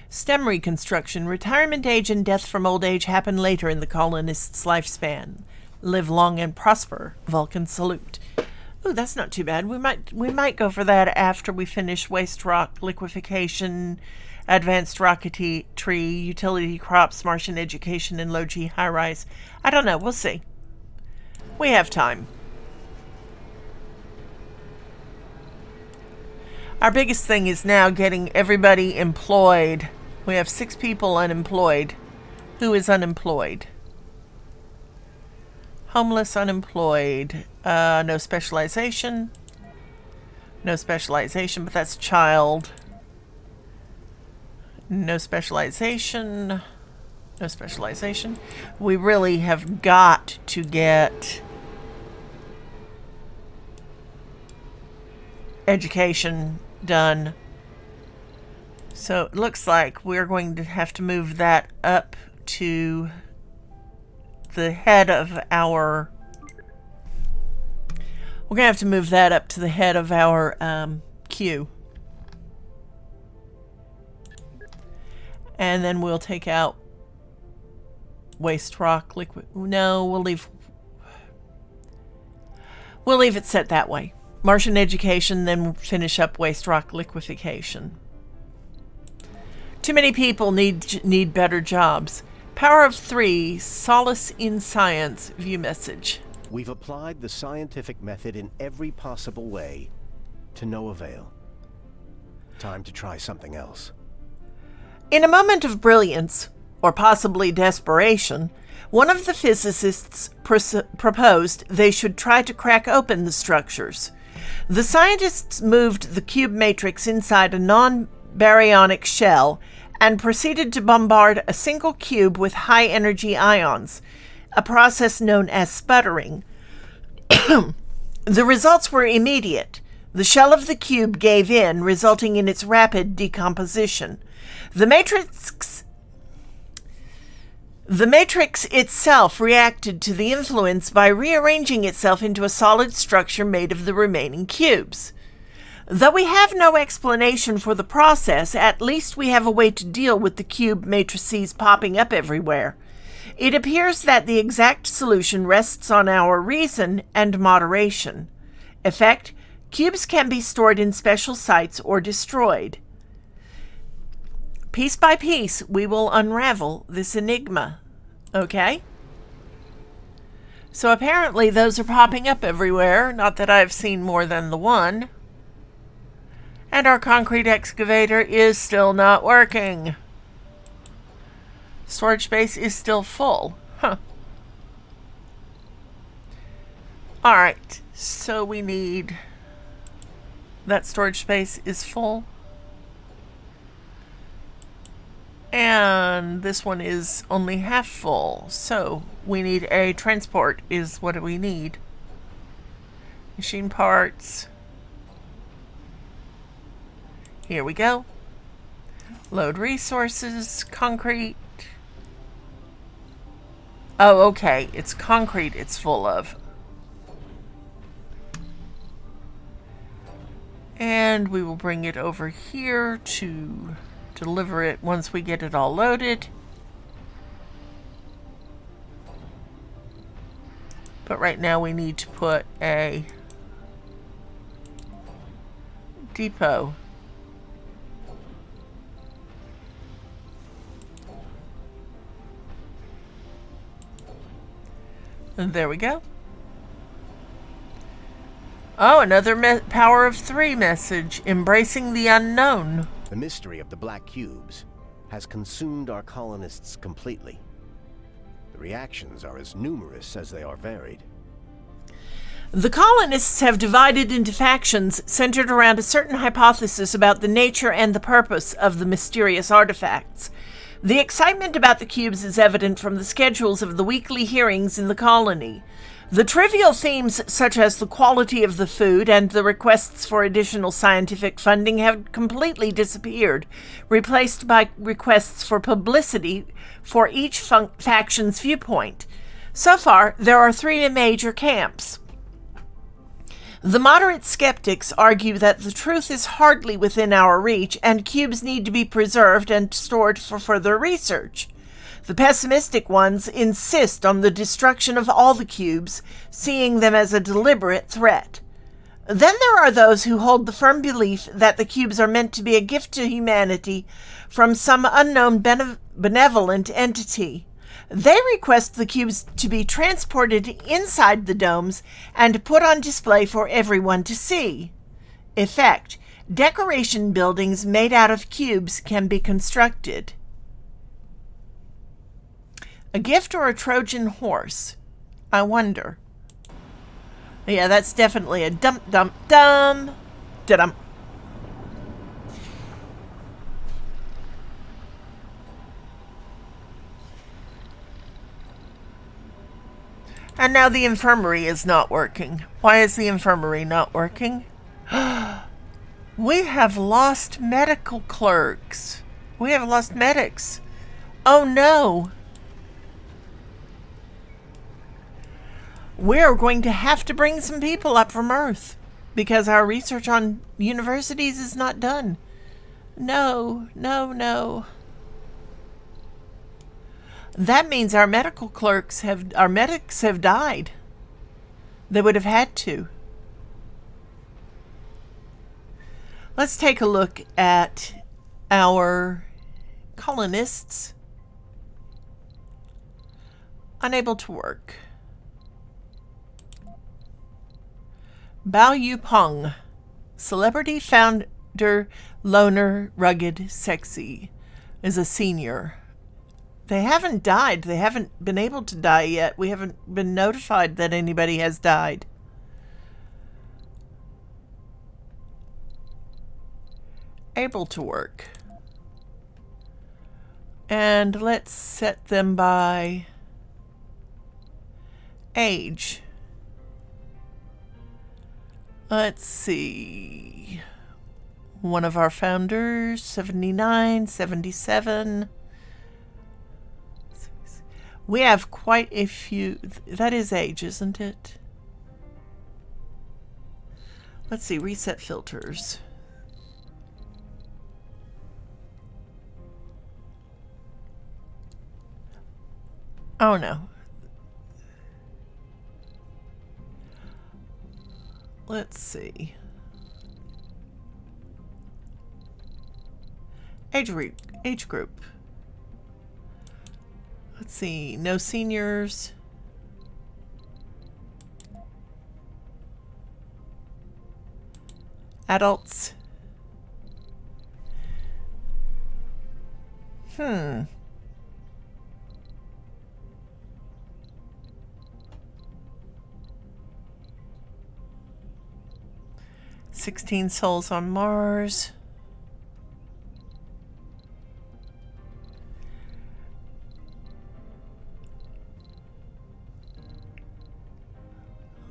STEM reconstruction. Retirement age and death from old age happen later in the colonist's lifespan. Live long and prosper. Vulcan salute. Ooh, that's not too bad. We might go for that after we finish waste rock liquefaction, advanced rocketry, utility crops, Martian education, and low G high rise. I don't know. We'll see. We have time. Our biggest thing is now getting everybody employed We have 6 people unemployed. Who is unemployed? Homeless, unemployed. No specialization. No specialization, but that's child. No specialization. No specialization. We really have got to get education done. So it looks like we're going to have to move that up to the head of our... We're going to have to move that up to the head of our queue. And then we'll take out waste rock liquid. No, we'll leave it set that way. Martian education, then finish up waste rock liquefaction. Too many people need better jobs. Power of 3, solace in science, view message. We've applied the scientific method in every possible way, to no avail. Time to try something else. In a moment of brilliance, or possibly desperation, one of the physicists proposed they should try to crack open the structures. The scientists moved the cube matrix inside a non-baryonic shell and proceeded to bombard a single cube with high-energy ions, a process known as sputtering. The results were immediate. The shell of the cube gave in, resulting in its rapid decomposition. The matrix itself reacted to the influence by rearranging itself into a solid structure made of the remaining cubes. Though we have no explanation for the process, at least we have a way to deal with the cube matrices popping up everywhere. It appears that the exact solution rests on our reason and moderation. Effect: cubes can be stored in special sites or destroyed. Piece by piece, we will unravel this enigma. Okay? So apparently those are popping up everywhere. Not that I've seen more than the one. And our concrete excavator is still not working. Storage space is still full. Huh. Alright, so we need... That storage space is full. And this one is only half full. So we need a transport is what we need. Machine parts. Here we go. Load resources, concrete. Oh, okay. It's concrete it's full of. And we will bring it over here to deliver it once we get it all loaded. But right now we need to put a depot. And there we go. Oh, another Power of 3 message. Embracing the unknown. The mystery of the black cubes has consumed our colonists completely. The reactions are as numerous as they are varied. The colonists have divided into factions centered around a certain hypothesis about the nature and the purpose of the mysterious artifacts. The excitement about the cubes is evident from the schedules of the weekly hearings in the colony. The trivial themes such as the quality of the food and the requests for additional scientific funding have completely disappeared, replaced by requests for publicity for each faction's viewpoint. So far, there are 3 major camps. The moderate skeptics argue that the truth is hardly within our reach and cubes need to be preserved and stored for further research. The pessimistic ones insist on the destruction of all the cubes, seeing them as a deliberate threat. Then there are those who hold the firm belief that the cubes are meant to be a gift to humanity from some unknown benevolent entity. They request the cubes to be transported inside the domes and put on display for everyone to see. Effect: Decoration buildings made out of cubes can be constructed. A gift or a Trojan horse? I wonder. Yeah, that's definitely a dump. Da-dum. And now the infirmary is not working. Why is the infirmary not working? We have lost medical clerks. We have lost medics. Oh no. We're going to have to bring some people up from Earth because our research on universities is not done. No. That means our medics have died. They would have had to. Let's take a look at our colonists. Unable to work. Bao Yupeng, celebrity founder, loner, rugged, sexy, is a senior. They haven't died. They haven't been able to die yet. We haven't been notified that anybody has died. Able to work. And let's set them by age. Let's see. One of our founders, 79, 77. We have quite a few. That is age, isn't it? Let's see. Reset filters. Oh no. Let's see. Age group. Let's see. No seniors. Adults. 16 souls on Mars.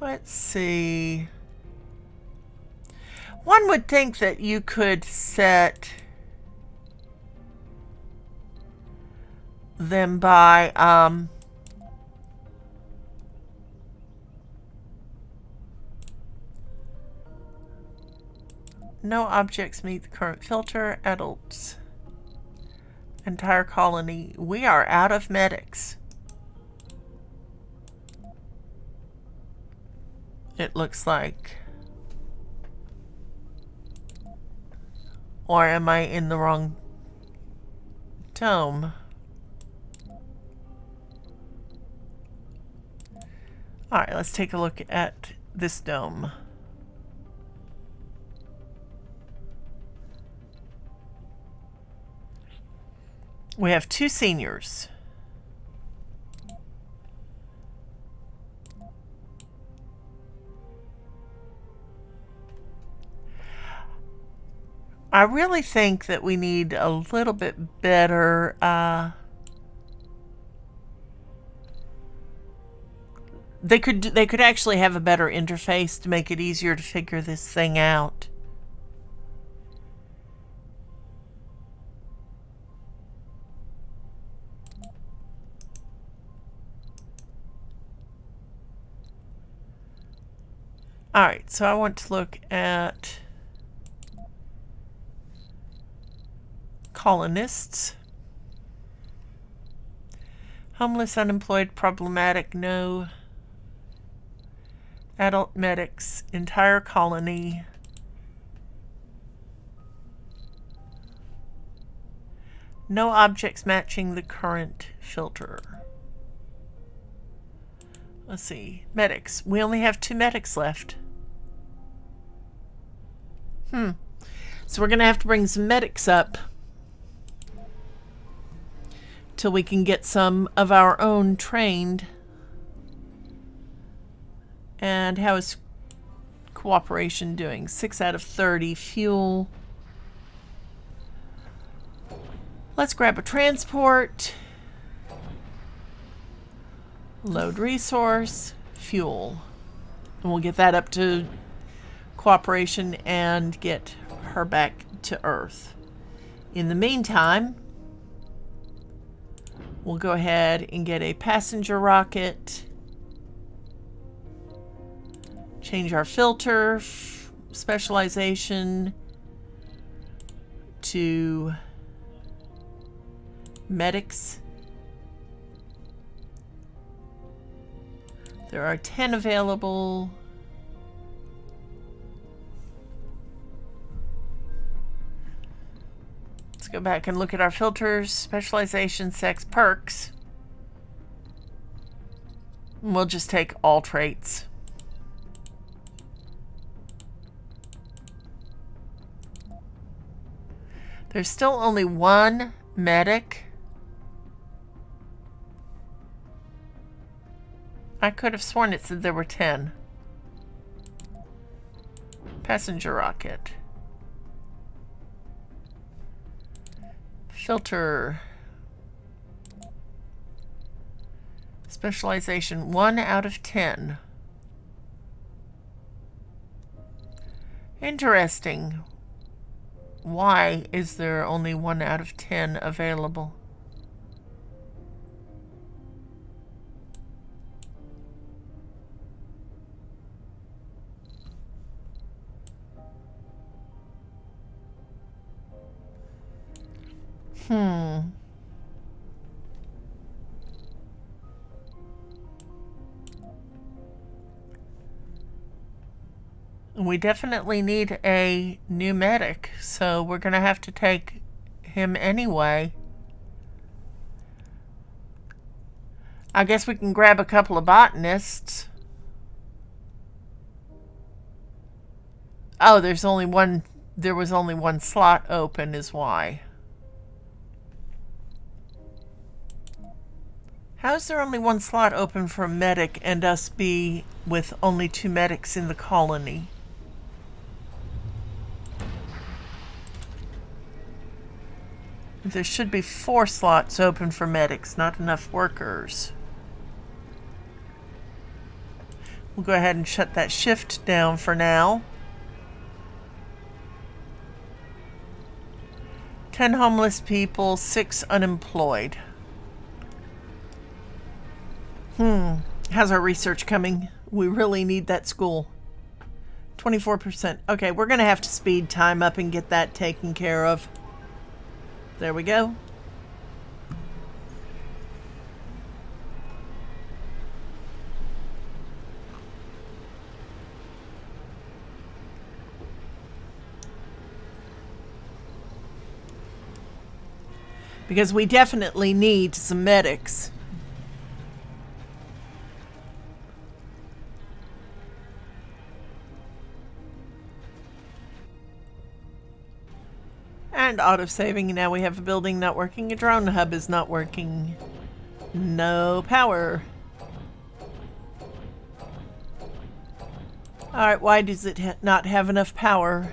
Let's see. One would think that you could set them by no objects meet the current filter. Adults. Entire colony. We are out of medics. It looks like. Or am I in the wrong dome? Alright, let's take a look at this dome. We have 2 seniors. I really think that we need a little bit better they could actually have a better interface to make it easier to figure this thing out. All right, so I want to look at colonists. Homeless, unemployed, problematic, no. Adult medics, entire colony. No objects matching the current filter. Let's see. Medics. We only have 2 medics left. So we're going to have to bring some medics up till we can get some of our own trained. And how is cooperation doing? 6 out of 30. Fuel. Let's grab a transport. Load resource. Fuel. And we'll get that up to cooperation and get her back to Earth. In the meantime, we'll go ahead and get a passenger rocket. Change our filter specialization to medics. There are 10 available. Let's go back and look at our filters, specialization, sex, perks. We'll just take all traits. There's still only one medic. I could have sworn it said there were 10. Passenger rocket. Filter. Specialization 1 out of 10. Interesting. Why is there only 1 out of 10 available? We definitely need a new medic, so we're going to have to take him anyway. I guess we can grab a couple of botanists. Oh, there was only one slot open is why. How is there only one slot open for a medic and us be with only 2 medics in the colony? There should be 4 slots open for medics, not enough workers. We'll go ahead and shut that shift down for now. 10 homeless people, 6 unemployed. How's our research coming? We really need that school. 24%. Okay, we're going to have to speed time up and get that taken care of. There we go. Because we definitely need some medics. And auto-saving. Now we have a building not working. A drone hub is not working. No power. Alright, why does it not have enough power?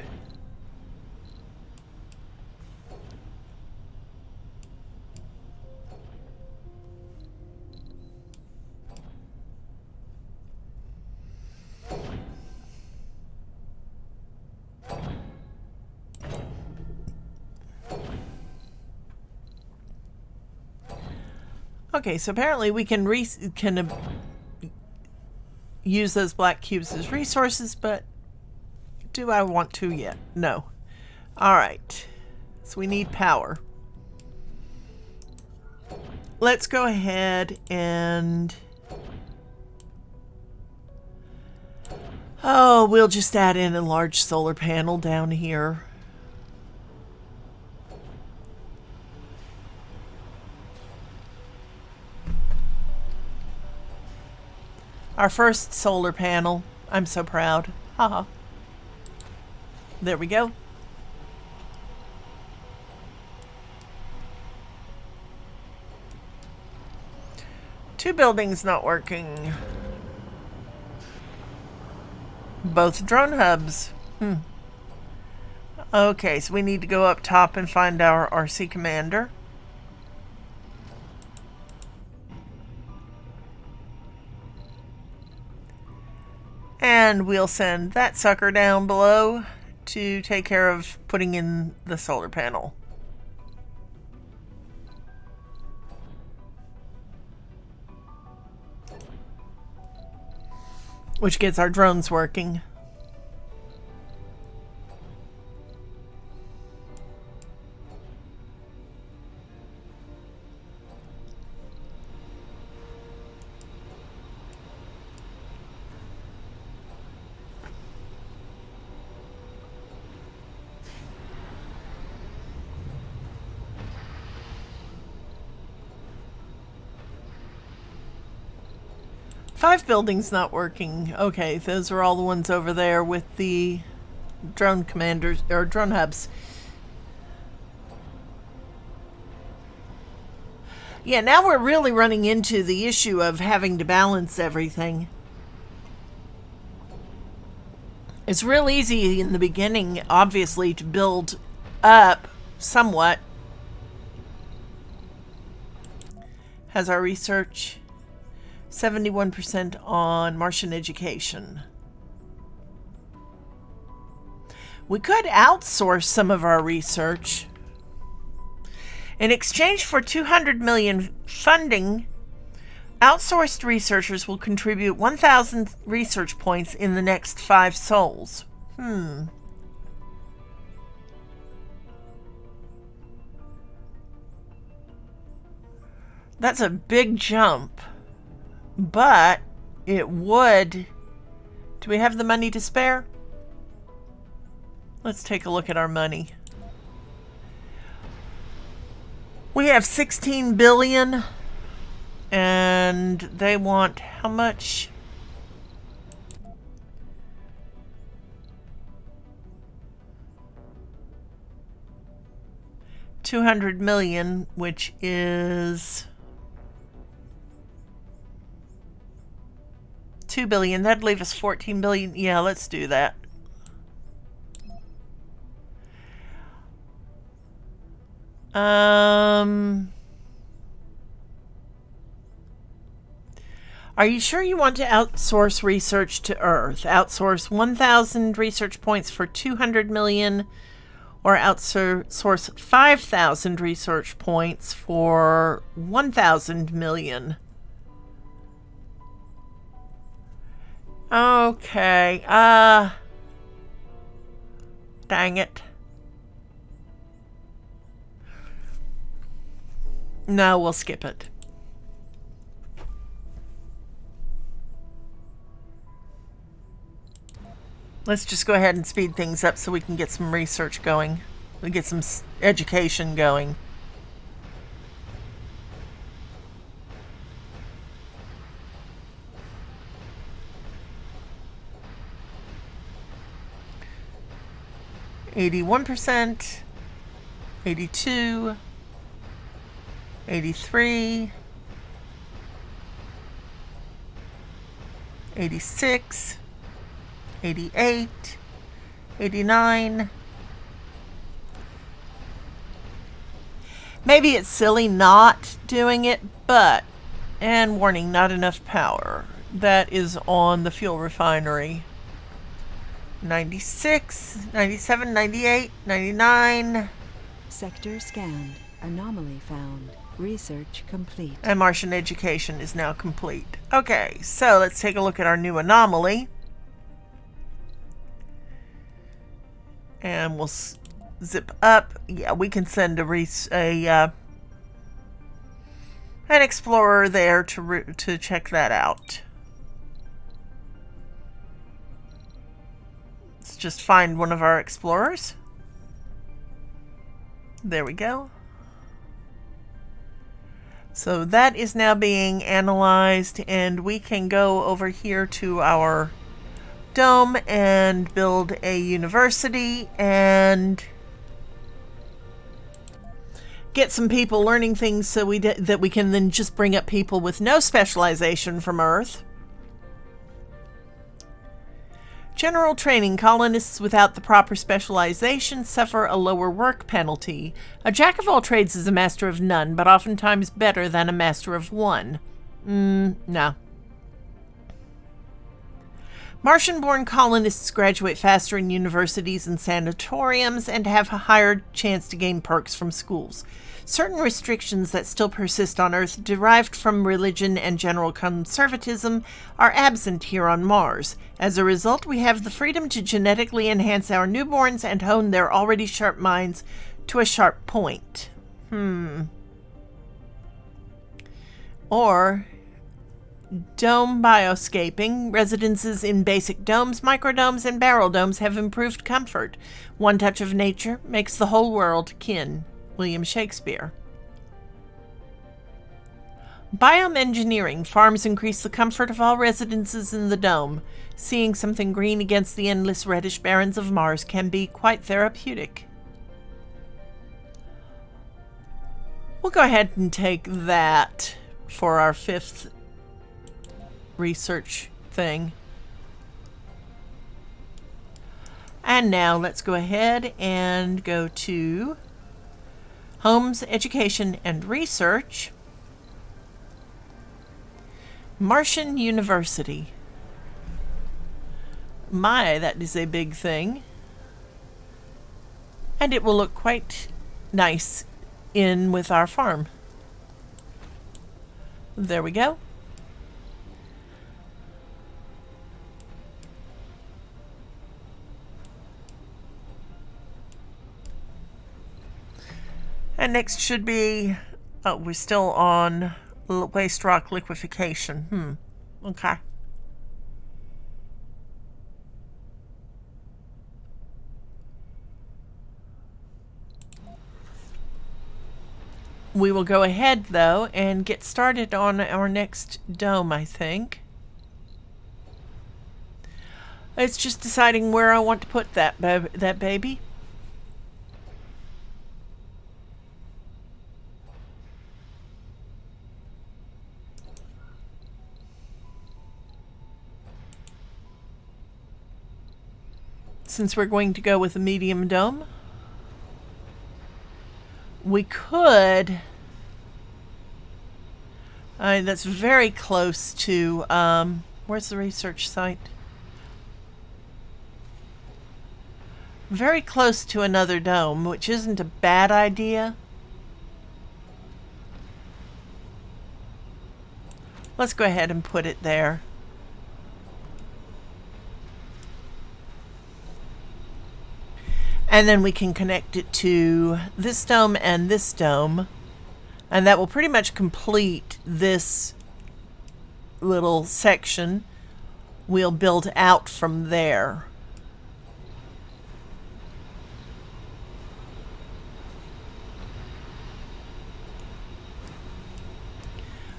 Okay, so apparently we can use those black cubes as resources, but do I want to yet? No. Alright, so we need power. Let's go ahead and... oh, we'll just add in a large solar panel down here. Our first solar panel. I'm so proud. Haha. There we go. buildings not working. Both drone hubs. Okay, so we need to go up top and find our RC commander. And we'll send that sucker down below to take care of putting in the solar panel. Which gets our drones working. Five buildings not working. Okay, those are all the ones over there with the drone commanders or drone hubs. Yeah, now we're really running into the issue of having to balance everything. It's real easy in the beginning, obviously, to build up somewhat. Has our research 71% on Martian education. We could outsource some of our research. In exchange for 200 million funding, outsourced researchers will contribute 1,000 research points in the next 5 sols. That's a big jump. But it would... Do we have the money to spare? Let's take a look at our money. We have 16 billion. And they want how much? $200 million, which is 2 billion. That'd leave us 14 billion. Yeah, let's do that. Are you sure you want to outsource research to Earth? Outsource 1,000 research points for 200 million, or outsource 5,000 research points for 1,000 million? Okay, dang it. No, we'll skip it. Let's just go ahead and speed things up so we can get some research going. We get some education going. %, 82, 83, 86, 88, 89. Maybe it's silly not doing it, but, and warning, not enough power. That is on the fuel refinery. 96, 97, 98, 99. Sector scanned. Anomaly found. Research complete. And Martian education is now complete. Okay, so let's take a look at our new anomaly. And we'll zip up. Yeah, we can send an explorer there to check that out. Let's just find one of our explorers. There we go. So that is now being analyzed, and we can go over here to our dome and build a university and get some people learning things so that we can then just bring up people with no specialization from Earth. General training. Colonists without the proper specialization suffer a lower work penalty. A jack of all trades is a master of none, but oftentimes better than a master of one. No. Martian-born colonists graduate faster in universities and sanatoriums and have a higher chance to gain perks from schools. Certain restrictions that still persist on Earth, derived from religion and general conservatism, are absent here on Mars. As a result, we have the freedom to genetically enhance our newborns and hone their already sharp minds to a sharp point. Or dome bioscaping. Residences in basic domes, microdomes, and barrel domes have improved comfort. One touch of nature makes the whole world kin. William Shakespeare. Biome engineering. Farms increase the comfort of all residences in the dome. Seeing something green against the endless reddish barrens of Mars can be quite therapeutic. We'll go ahead and take that for our 5th research thing. And now let's go ahead and go to Homes, Education, and Research. Martian University. My, that is a big thing. And it will look quite nice in with our farm. There we go. And next should be, oh, we're still on waste rock liquefaction. Okay. We will go ahead, though, and get started on our next dome, I think. It's just deciding where I want to put that baby. Since we're going to go with a medium dome, we could... that's very close to... where's the research site? Very close to another dome, which isn't a bad idea. Let's go ahead and put it there. And then we can connect it to this dome and this dome. And that will pretty much complete this little section. We'll build out from there.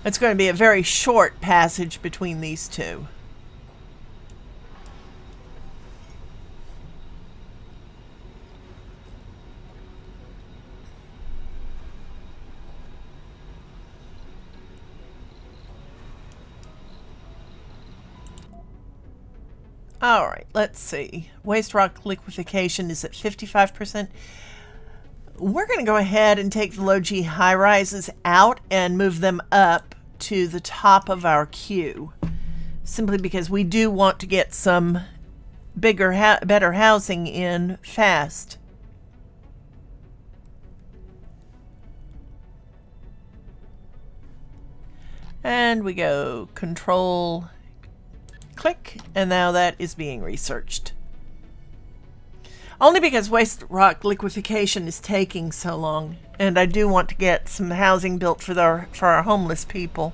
It's going to be a very short passage between these two. All right, let's see. Waste rock liquefaction is at 55%. We're going to go ahead and take the low G high rises out and move them up to the top of our queue. Simply because we do want to get some bigger, better housing in fast. And we go Control click, and now that is being researched. Only because waste rock liquefaction is taking so long, and I do want to get some housing built for our homeless people.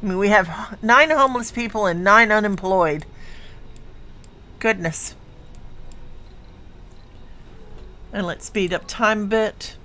I mean, we have 9 homeless people and 9 unemployed. Goodness. And let's speed up time a bit.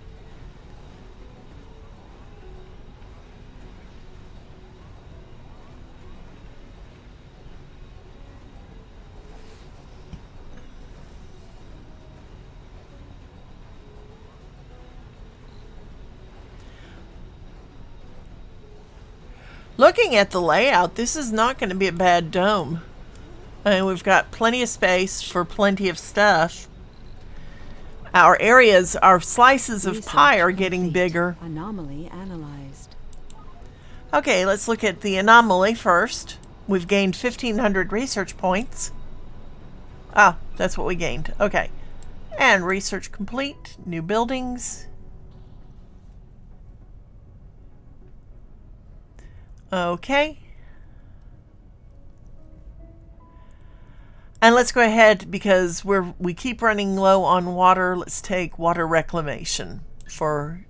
Looking at the layout, this is not going to be a bad dome. And we've got plenty of space for plenty of stuff. Our areas, our slices of pie are getting bigger. Anomaly analyzed. Okay, let's look at the anomaly first. We've gained 1,500 research points. Ah, that's what we gained. Okay. And research complete. New buildings. Okay. And let's go ahead, because we keep running low on water. Let's take water reclamation for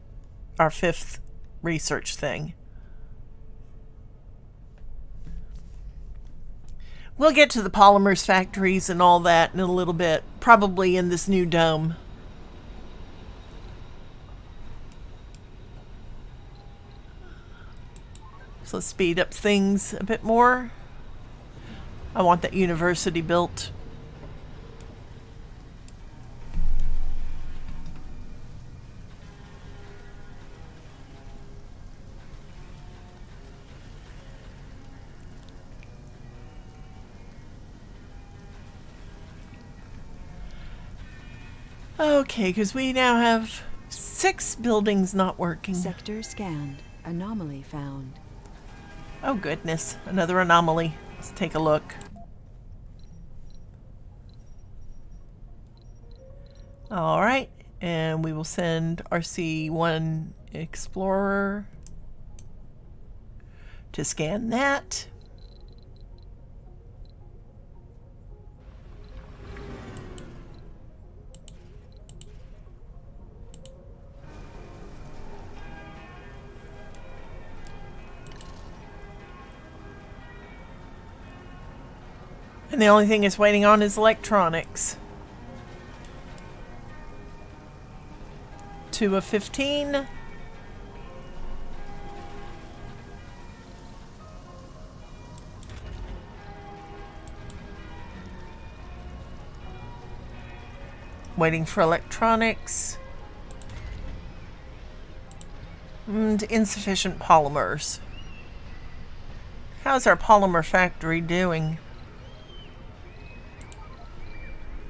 our 5th research thing. We'll get to the polymers factories and all that in a little bit, probably in this new dome. So let's speed up things a bit more. I want that university built. Okay, because we now have 6 buildings not working. Sector scanned. Anomaly found. Oh goodness, another anomaly. Let's take a look. Alright, and we will send RC1 Explorer to scan that. And the only thing it's waiting on is electronics. 2 of 15. Waiting for electronics. And insufficient polymers. How's our polymer factory doing?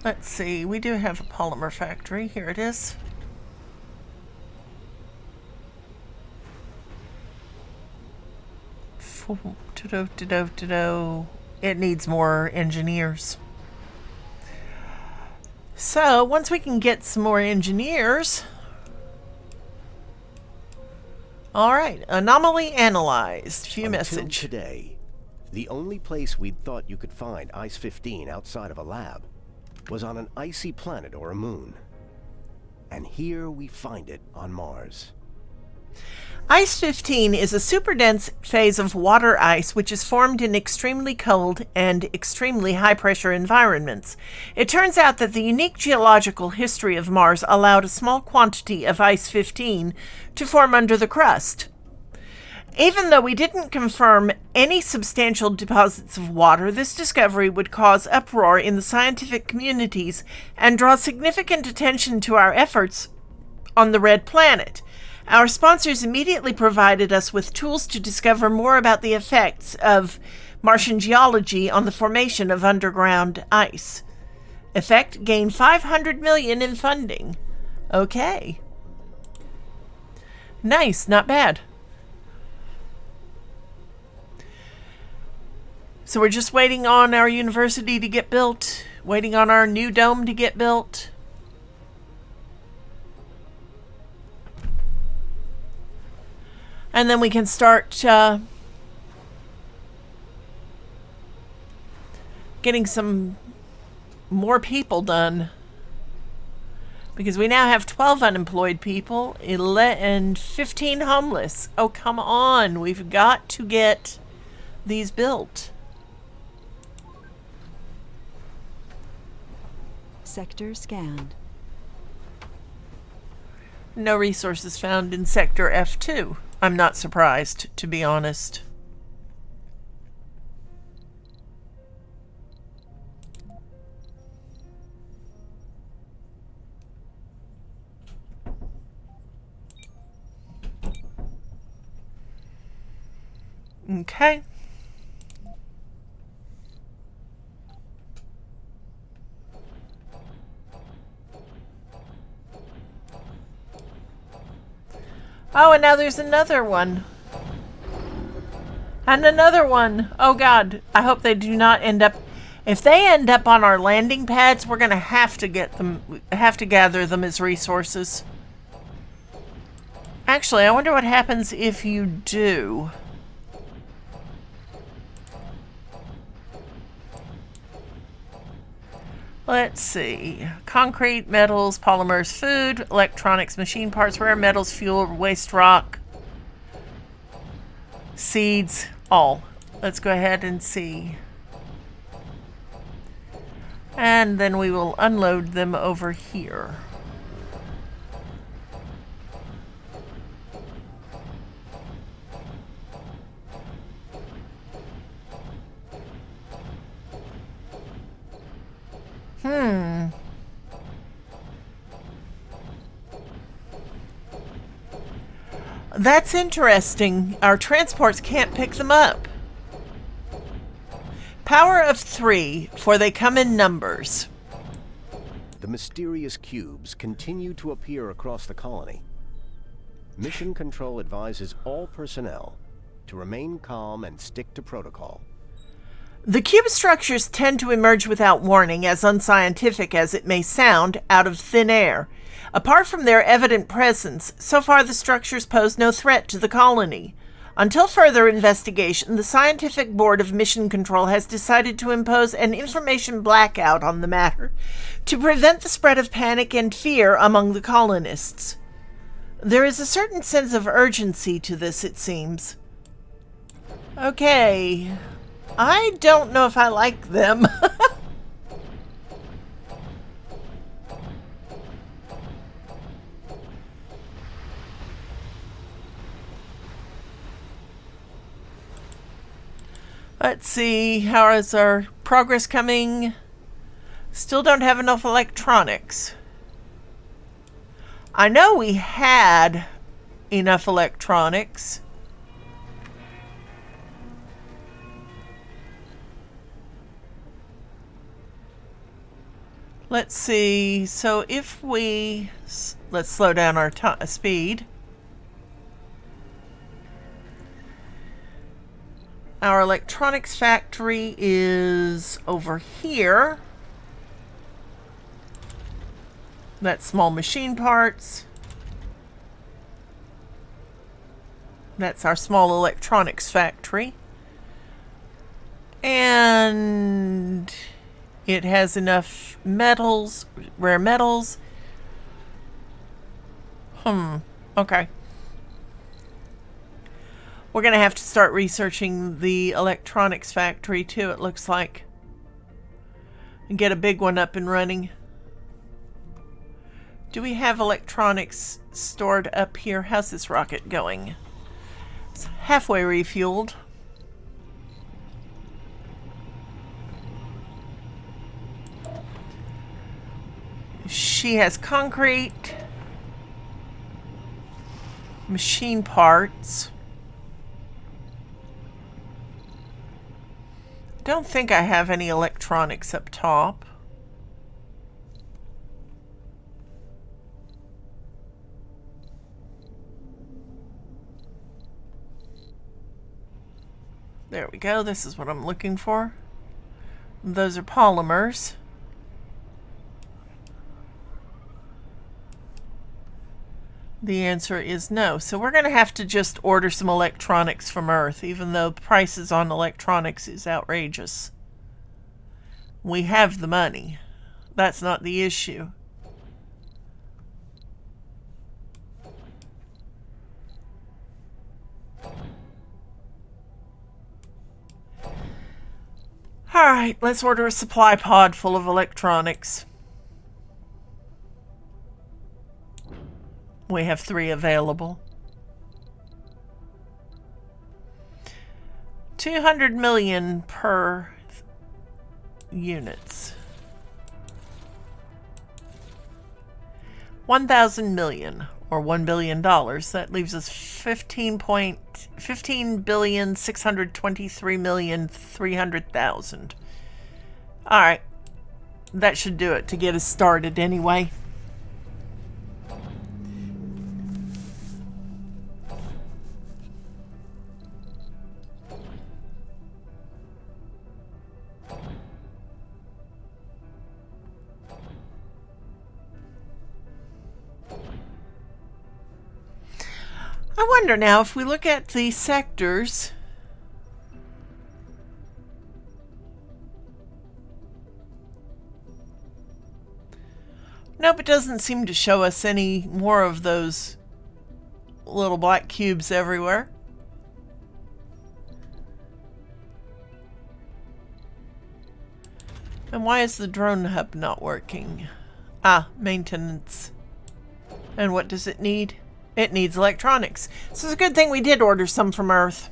Let's see, we do have a polymer factory. Here it is. It needs more engineers. So, once we can get some more engineers... Alright, anomaly analyzed. View Until message. Today, the only place we'd thought you could find Ice-15 outside of a lab was on an icy planet or a moon. And here we find it on Mars. Ice-15 is a superdense phase of water ice which is formed in extremely cold and extremely high-pressure environments. It turns out that the unique geological history of Mars allowed a small quantity of Ice-15 to form under the crust. Even though we didn't confirm any substantial deposits of water, this discovery would cause uproar in the scientific communities and draw significant attention to our efforts on the Red Planet. Our sponsors immediately provided us with tools to discover more about the effects of Martian geology on the formation of underground ice. Effect: gain 500 million in funding. Okay. Nice, not bad. So we're just waiting on our university to get built, waiting on our new dome to get built. And then we can start getting some more people done. Because we now have 12 unemployed people and 15 homeless. Oh, come on. We've got to get these built. Sector scanned. No resources found in Sector F2. I'm not surprised, to be honest. Okay. Oh, and now there's another one. And another one. Oh god. I hope they do not end up... If they end up on our landing pads, we're going to have to get them... have to gather them as resources. Actually, I wonder what happens if you do. Let's see. Concrete, metals, polymers, food, electronics, machine parts, rare metals, fuel, waste rock, seeds, all. Let's go ahead and see. And then we will unload them over here. That's interesting. Our transports can't pick them up. Power of 3, for they come in numbers. The mysterious cubes continue to appear across the colony. Mission Control advises all personnel to remain calm and stick to protocol. The cube structures tend to emerge without warning, as unscientific as it may sound, out of thin air. Apart from their evident presence, so far the structures pose no threat to the colony. Until further investigation, the Scientific Board of Mission Control has decided to impose an information blackout on the matter to prevent the spread of panic and fear among the colonists. There is a certain sense of urgency to this, it seems. Okay. I don't know if I like them. Let's see, how is our progress coming? Still don't have enough electronics. I know we had enough electronics. Let's see, so if we... let's slow down our speed. Our electronics factory is over here. That's small machine parts. That's our small electronics factory. And it has enough metals, rare metals. Okay. We're going to have to start researching the electronics factory too, it looks like. And get a big one up and running. Do we have electronics stored up here? How's this rocket going? It's halfway refueled. She has concrete, machine parts. Don't think I have any electronics up top. There we go. This is what I'm looking for. Those are polymers. The answer is no. So we're going to have to just order some electronics from Earth, even though the prices on electronics is outrageous. We have the money. That's not the issue. Alright, let's order a supply pod full of electronics. We have 3 available. 200 million per units. 1,000 million. or $1 billion. That leaves us 15,623,300,000. All right. That should do it to get us started anyway. I wonder now, if we look at the sectors, nope, it doesn't seem to show us any more of those little black cubes everywhere. And why is the drone hub not working? Ah, maintenance. And what does it need? It needs electronics. So it's a good thing we did order some from Earth.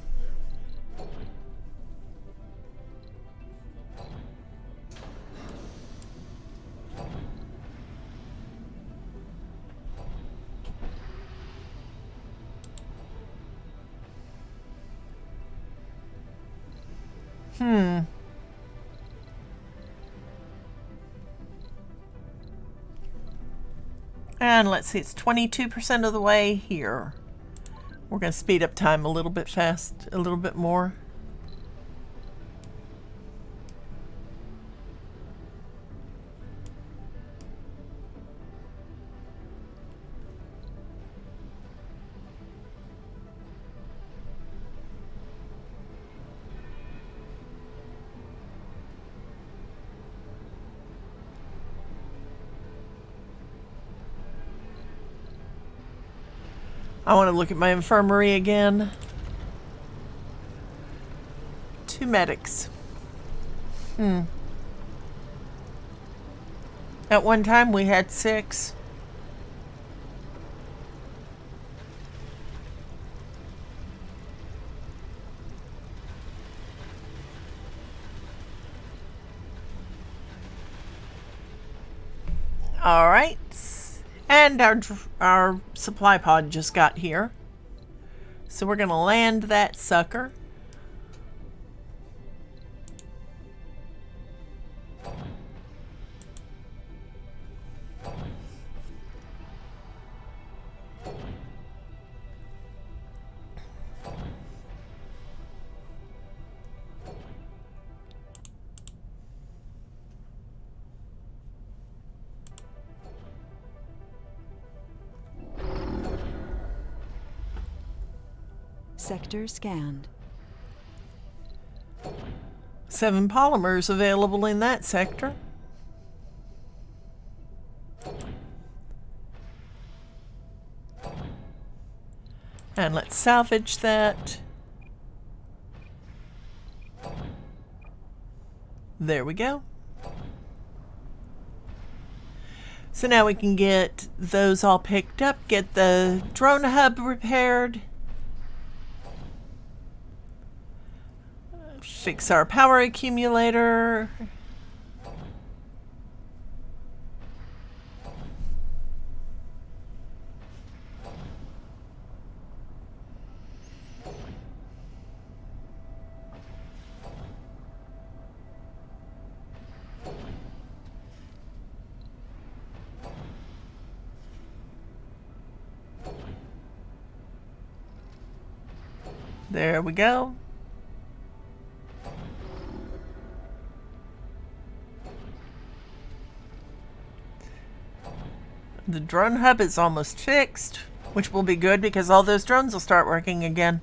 And let's see, it's 22% of the way here. We're going to speed up time a little bit a little bit more. I want to look at my infirmary again. 2 medics. At one time we had 6. All right. And our supply pod just got here. So we're going to land that sucker. Sector scanned. 7 polymers available in that sector. And let's salvage that. There we go. So now we can get those all picked up, get the drone hub repaired, fix our power accumulator. There we go. The drone hub is almost fixed, which will be good because all those drones will start working again.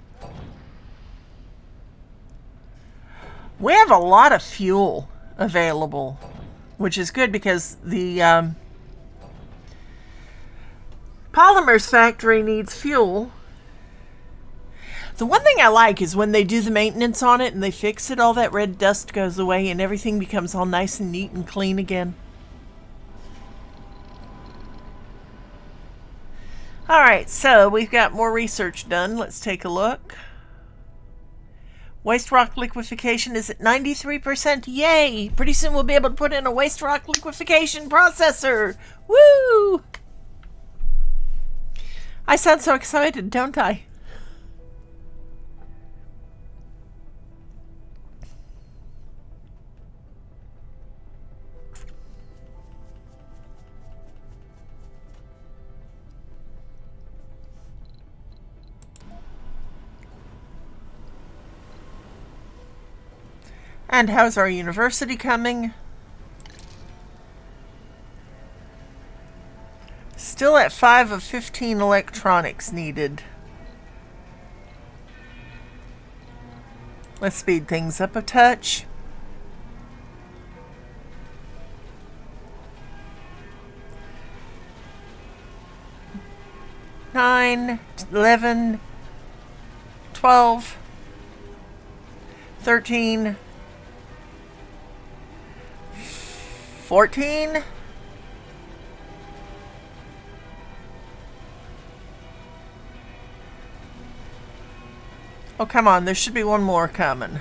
We have a lot of fuel available, which is good because the polymers factory needs fuel. The one thing I like is when they do the maintenance on it and they fix it, all that red dust goes away and everything becomes all nice and neat and clean again. Alright, so we've got more research done. Let's take a look. Waste rock liquefaction is at 93%. Yay! Pretty soon we'll be able to put in a waste rock liquefaction processor. Woo! I sound so excited, don't I? And how's our university coming? Still at 5 of 15 electronics needed. Let's speed things up a touch. Nine, 11, 12, 13, 14. Oh, come on. There should be one more coming.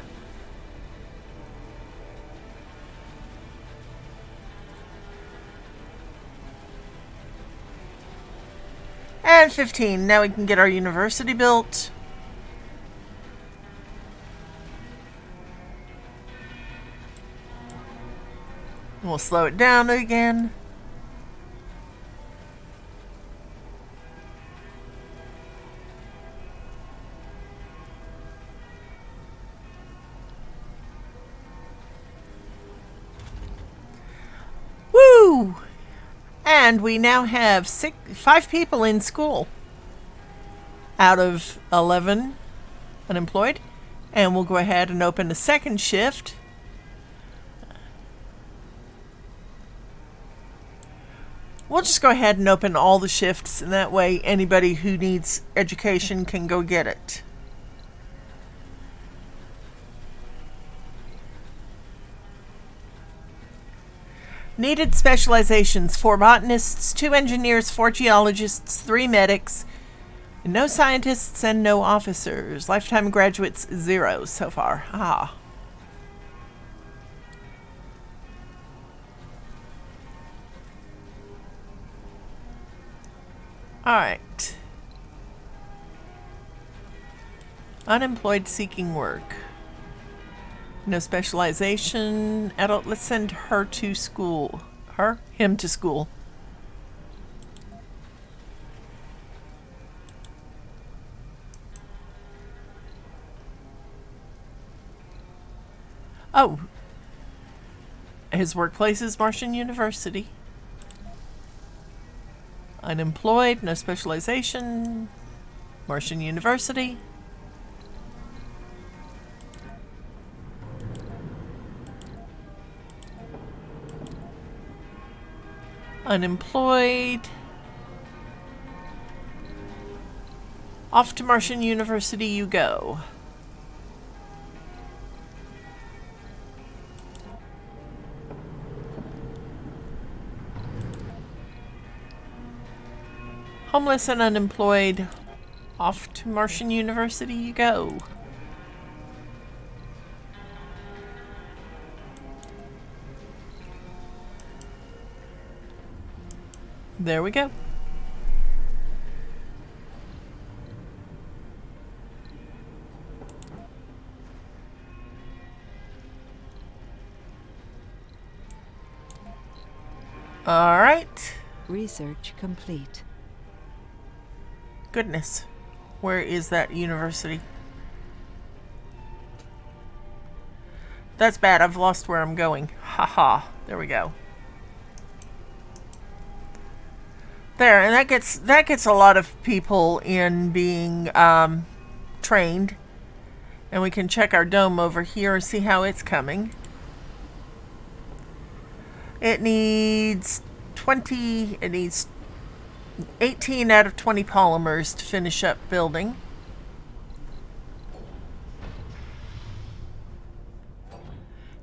And 15. Now we can get our university built. We'll slow it down again. Woo! And we now have 5 people in school out of 11 unemployed. And we'll go ahead and open the second shift. We'll just go ahead and open all the shifts, and that way anybody who needs education can go get it. Needed specializations: 4 botanists, 2 engineers, 4 geologists, 3 medics, no scientists, and no officers. Lifetime graduates 0 so far. Ah. Alright. Unemployed seeking work. No specialization. Adult. Let's send her to school. Him to school. Oh. His workplace is Martian University. Unemployed, no specialization. Martian University. Unemployed. Off to Martian University you go. Homeless and unemployed. Off to Martian University you go. There we go. All right. Research complete. Goodness. Where is that university? That's bad. I've lost where I'm going. Haha. There we go. There, and that gets a lot of people in being trained. And we can check our dome over here and see how it's coming. It needs 18 out of 20 polymers to finish up building.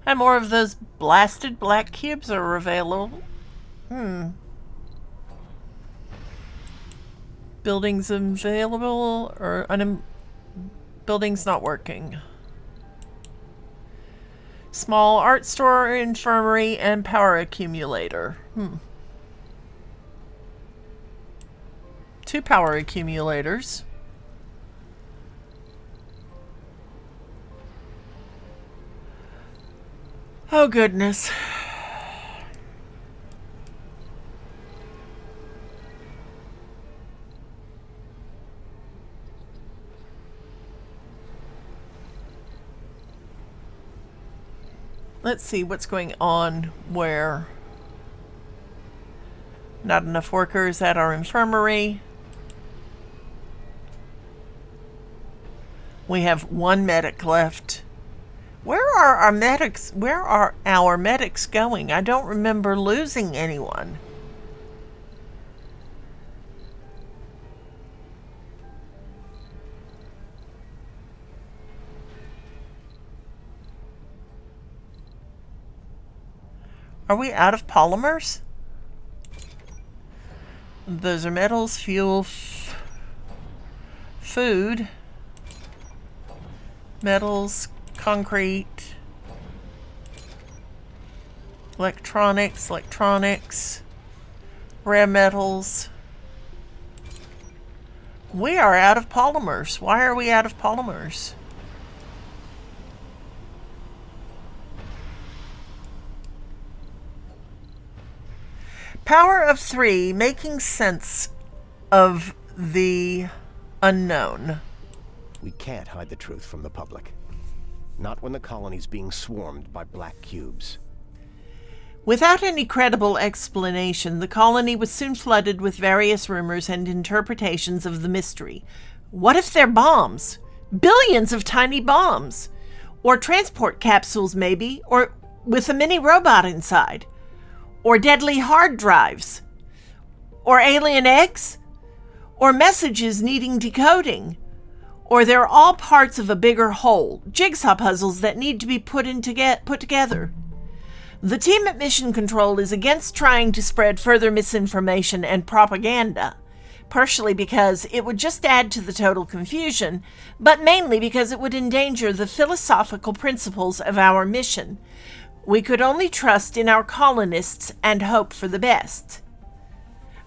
And more of those blasted black cubes are available. Buildings available, or buildings not working. Small art store, infirmary, and power accumulator. 2 power accumulators. Oh, goodness. Let's see what's going on where. Not enough workers at our infirmary. We have 1 medic left. Where are our medics? Where are our medics going? I don't remember losing anyone. Are we out of polymers? Those are metals, fuel, food, metals, concrete, electronics, rare metals. We are out of polymers. Why are we out of polymers? Power of 3, making sense of the unknown. We can't hide the truth from the public. Not when the colony's being swarmed by black cubes. Without any credible explanation, the colony was soon flooded with various rumors and interpretations of the mystery. What if they're bombs? Billions of tiny bombs! Or transport capsules, maybe, or with a mini robot inside. Or deadly hard drives, or alien eggs, or messages needing decoding, or they're all parts of a bigger whole, jigsaw puzzles that need to be put together. The team at Mission Control is against trying to spread further misinformation and propaganda, partially because it would just add to the total confusion, but mainly because it would endanger the philosophical principles of our mission. We could only trust in our colonists and hope for the best.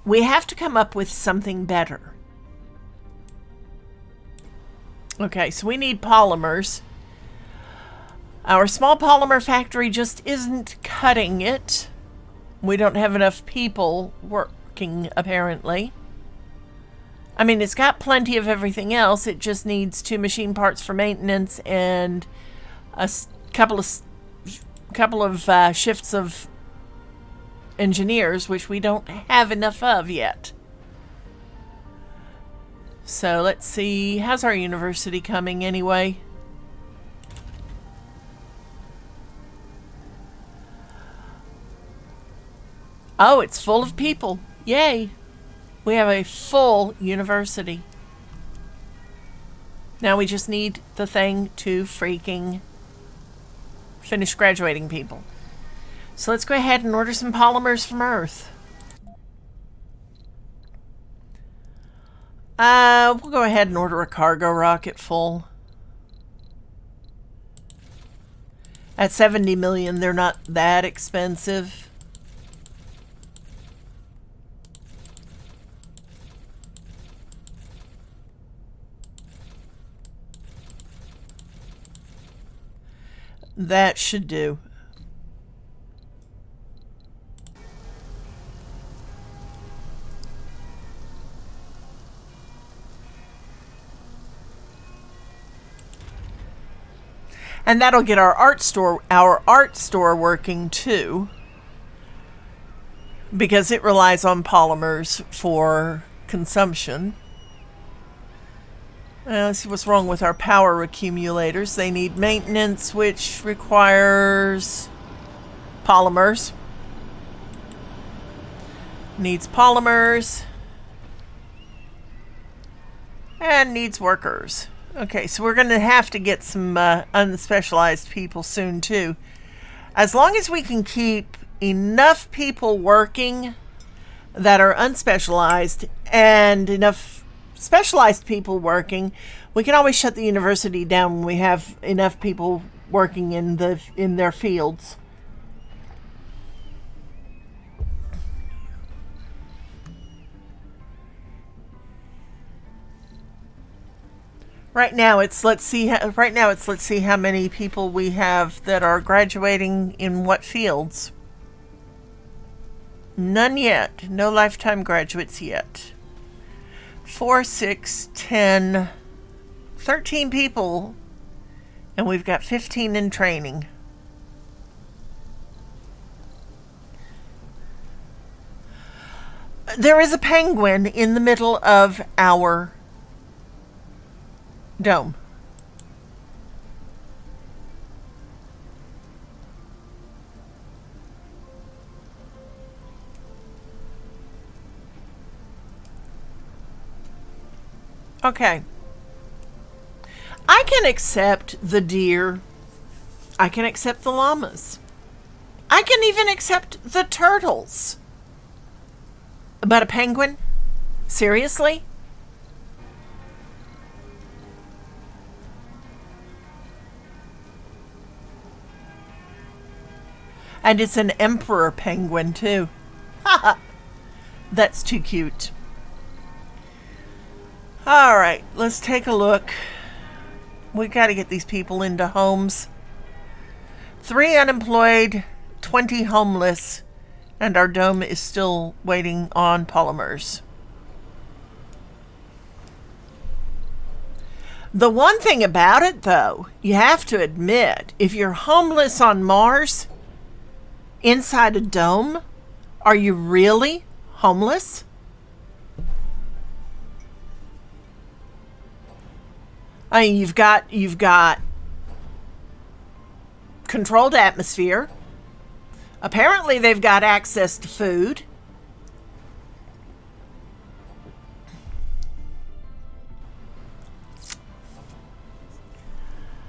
We have to come up with something better. Okay, so we need polymers. Our small polymer factory just isn't cutting it. We don't have enough people working, apparently. I mean, it's got plenty of everything else. It just needs 2 machine parts for maintenance and a couple of shifts of engineers, which we don't have enough of yet. So let's see, how's our university coming anyway? Oh, it's full of people. Yay! We have a full university. Now we just need the thing to freaking finish graduating people. So let's go ahead and order some polymers from Earth. We'll go ahead and order a cargo rocket full. At 70 million, they're not that expensive. That should do. And that'll get our art store working too, because it relies on polymers for consumption. Let's see what's wrong with our power accumulators. They need maintenance, which requires polymers. Needs polymers. And needs workers. Okay, so we're going to have to get some unspecialized people soon, too. As long as we can keep enough people working that are unspecialized and enough specialized people working, we can always shut the university down when we have enough people working in their fields. Right now it's let's see how many people we have that are graduating in what fields. None yet. No lifetime graduates yet. 4, 6, 10, 13 people, and we've got 15 in training. There is a penguin in the middle of our dome. Okay. I can accept the deer. I can accept the llamas. I can even accept the turtles. But a penguin? Seriously? And it's an emperor penguin, too. Haha. That's too cute. Alright, let's take a look. We gotta get these people into homes. 3 unemployed, 20 homeless, and our dome is still waiting on polymers. The one thing about it, though, you have to admit, if you're homeless on Mars, inside a dome, are you really homeless? I mean, you've got controlled atmosphere. Apparently, they've got access to food.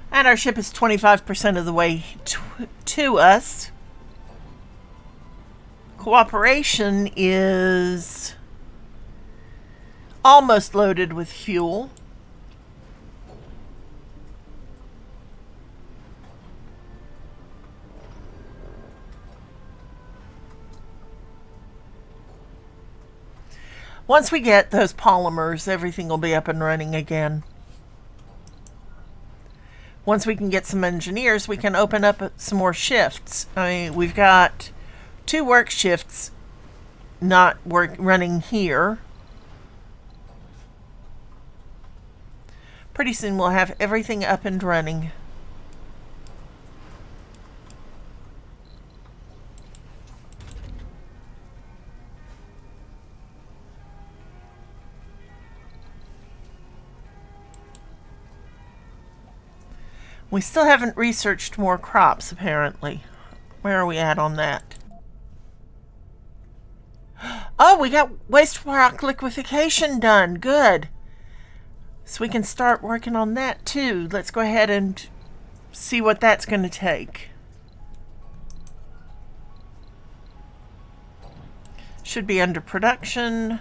And our ship is 25% of the way to us. Cooperation is almost loaded with fuel. Once we get those polymers, everything will be up and running again. Once we can get some engineers, we can open up some more shifts. I mean, we've got 2 work shifts running here. Pretty soon we'll have everything up and running. We still haven't researched more crops, apparently. Where are we at on that? Oh, we got waste rock liquefaction done. Good. So we can start working on that, too. Let's go ahead and see what that's going to take. Should be under production.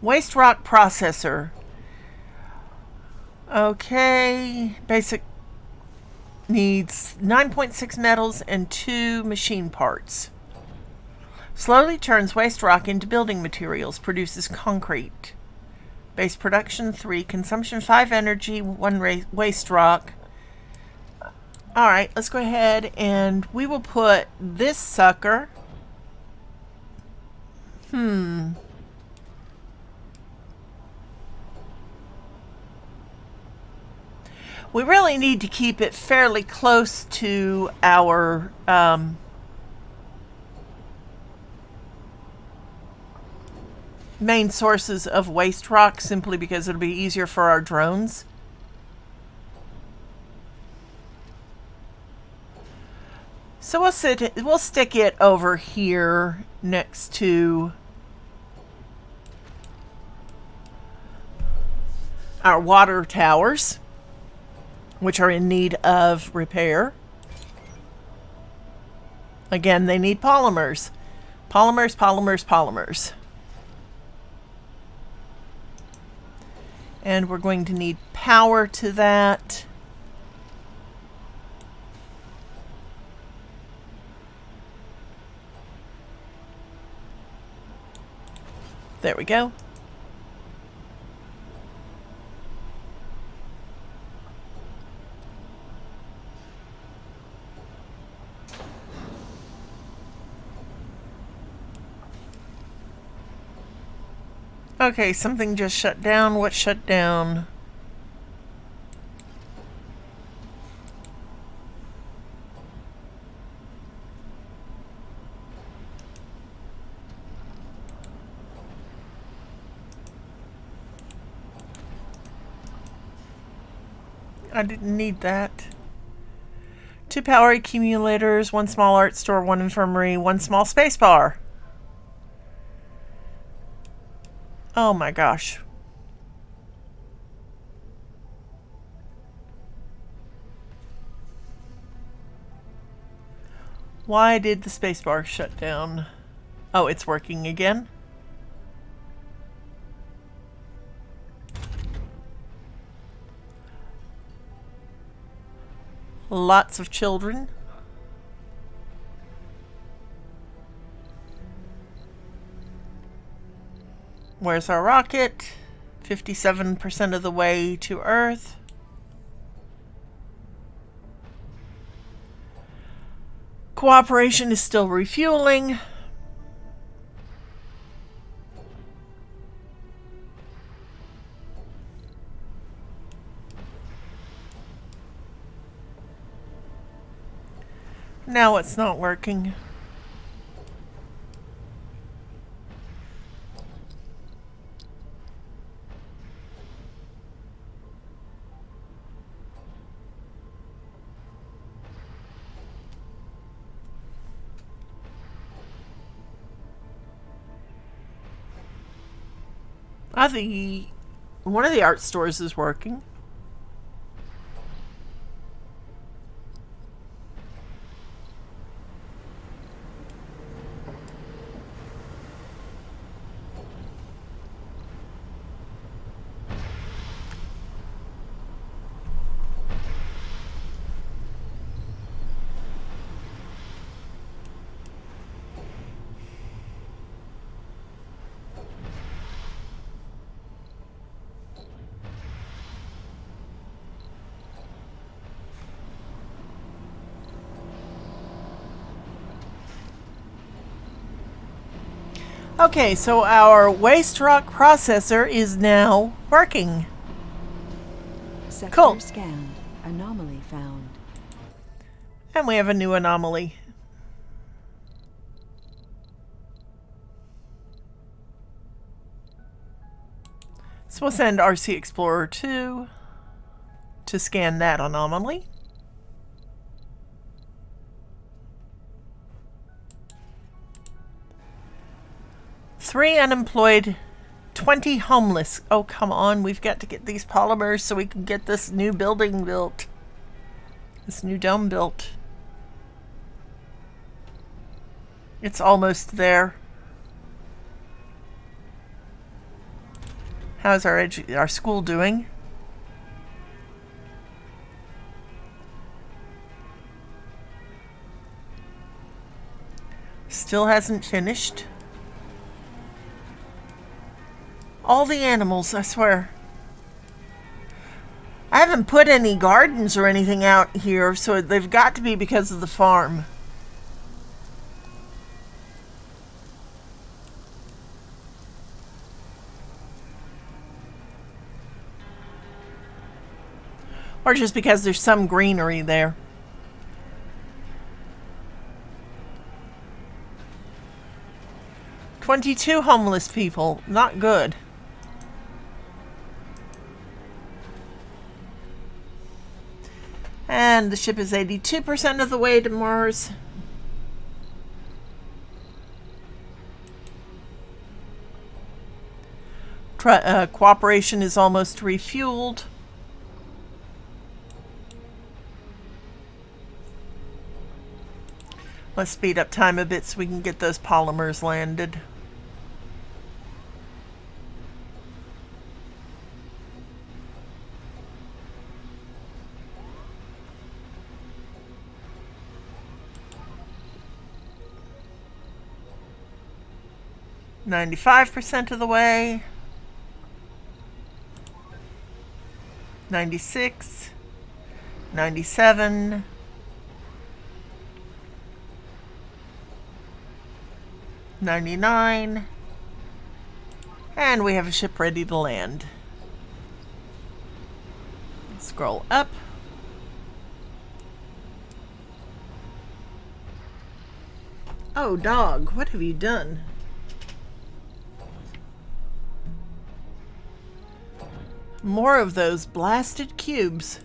Waste rock processor. Okay, basic needs 9.6 metals and 2 machine parts. Slowly turns waste rock into building materials, produces concrete. Base production 3, consumption 5 energy, 1 waste rock. Alright, let's go ahead and we will put this sucker. We really need to keep it fairly close to our main sources of waste rock, simply because it'll be easier for our drones. So we'll stick it over here next to our water towers, which are in need of repair. Again, they need polymers. Polymers, polymers, polymers. And we're going to need power to that. There we go. Okay, something just shut down. What shut down? I didn't need that. 2 power accumulators, 1 small art store, 1 infirmary, 1 small space bar. Oh my gosh. Why did the space bar shut down? Oh, it's working again. Lots of children. Where's our rocket? 57% of the way to Earth. Cooperation is still refueling. Now it's not working. I think one of the art stores is working. Okay, so our waste rock processor is now working. Sector Cool. scanned. Anomaly found. And we have a new anomaly. So we'll send RC Explorer 2 to scan that anomaly. Three unemployed, 20 homeless. Oh, come on. We've got to get these polymers so we can get this new building built. This new dome built. It's almost there. How's our school doing? Still hasn't finished. All the animals, I swear. I haven't put any gardens or anything out here, so they've got to be because of the farm. Or just because there's some greenery there. "22 homeless people. Not good. And the ship is 82% of the way to Mars. Cooperation is almost refueled. Let's speed up time a bit so we can get those polymers landed. "95% of the way. 96. 97. 99. And we have a ship ready to land. Scroll up. Oh, dog, what have you done? More of those blasted cubes.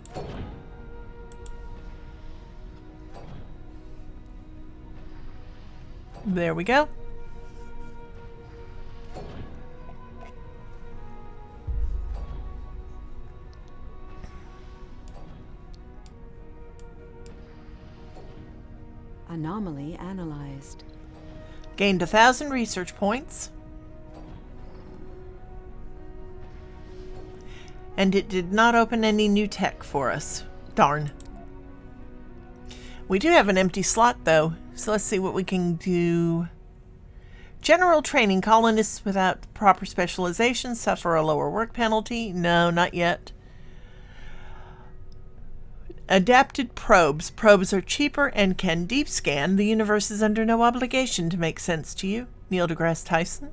There we go. Anomaly analyzed. Gained 1,000 research points. And it did not open any new tech for us. Darn. We do have an empty slot, though, so let's see what we can do. General training. Colonists without proper specialization suffer a lower work penalty. No, not yet. Adapted probes. Probes are cheaper and can deep scan. The universe is under no obligation to make sense to you. Neil deGrasse Tyson.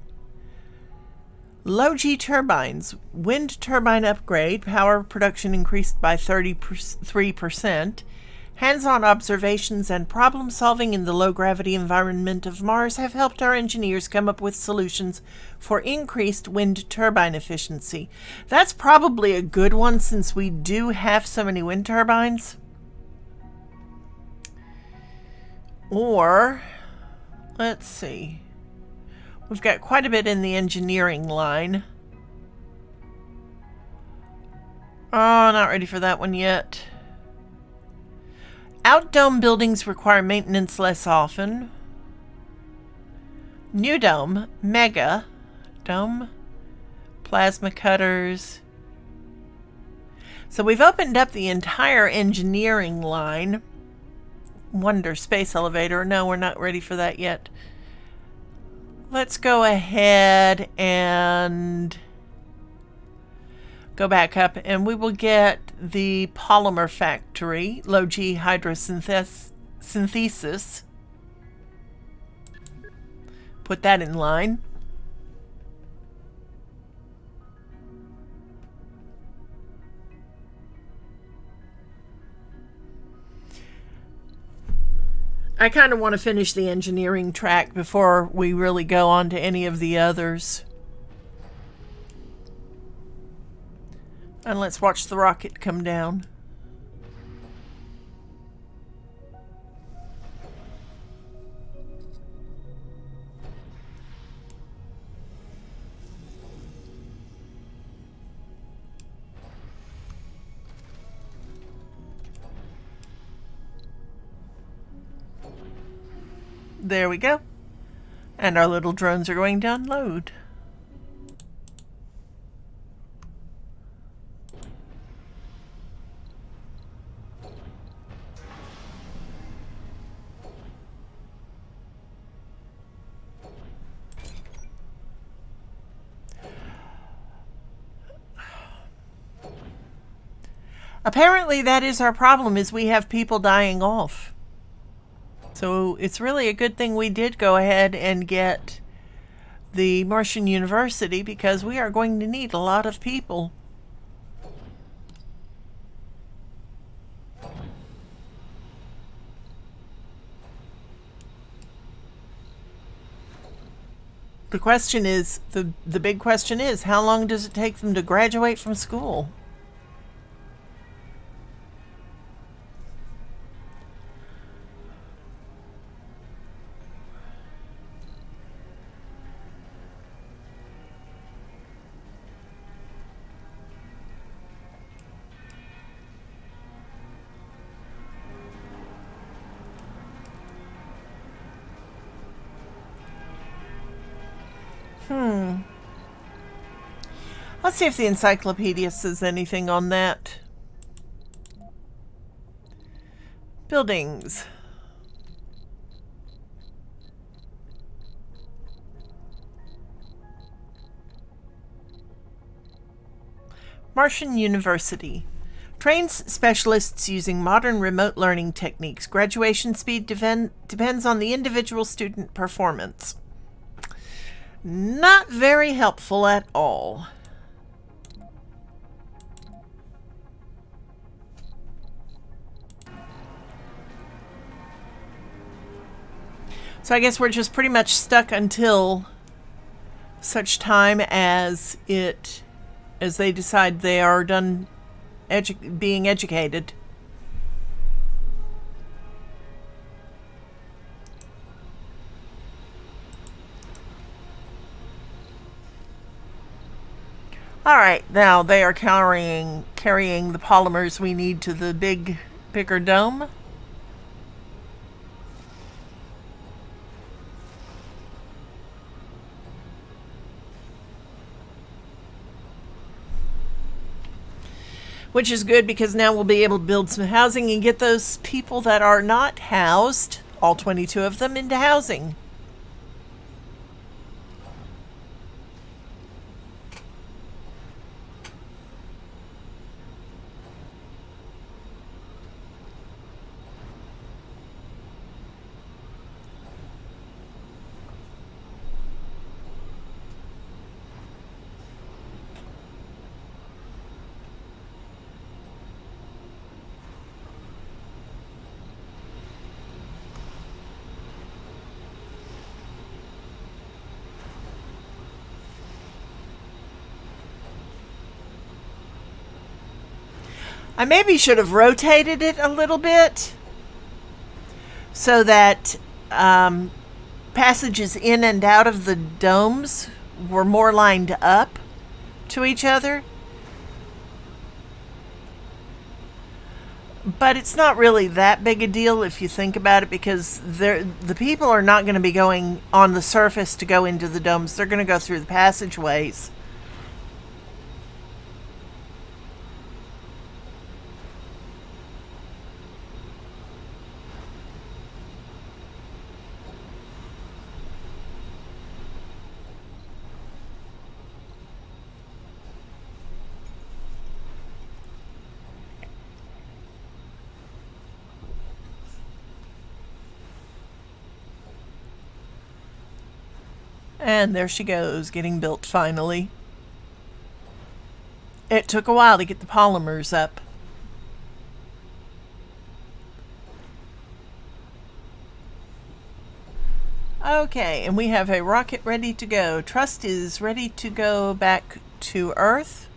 Low G turbines. Wind turbine upgrade. Power production increased by 33%. Hands-on observations and problem solving in the low-gravity environment of Mars have helped our engineers come up with solutions for increased wind turbine efficiency. That's probably a good one since we do have so many wind turbines. Or, let's see. We've got quite a bit in the engineering line. Oh, not ready for that one yet. Outdome buildings require maintenance less often. New dome, mega dome, plasma cutters. So we've opened up the entire engineering line. Wonder space elevator. No, we're not ready for that yet. Let's go ahead and go back up, and we will get the polymer factory, low G hydrosynthesis. Put that in line. I kind of want to finish the engineering track before we really go on to any of the others. And let's watch the rocket come down. There we go. And our little drones are going to unload. Apparently that is our problem, is we have people dying off. So it's really a good thing we did go ahead and get the Martian University, because we are going to need a lot of people. The question is, the big question is, how long does it take them to graduate from school? Let's see if the encyclopedia says anything on that. Buildings. Martian University. Trains specialists using modern remote learning techniques. Graduation speed depends on the individual student performance. Not very helpful at all. So I guess we're just pretty much stuck until such time as they decide they are done being educated. All right, now they are carrying the polymers we need to the bigger dome. Which is good because now we'll be able to build some housing and get those people that are not housed, all 22 of them, into housing. I maybe should have rotated it a little bit so that passages in and out of the domes were more lined up to each other. But it's not really that big a deal if you think about it, because the people are not going to be going on the surface to go into the domes. They're going to go through the passageways. And there she goes, getting built finally. It took a while to get the polymers up. Okay, and we have a rocket ready to go. Trust is ready to go back to Earth.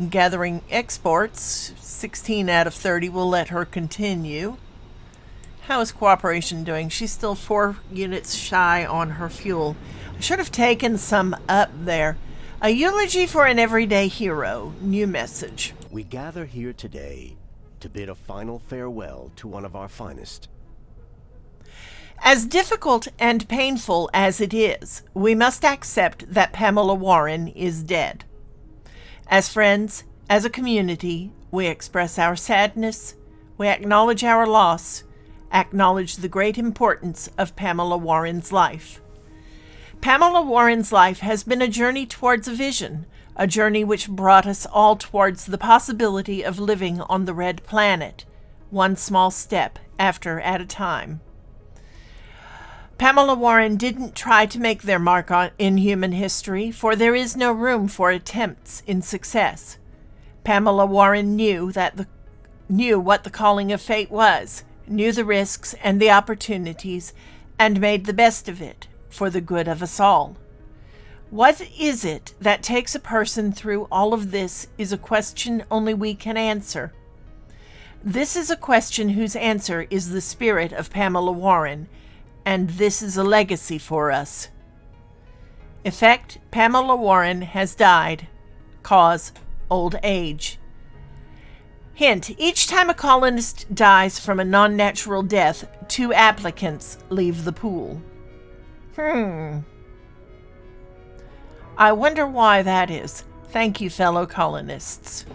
Gathering exports, 16 out of 30 will let her continue. How is Cooperation doing? She's still 4 units shy on her fuel. I should have taken some up there. A eulogy for an everyday hero. New message. We gather here today to bid a final farewell to one of our finest. As difficult and painful as it is, we must accept that Pamela Warren is dead. As friends, as a community, we express our sadness, we acknowledge our loss, acknowledge the great importance of Pamela Warren's life. Pamela Warren's life has been a journey towards a vision, a journey which brought us all towards the possibility of living on the Red Planet, one small step at a time. Pamela Warren didn't try to make their mark in human history, for there is no room for attempts in success. Pamela Warren knew what the calling of fate was, knew the risks and the opportunities, and made the best of it for the good of us all. What is it that takes a person through all of this is a question only we can answer. This is a question whose answer is the spirit of Pamela Warren, and this is a legacy for us. Effect: Pamela Warren has died. Cause: old age. Hint: each time a colonist dies from a non-natural death, 2 applicants leave the pool. I wonder why that is. Thank you, fellow colonists.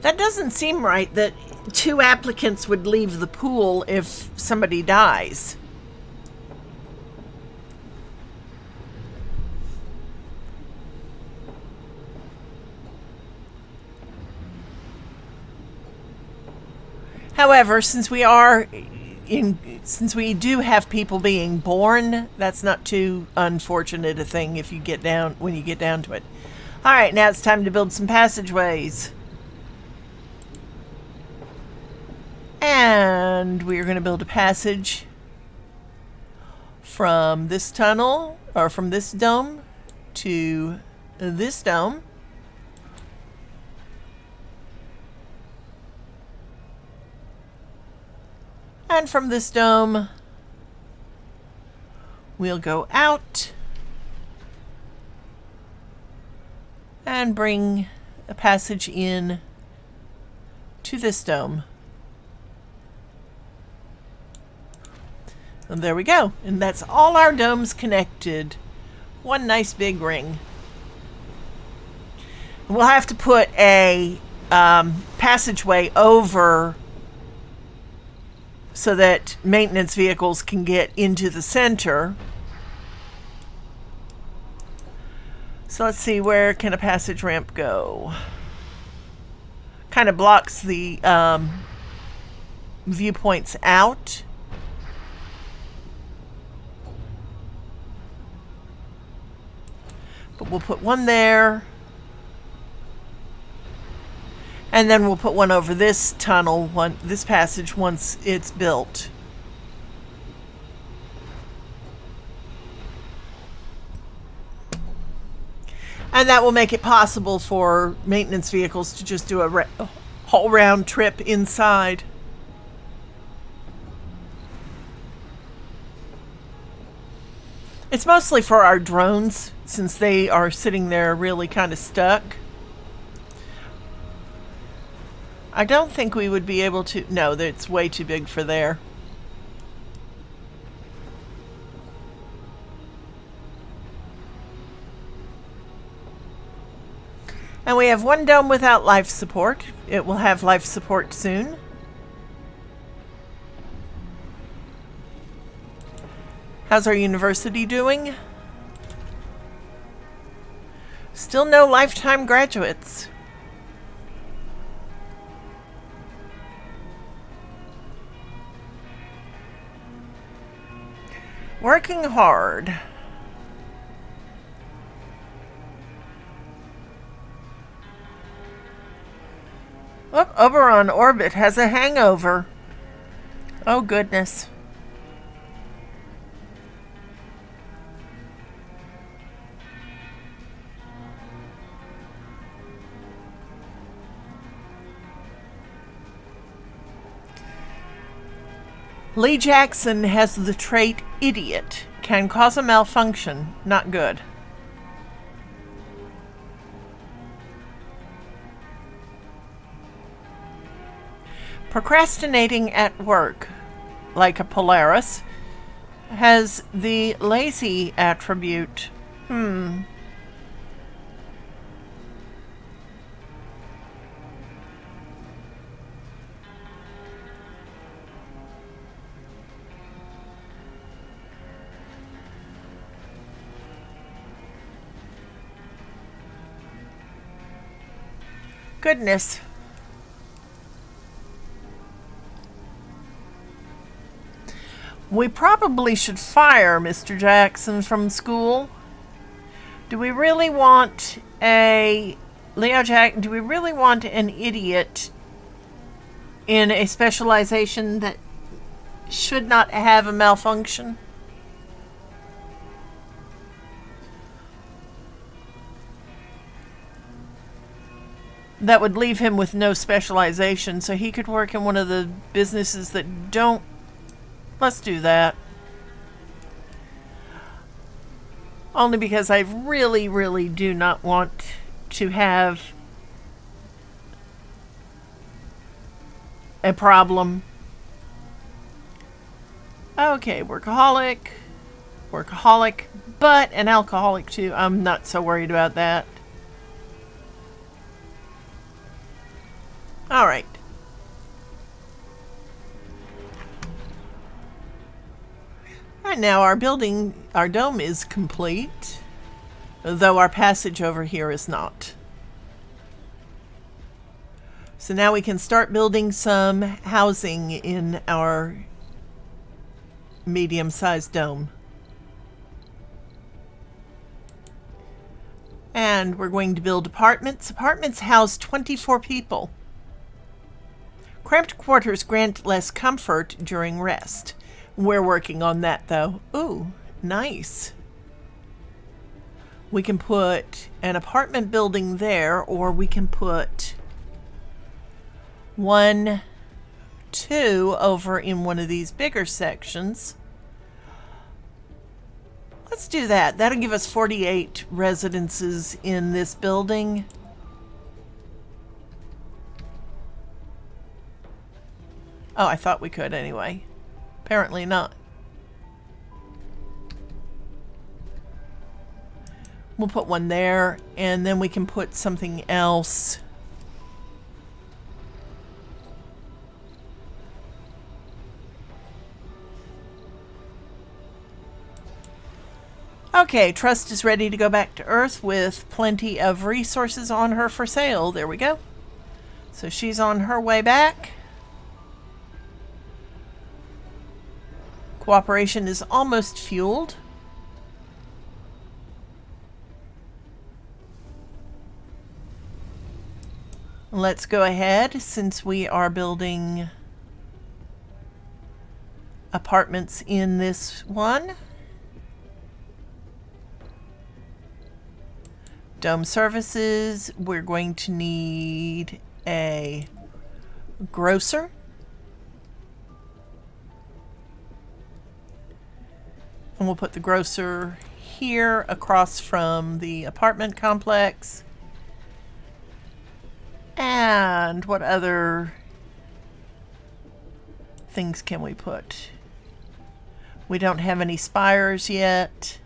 That doesn't seem right, that 2 applicants would leave the pool if somebody dies. However, since we do have people being born, that's not too unfortunate a thing if you get down when you get down to it. All right, now it's time to build some passageways. And we're going to build a passage from this tunnel, or from this dome to this dome. And from this dome, we'll go out and bring a passage in to this dome. And there we go. And that's all our domes connected. One nice big ring. We'll have to put a passageway over so that maintenance vehicles can get into the center. So let's see, where can a passage ramp go? Kind of blocks the viewpoints out. But we'll put one there. And then we'll put one over this tunnel, this passage, once it's built. And that will make it possible for maintenance vehicles to just do a whole round trip inside. It's mostly for our drones, since they are sitting there really kind of stuck. I don't think we would be able to... No, it's way too big for there. And we have one dome without life support. It will have life support soon. How's our university doing? Still no lifetime graduates. Working hard. Oh, Oberon Orbit has a hangover. Oh, goodness. Lee Jackson has the trait idiot. Can cause a malfunction. Not good. Procrastinating at work, like a Polaris, has the lazy attribute. Goodness. We probably should fire Mr. Jackson from school. Do we really want do we really want an idiot in a specialization that should not have a malfunction? That would leave him with no specialization, so he could work in one of the businesses that don't. Let's do that. Only because I really, really do not want to have a problem. Okay, workaholic, but an alcoholic too. I'm not so worried about that. All right. Right now our dome is complete, though our passage over here is not. So now we can start building some housing in our medium-sized dome. And we're going to build apartments. Apartments house 24 people. Cramped quarters grant less comfort during rest. We're working on that, though. Ooh, nice. We can put an apartment building there, or we can put 1, 2 over in one of these bigger sections. Let's do that. That'll give us 48 residences in this building. Oh, I thought we could anyway. Apparently not. We'll put one there, and then we can put something else. Okay, Trust is ready to go back to Earth with plenty of resources on her for sale. There we go. So she's on her way back. Cooperation is almost fueled. Let's go ahead, since we are building apartments in this one. Dome services, we're going to need a grocer. And we'll put the grocer here across from the apartment complex. And what other things can we put? We don't have any spires yet.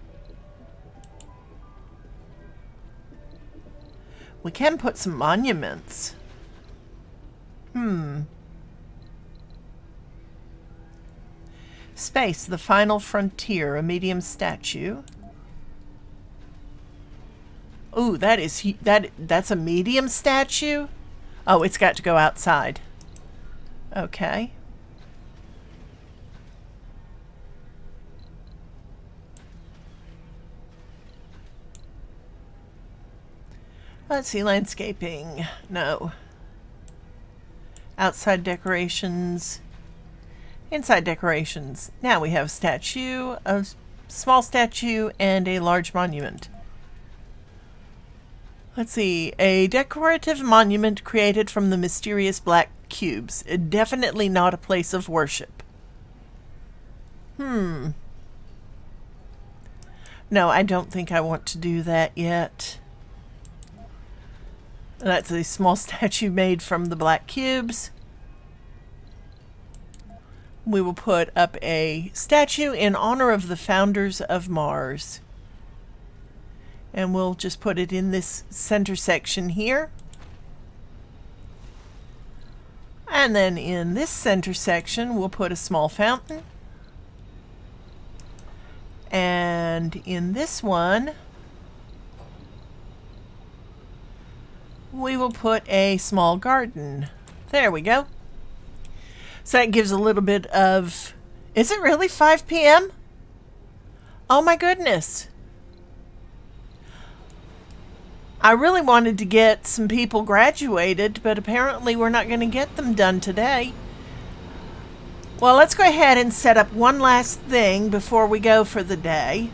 We can put some monuments. Space, the final frontier, a medium statue. Ooh, that's a medium statue? Oh, it's got to go outside. Okay. Let's see, landscaping. No. Outside decorations. Inside decorations. Now we have a statue, a small statue, and a large monument. Let's see. A decorative monument created from the mysterious black cubes. Definitely not a place of worship. No, I don't think I want to do that yet. That's a small statue made from the black cubes. We will put up a statue in honor of the founders of Mars. And we'll just put it in this center section here. And then in this center section, we'll put a small fountain. And in this one, we will put a small garden. There we go. So that gives a little bit of... Is it really 5 p.m.? Oh my goodness. I really wanted to get some people graduated, but apparently we're not going to get them done today. Well, let's go ahead and set up one last thing before we go for the day.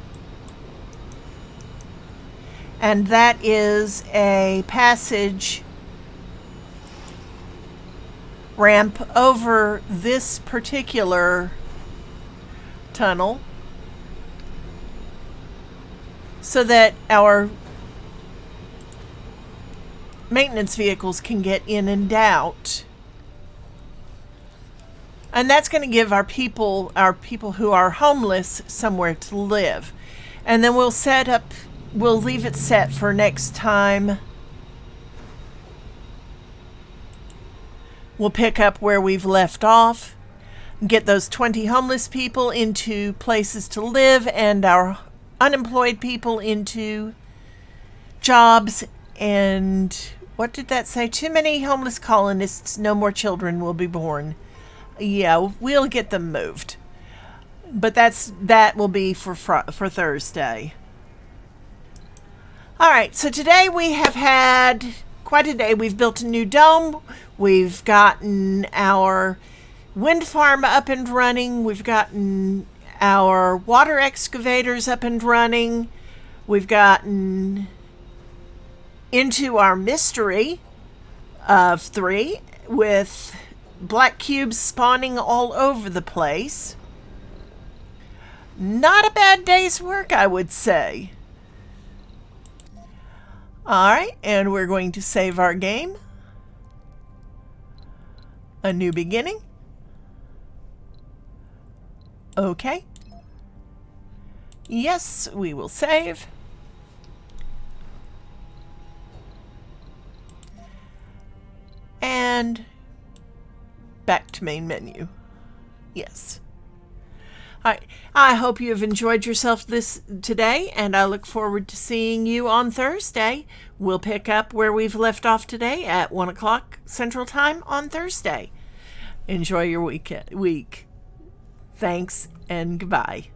And that is a passage ramp over this particular tunnel so that our maintenance vehicles can get in and out. And that's going to give our people who are homeless somewhere to live. And then we'll leave it set for next time. We'll pick up where we've left off, get those 20 homeless people into places to live and our unemployed people into jobs, and What did that say? Too many homeless colonists, no more children will be born. Yeah, we'll get them moved. But that will be for Thursday. All right, so today we have had quite a day. We've built a new dome. We've gotten our wind farm up and running. We've gotten our water excavators up and running. We've gotten into our mystery of 3 with black cubes spawning all over the place. Not a bad day's work, I would say. Alright, and we're going to save our game. A new beginning. Okay. Yes, we will save. And back to main menu. Yes. I hope you have enjoyed yourself today, and I look forward to seeing you on Thursday. We'll pick up where we've left off today at 1 o'clock Central Time on Thursday. Enjoy your week. Thanks and goodbye.